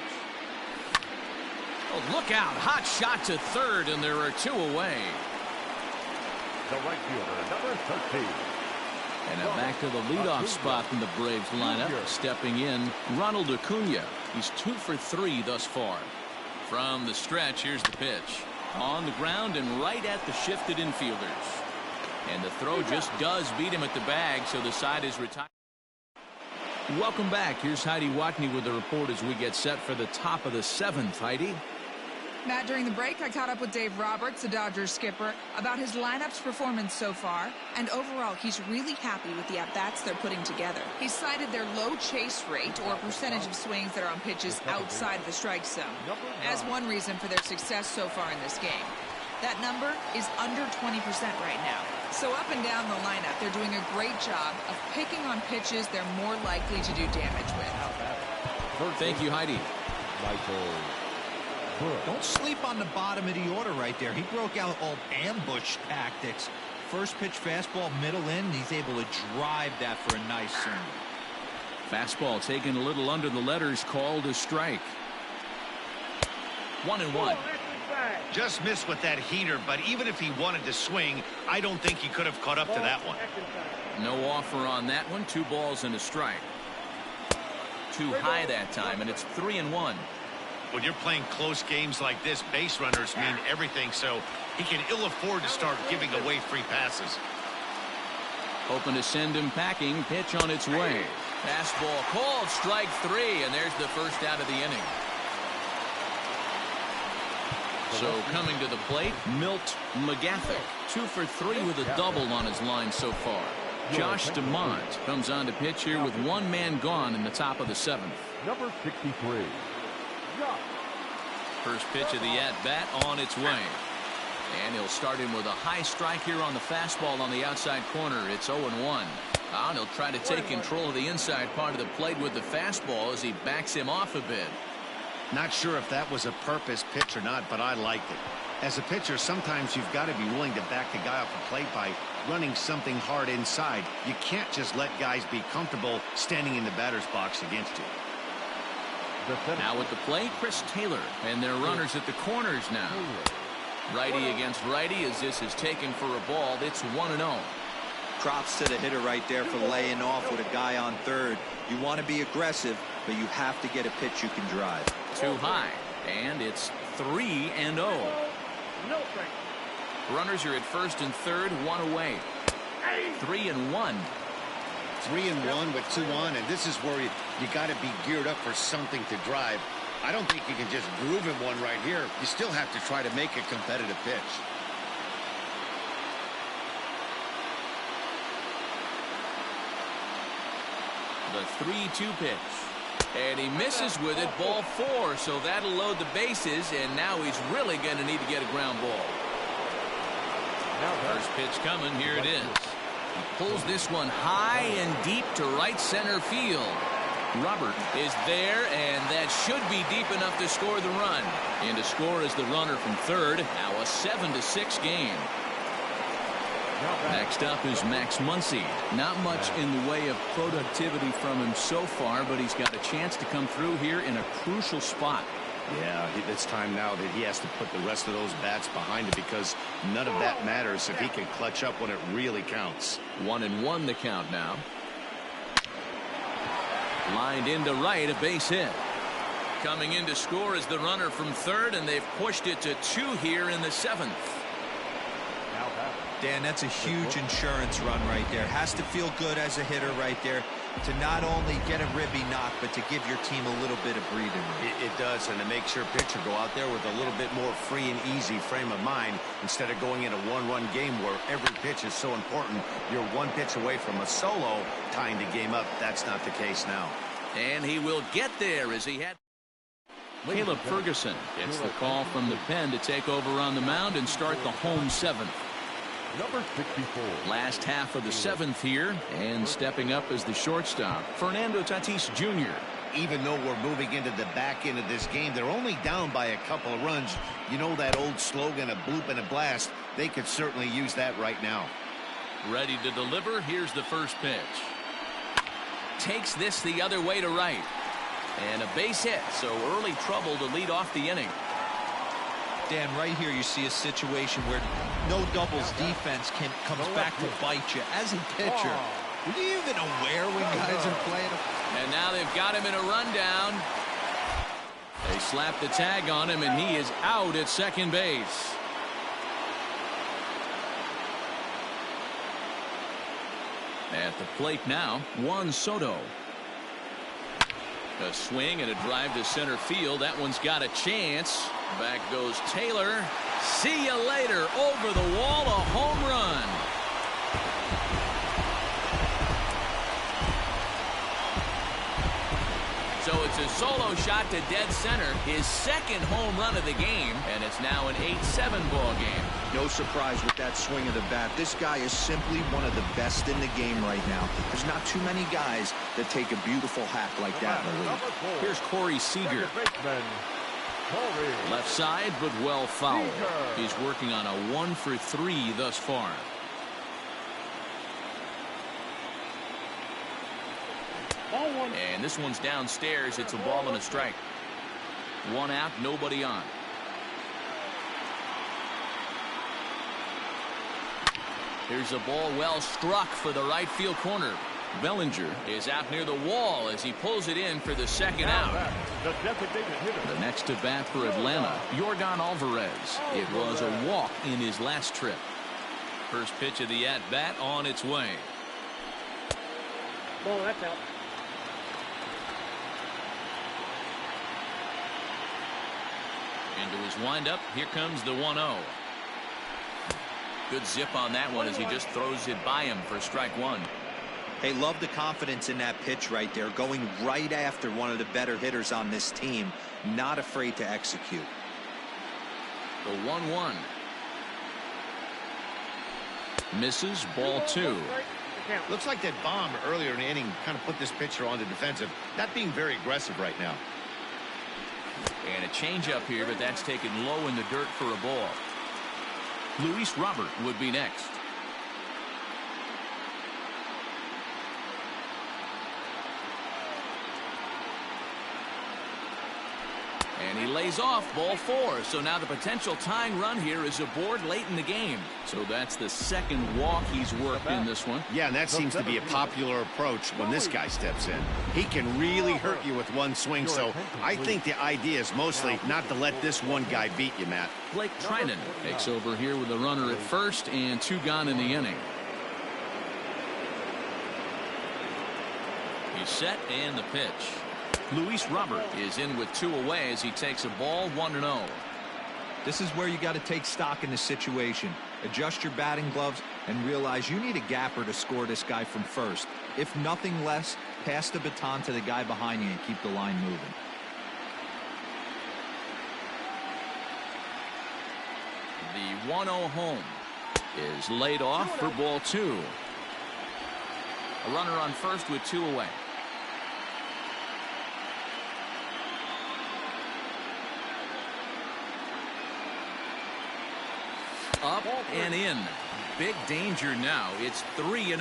[SPEAKER 1] Oh, look out. Hot shot to 3rd, and there are 2 away.
[SPEAKER 2] The right fielder, number 13.
[SPEAKER 1] And now back to the leadoff spot in the Braves lineup. Stepping in, Ronald Acuna. He's 2 for 3 thus far. From the stretch, here's the pitch. On the ground and right at the shifted infielders. And the throw just does beat him at the bag, so the side is retired. Welcome back. Here's Heidi Watney with the report as we get set for the top of the 7th. Heidi?
[SPEAKER 6] Matt, during the break, I caught up with Dave Roberts, the Dodgers skipper, about his lineup's performance so far, and overall, he's really happy with the at-bats they're putting together. He cited their low chase rate, or percentage of swings that are on pitches outside of the strike zone, as one reason for their success so far in this game. That number is under 20% right now. So up and down the lineup, they're doing a great job of picking on pitches they're more likely to do damage with.
[SPEAKER 1] Thank you, Heidi.
[SPEAKER 5] Don't sleep on the bottom of the order right there. He broke out all ambush tactics. First pitch fastball, middle in. He's able to drive that for a nice single.
[SPEAKER 1] Fastball taken a little under the letters, called a strike. 1-1.
[SPEAKER 3] Just missed with that heater, but even if he wanted to swing, I don't think he could have caught up to that one.
[SPEAKER 1] No offer on that one. 2 balls and a strike. Too high that time, and it's 3-1.
[SPEAKER 3] When you're playing close games like this, base runners mean everything, so he can ill afford to start giving away free passes.
[SPEAKER 1] Hoping to send him packing. Pitch on its way. Fastball called, strike 3, and there's the first out of the inning. So coming to the plate, Milt McGathick. 2 for 3 with a double on his line so far. Josh DeMont comes on to pitch here with 1 man gone in the top of the 7th.
[SPEAKER 2] Number 63.
[SPEAKER 1] First pitch of the at-bat on its way. And he'll start him with a high strike here on the fastball on the outside corner. It's 0-1. And he'll try to take control of the inside part of the plate with the fastball as he backs him off a bit.
[SPEAKER 3] Not sure if that was a purpose pitch or not, but I liked it. As a pitcher, sometimes you've got to be willing to back the guy off the plate by running something hard inside. You can't just let guys be comfortable standing in the batter's box against you.
[SPEAKER 1] Now at the plate, Chris Taylor, and their runners at the corners now. Righty against righty as this is taken for a ball. It's 1-0.
[SPEAKER 5] Props to the hitter right there for laying off with a guy on third. You want to be aggressive, but you have to get a pitch you can drive.
[SPEAKER 1] Too high, and it's 3-0. Runners are at first and third, 1 away. 3-1.
[SPEAKER 3] 3-1 with 2 on, and this is where you got to be geared up for something to drive. I don't think you can just groove him one right here. You still have to try to make a competitive pitch.
[SPEAKER 1] The 3-2 pitch. And he misses with it, ball 4, so that'll load the bases, and now he's really going to need to get a ground ball. First pitch coming, here it is. He pulls this one high and deep to right center field. Robert is there, and that should be deep enough to score the run. And to score is the runner from third. Now a 7-6 game. Next up is Max Muncy. Not much in the way of productivity from him so far, but he's got a chance to come through here in a crucial spot.
[SPEAKER 3] Yeah, it's time now that he has to put the rest of those bats behind him, because none of that matters if he can clutch up when it really counts.
[SPEAKER 1] 1-1 the count now. Lined into right, a base hit. Coming in to score is the runner from third, and they've pushed it to 2 here in the 7th.
[SPEAKER 5] Dan, that's a huge insurance run right there. Has to feel good as a hitter right there to not only get a ribby knock, but to give your team a little bit of breathing room.
[SPEAKER 3] It does, and it makes your pitcher go out there with a little bit more free and easy frame of mind instead of going in a 1-run game where every pitch is so important. You're 1 pitch away from a solo tying the game up. That's not the case now.
[SPEAKER 1] And he will get there as he had. Caleb Ferguson gets the call from the pen to take over on the mound and start the home 7th.
[SPEAKER 2] Number 64.
[SPEAKER 1] Last half of the 7th here, and stepping up as the shortstop, Fernando Tatis Jr.
[SPEAKER 3] Even though we're moving into the back end of this game, they're only down by a couple of runs. You know that old slogan, a bloop and a blast. They could certainly use that right now.
[SPEAKER 1] Ready to deliver. Here's the first pitch. Takes this the other way to right. And a base hit, so early trouble to lead off the inning.
[SPEAKER 5] Dan, right here you see a situation where no doubles defense comes back to bite you. As a pitcher, are you even aware when guys are playing?
[SPEAKER 1] And now they've got him in a rundown. They slap the tag on him, and he is out at second base. At the plate now, Juan Soto. A swing and a drive to center field. That one's got a chance. Back goes Taylor. See you later. Over the wall, a home run. So it's a solo shot to dead center. His second home run of the game, and it's now an 8-7 ball game.
[SPEAKER 5] No surprise with that swing of the bat. This guy is simply one of the best in the game right now. There's not too many guys that take a beautiful hack like that in the league.
[SPEAKER 1] Here's Corey Seager. Left side, but well fouled. He's working on a 1 for 3 thus far.
[SPEAKER 4] 1.
[SPEAKER 1] And this one's downstairs. It's a ball and a strike. 1 out, nobody on. Here's a ball well struck for the right field corner. Bellinger is out near the wall as he pulls it in for the second out.
[SPEAKER 2] The designated hitter.
[SPEAKER 1] The next to bat for Atlanta, Yordan Alvarez. It was a walk in his last trip. First pitch of the at-bat on its way.
[SPEAKER 4] Ball, that's out.
[SPEAKER 1] Into his windup, here comes the 1-0. Good zip on that one as he just throws it by him for strike 1.
[SPEAKER 5] Hey, love the confidence in that pitch right there, going right after one of the better hitters on this team, not afraid to execute.
[SPEAKER 1] The 1-1. Misses, ball 2.
[SPEAKER 3] Looks like that bomb earlier in the inning kind of put this pitcher on the defensive, not being very aggressive right now.
[SPEAKER 1] And a changeup here, but that's taken low in the dirt for a ball. Luis Robert would be next. And he lays off, ball 4. So now the potential tying run here is aboard late in the game. So that's the second walk he's worked in this one.
[SPEAKER 3] Yeah, and that seems to be a popular approach when this guy steps in. He can really hurt you with one swing, so I think the idea is mostly not to let this one guy beat you, Matt.
[SPEAKER 1] Blake Trinan takes over here with a runner at first and 2 gone in the inning. He's set and the pitch. Luis Robert is in with 2 away as he takes a ball 1-0.
[SPEAKER 5] This is where you got to take stock in the situation. Adjust your batting gloves and realize you need a gapper to score this guy from first. If nothing less, pass the baton to the guy behind you and keep the line moving.
[SPEAKER 1] The 1-0 home is laid off for ball 2. A runner on first with 2 away. Up and in. Big danger now. It's 3-0.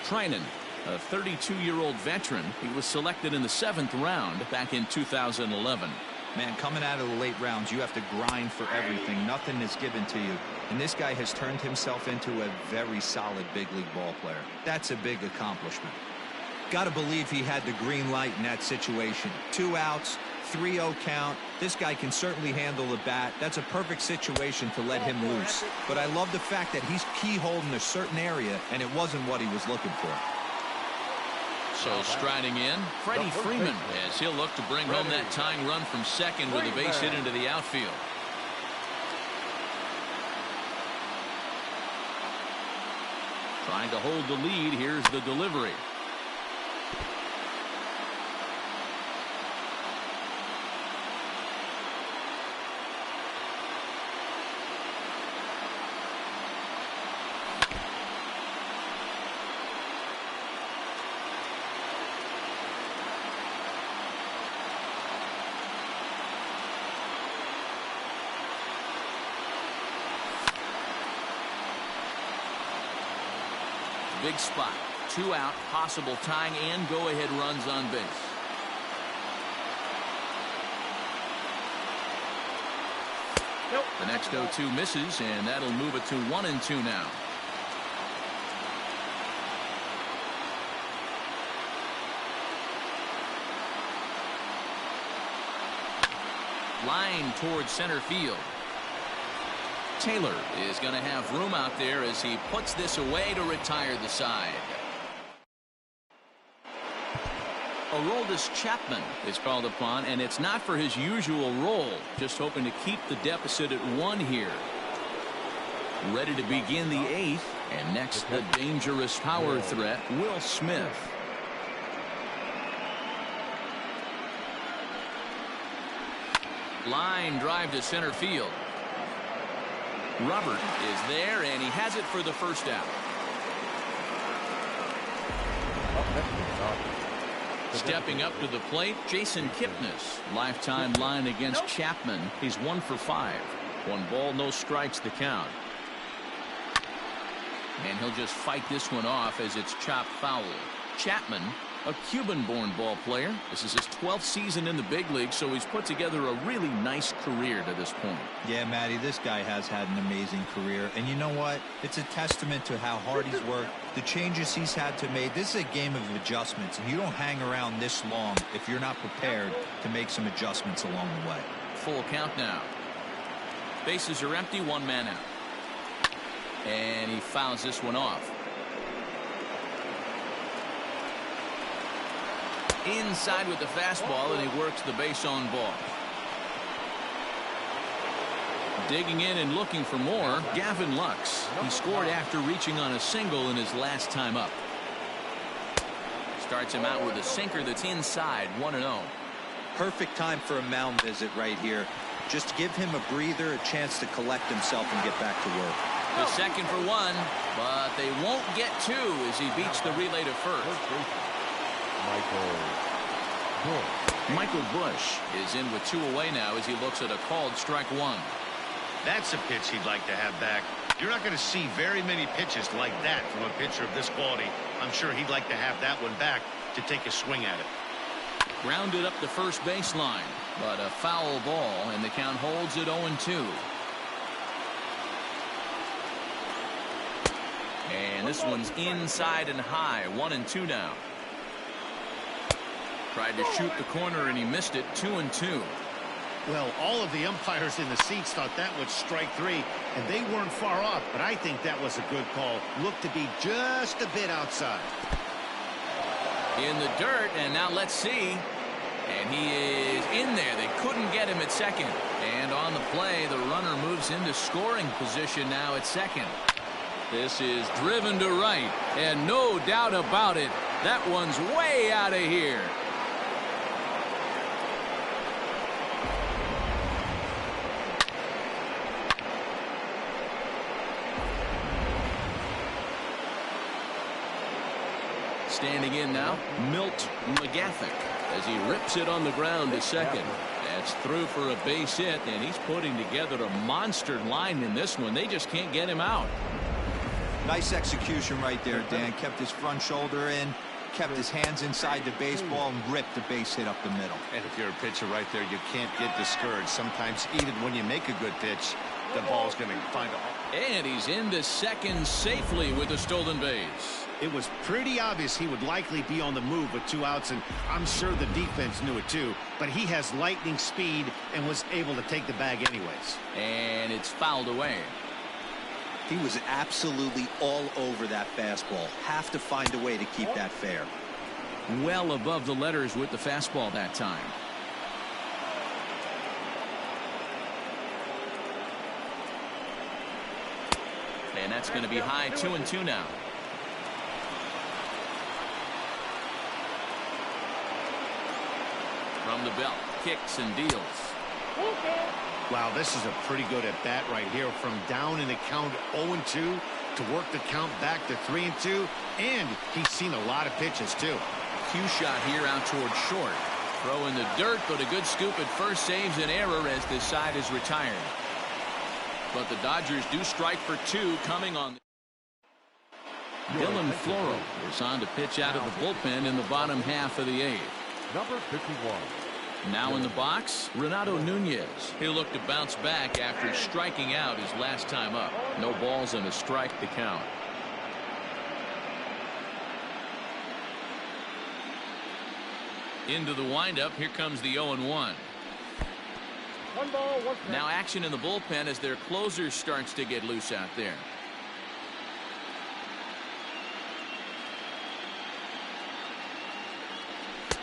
[SPEAKER 1] Trinan, a 32-year-old veteran. He was selected in the 7th round back in 2011.
[SPEAKER 5] Man, coming out of the late rounds, you have to grind for everything. Nothing is given to you. And this guy has turned himself into a very solid big league ball player. That's a big accomplishment. Got to believe he had the green light in that situation. 2 outs, 3-0 count. This guy can certainly handle the bat. That's a perfect situation to let him loose. But I love the fact that he's keyholed in a certain area, and it wasn't what he was looking for.
[SPEAKER 1] So striding in, Freddie Freeman, as he'll look to bring home that tying run from second with a base hit into the outfield. Trying to hold the lead. Here's the delivery. Big spot. 2 out, possible tying and go-ahead runs on base.
[SPEAKER 4] Nope.
[SPEAKER 1] The next 0-2 misses, and that'll move it to 1-2 now. Line towards center field. Taylor is going to have room out there as he puts this away to retire the side. Aroldis Chapman is called upon, and it's not for his usual role, just hoping to keep the deficit at 1 here. Ready to begin the 8th, and next the dangerous power threat, Will Smith. Line drive to center field. Robert is there, and he has it for the first out. Stepping up to the plate, Jason Kipnis. Lifetime line against Chapman. He's 1 for 5. 1 ball, no strikes the count. And he'll just fight this one off as it's chopped foul. Chapman a Cuban-born ball player. This is his 12th season in the big league, so he's put together a really nice career to this point.
[SPEAKER 5] Yeah, Matty, this guy has had an amazing career. And you know what? It's a testament to how hard he's worked, the changes he's had to make. This is a game of adjustments, and you don't hang around this long if you're not prepared to make some adjustments along the way.
[SPEAKER 1] Full count now. Bases are empty, one man out. And he fouls this one off. Inside with the fastball, and he works the base on ball. Digging in and looking for more, Gavin Lux. He scored after reaching on a single in his last time up. Starts him out with a sinker that's inside, 1-0.
[SPEAKER 5] Perfect time for a mound visit right here. Just give him a breather, a chance to collect himself and get back to work.
[SPEAKER 1] The second for one, but they won't get two as he beats the relay to first. Michael Bush is in with 2 away now as he looks at a called strike 1.
[SPEAKER 3] That's a pitch he'd like to have back. You're not going to see very many pitches like that from a pitcher of this quality. I'm sure he'd like to have that one back to take a swing at it.
[SPEAKER 1] Grounded up the first baseline, but a foul ball, and the count holds at 0-2. And this one's inside and high, 1-2 now. Tried to shoot the corner and he missed it, 2-2.
[SPEAKER 3] Well, all of the umpires in the seats thought that was strike 3, and they weren't far off, but I think that was a good call. Looked to be just a bit outside.
[SPEAKER 1] In the dirt, and now let's see. And he is in there. They couldn't get him at second. And on the play, the runner moves into scoring position now at second. This is driven to right, and no doubt about it, that one's way out of here. Standing in now, Milt McGathick as he rips it on the ground to second. That's through for a base hit, and he's putting together a monster line in this one. They just can't get him out.
[SPEAKER 5] Nice execution right there, Dan. Kept his front shoulder in, kept his hands inside the baseball, and ripped the base hit up the middle.
[SPEAKER 3] And if you're a pitcher right there, you can't get discouraged. Sometimes even when you make a good pitch, the ball's going to find a hole.
[SPEAKER 1] And he's into second safely with a stolen base.
[SPEAKER 3] It was pretty obvious he would likely be on the move with 2 outs, and I'm sure the defense knew it too. But he has lightning speed and was able to take the bag anyways.
[SPEAKER 1] And it's fouled away.
[SPEAKER 5] He was absolutely all over that fastball. Have to find a way to keep that fair.
[SPEAKER 1] Well above the letters with the fastball that time. And that's going to be high, 2-2 now. From the belt, kicks and deals.
[SPEAKER 3] Wow, this is a pretty good at bat right here. From down in the count 0-2 to work the count back to 3-2, and he's seen a lot of pitches too.
[SPEAKER 1] Cue shot here out toward short. Throw in the dirt, but a good scoop at first saves an error as this side is retired. But the Dodgers do strike for 2 coming on. Dylan Floro is on to pitch out of the bullpen in the bottom half of the 8th.
[SPEAKER 2] Number 51.
[SPEAKER 1] Now in the box, Renato Nunez. He'll look to bounce back after striking out his last time up. No balls and a strike to count. Into the windup, here comes the 0-1.
[SPEAKER 2] 1 ball, 1 strike.
[SPEAKER 1] Now action in the bullpen as their closer starts to get loose out there.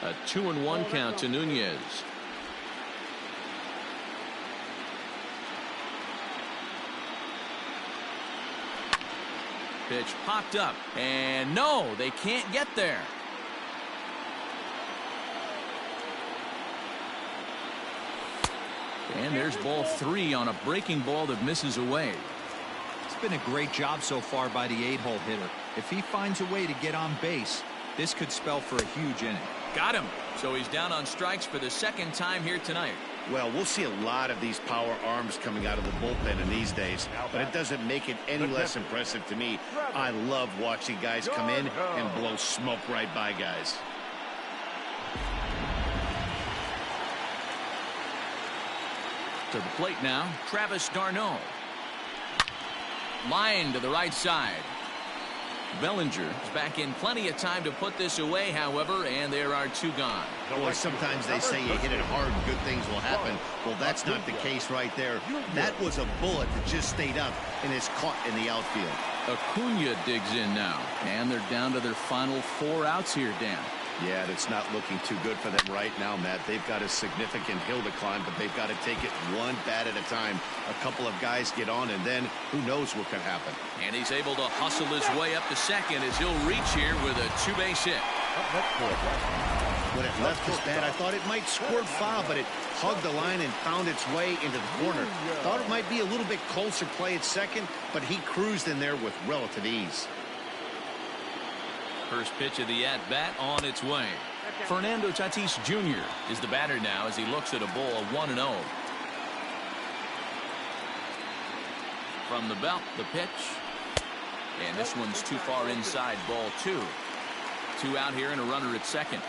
[SPEAKER 1] A 2-1 count to Nunez. Pitch popped up, and no, they can't get there. And there's ball 3 on a breaking ball that misses away.
[SPEAKER 5] It's been a great job so far by the 8-hole hitter. If he finds a way to get on base, this could spell for a huge inning.
[SPEAKER 1] Got him. So he's down on strikes for the second time here tonight.
[SPEAKER 3] Well, we'll see a lot of these power arms coming out of the bullpen in these days, but it doesn't make it any less impressive to me. I love watching guys come in and blow smoke right by guys.
[SPEAKER 1] To the plate now, Travis d'Arnaud. Line to the right side. Bellinger is back in plenty of time to put this away, however, and there are 2 gone.
[SPEAKER 3] Boy, sometimes they say you hit it hard and good things will happen. Well, that's not the case right there. That was a bullet that just stayed up and is caught in the outfield.
[SPEAKER 1] Acuna digs in now, and they're down to their final 4 outs here, Dan.
[SPEAKER 3] Yeah, it's not looking too good for them right now, Matt. They've got a significant hill to climb, but they've got to take it one bat at a time. A couple of guys get on, and then who knows what could happen.
[SPEAKER 1] And he's able to hustle his way up to second as he'll reach here with a 2-base hit.
[SPEAKER 3] When it left his bat, I thought it might squirt foul, but it hugged the line and found its way into the corner. Thought it might be a little bit closer play at second, but he cruised in there with relative ease.
[SPEAKER 1] First pitch of the at-bat on its way. Fernando Tatis Jr. is the batter now as he looks at a ball of 1-0. From the belt, the pitch. And this one's too far inside, ball 2. 2 out here and a runner at second.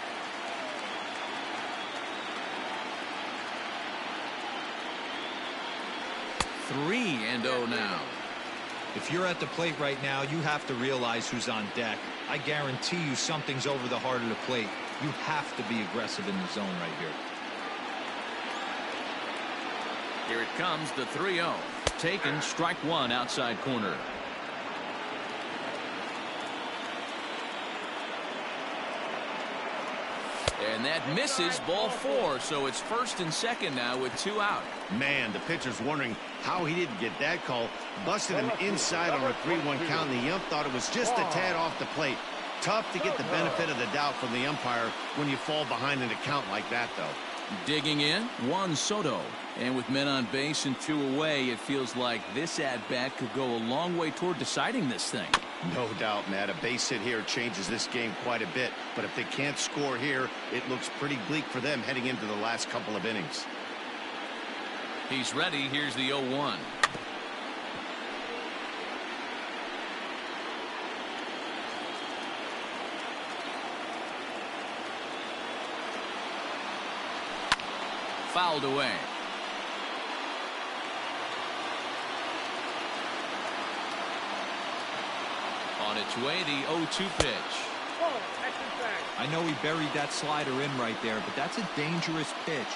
[SPEAKER 1] 3-0 now.
[SPEAKER 5] If you're at the plate right now, you have to realize who's on deck. I guarantee you something's over the heart of the plate. You have to be aggressive in the zone right here.
[SPEAKER 1] Here it comes, the 3-0. Taken, strike 1 outside corner. And that misses, ball 4, so it's first and second now with 2 out.
[SPEAKER 3] Man, the pitcher's wondering how he didn't get that call. Busted him inside on a 3-1 count, and the ump thought it was just a tad off the plate. Tough to get the benefit of the doubt from the umpire when you fall behind in a count like that, though.
[SPEAKER 1] Digging in, Juan Soto. And with men on base and 2 away, it feels like this at-bat could go a long way toward deciding this thing.
[SPEAKER 3] No doubt, Matt. A base hit here changes this game quite a bit. But if they can't score here, it looks pretty bleak for them heading into the last couple of innings.
[SPEAKER 1] He's ready. Here's the 0-1. Fouled away. On its way, the 0-2 pitch.
[SPEAKER 5] I know he buried that slider in right there, but that's a dangerous pitch.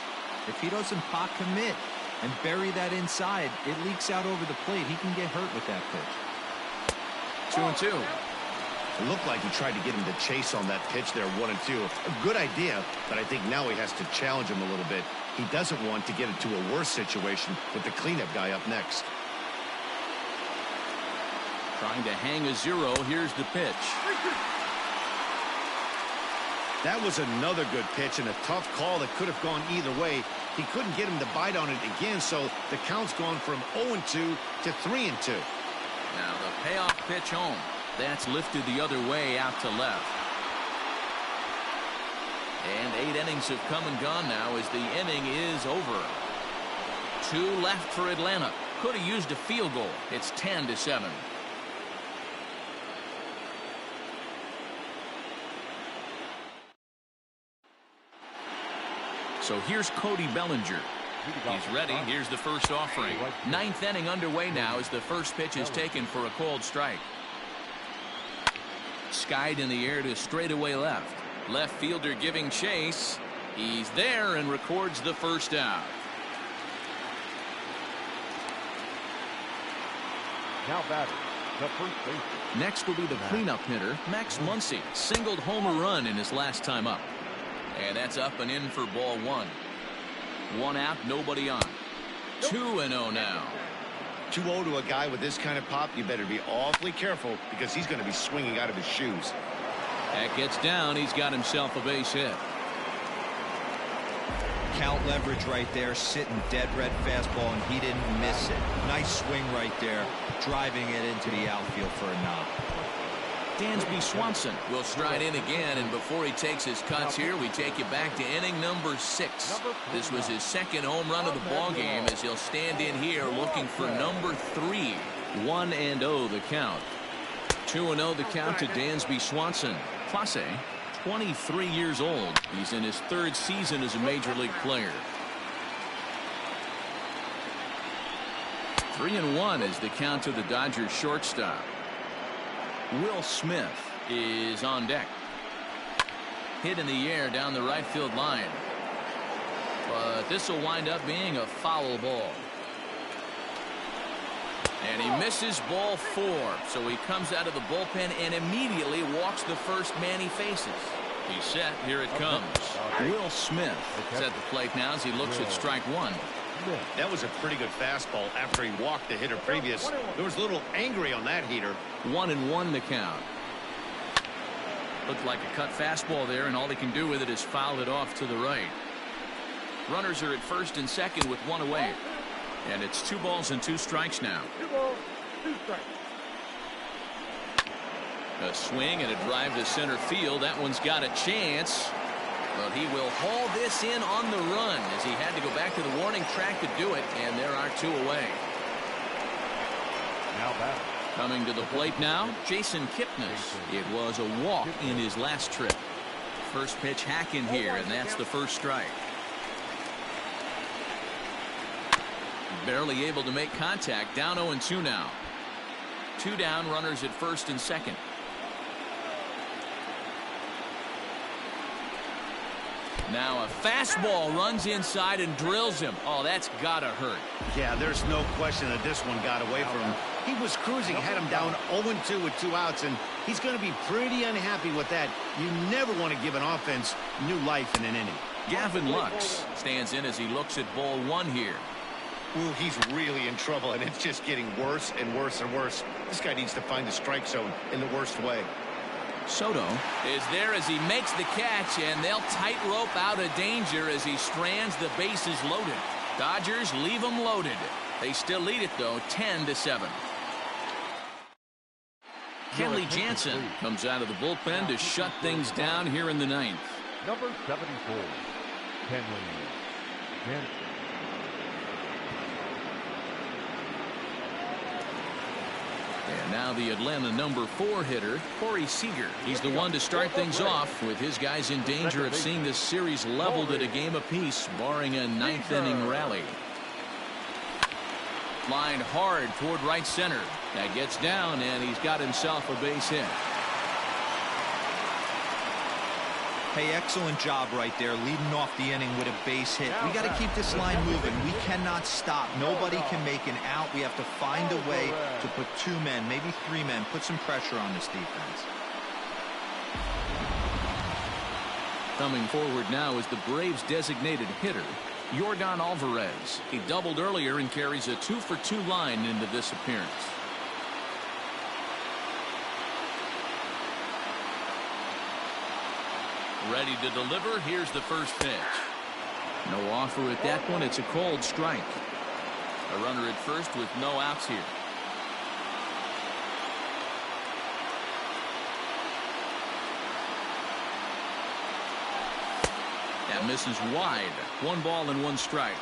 [SPEAKER 5] If he doesn't pot commit and bury that inside, it leaks out over the plate. He can get hurt with that pitch.
[SPEAKER 1] 2-2.
[SPEAKER 3] It looked like he tried to get him to chase on that pitch there, 1-2. A good idea, but I think now he has to challenge him a little bit. He doesn't want to get into a worse situation with the cleanup guy up next.
[SPEAKER 1] Trying to hang a 0. Here's the pitch.
[SPEAKER 3] That was another good pitch and a tough call that could have gone either way. He couldn't get him to bite on it again, so the count's gone from 0-2 to 3-2.
[SPEAKER 1] Now the payoff pitch home. That's lifted the other way out to left. And 8 innings have come and gone now as the inning is over. 2 left for Atlanta. Could have used a field goal. It's 10-7. So here's Cody Bellinger. He's ready. Here's the first offering. 9th inning underway now as the first pitch is taken for a called strike. Skied in the air to straightaway left. Left fielder giving chase. He's there and records the first out.
[SPEAKER 2] Now batting, the first baseman.
[SPEAKER 1] Next will be the cleanup hitter, Max Muncy. Singled home a run in his last time up. And that's up and in for ball 1. 1 out, nobody on. 2-0 now.
[SPEAKER 3] 2-0 to a guy with this kind of pop, you better be awfully careful because he's going to be swinging out of his shoes.
[SPEAKER 1] That gets down. He's got himself a base hit.
[SPEAKER 5] Count leverage right there, sitting dead red fastball, and he didn't miss it. Nice swing right there, driving it into the outfield for a knock.
[SPEAKER 1] Dansby Swanson will stride in again, and before he takes his cuts here, we take you back to inning number 6. This was his second home run of the ball game as he'll stand in here looking for number 3. 1-0 the count. 2-0 the count to Dansby Swanson. Clase, 23 years old. He's in his 3rd season as a major league player. 3-1 is the count to the Dodgers shortstop. Will Smith is on deck. Hit in the air down the right field line. But this will wind up being a foul ball. And he misses ball 4. So he comes out of the bullpen and immediately walks the first man he faces. He's set. Here it comes. Will Smith is at the plate now as he looks at strike 1.
[SPEAKER 3] That was a pretty good fastball after he walked the hitter previous. There was a little angry on that heater.
[SPEAKER 1] 1-1 the count. Looked like a cut fastball there, and all he can do with it is foul it off to the right. Runners are at first and second with 1 away. And it's 2 balls and 2 strikes now.
[SPEAKER 4] 2 balls, 2 strikes.
[SPEAKER 1] A swing and a drive to center field. That one's got a chance. But he will haul this in on the run as he had to go back to the warning track to do it. And there are 2 away.
[SPEAKER 2] Now back.
[SPEAKER 1] Coming to the plate now, Jason Kipnis. It was a walk in his last trip. First pitch hack in here, and that's the first strike. Barely able to make contact. Down 0-2 now. 2 down, runners at first and second. Now a fastball runs inside and drills him. Oh, that's gotta hurt.
[SPEAKER 3] Yeah, there's no question that this one got away from him. He was cruising, had him down 0-2 with 2 outs, and he's going to be pretty unhappy with that. You never want to give an offense new life in an inning.
[SPEAKER 1] Gavin Lux stands in as he looks at ball 1 here.
[SPEAKER 3] Ooh, he's really in trouble, and it's just getting worse and worse and worse. This guy needs to find the strike zone in the worst way.
[SPEAKER 1] Soto is there as he makes the catch, and they'll tightrope out of danger as he strands the bases loaded. Dodgers leave them loaded. They still lead it, though, 10-7. Kenley Jansen comes out of the bullpen to shut things down here in the 9th.
[SPEAKER 2] Number 74, Kenley Jansen.
[SPEAKER 1] And now the Atlanta number 4 hitter, Corey Seager. He's the one to start things off with his guys in danger of seeing this series leveled at a game apiece, barring a 9th inning rally. Lined hard toward right center. That gets down, and he's got himself a base hit.
[SPEAKER 5] Hey, excellent job right there, leading off the inning with a base hit. We got to keep this line moving. We cannot stop. Nobody can make an out. We have to find a way to put 2 men, maybe 3 men, put some pressure on this defense.
[SPEAKER 1] Coming forward now is the Braves' designated hitter, Yordan Alvarez. He doubled earlier and carries a 2-for-2 line into this appearance. Ready to deliver. Here's the first pitch. No offer at that one. It's a cold strike. A runner at first with no outs here. That misses wide. 1 ball and 1 strike.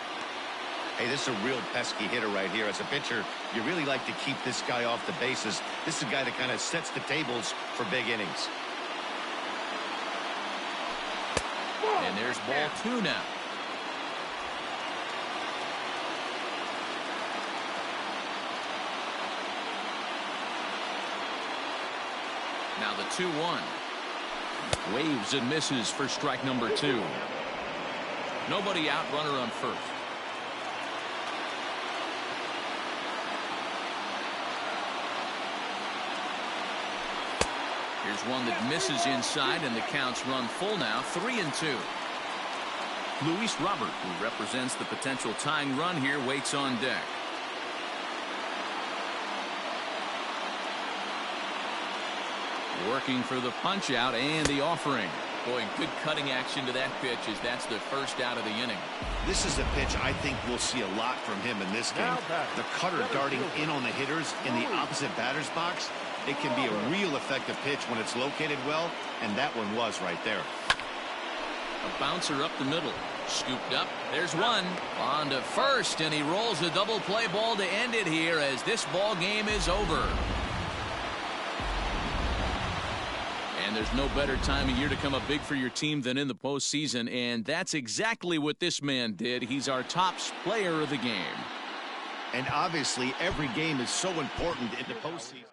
[SPEAKER 3] Hey, this is a real pesky hitter right here. As a pitcher, you really like to keep this guy off the bases. This is a guy that kind of sets the tables for big innings.
[SPEAKER 1] And there's ball 2 now. Now the 2-1. Waves and misses for strike number 2. Nobody out, runner on first. Here's one that misses inside, and the count's run full now, 3-2. Luis Robert, who represents the potential tying run here, waits on deck. Working for the punch out and the offering. Boy, good cutting action to that pitch as that's the first out of the inning.
[SPEAKER 3] This is a pitch I think we'll see a lot from him in this game. The cutter darting in on the hitters in the opposite batter's box. It can be a real effective pitch when it's located well, and that one was right there.
[SPEAKER 1] A bouncer up the middle. Scooped up. There's one. On to first, and he rolls a double play ball to end it here as this ball game is over. And there's no better time of year to come up big for your team than in the postseason, and that's exactly what this man did. He's our top player of the game.
[SPEAKER 3] And obviously, every game is so important in the postseason.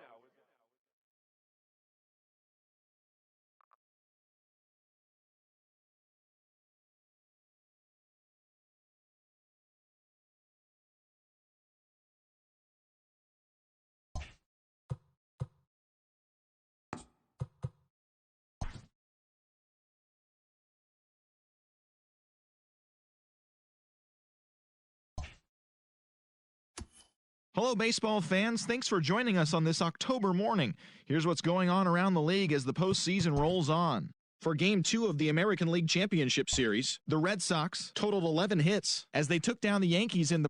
[SPEAKER 7] Hello, baseball fans. Thanks for joining us on this October morning. Here's what's going on around the league as the postseason rolls on. For Game 2 of the American League Championship Series, the Red Sox totaled 11 hits as they took down the Yankees in the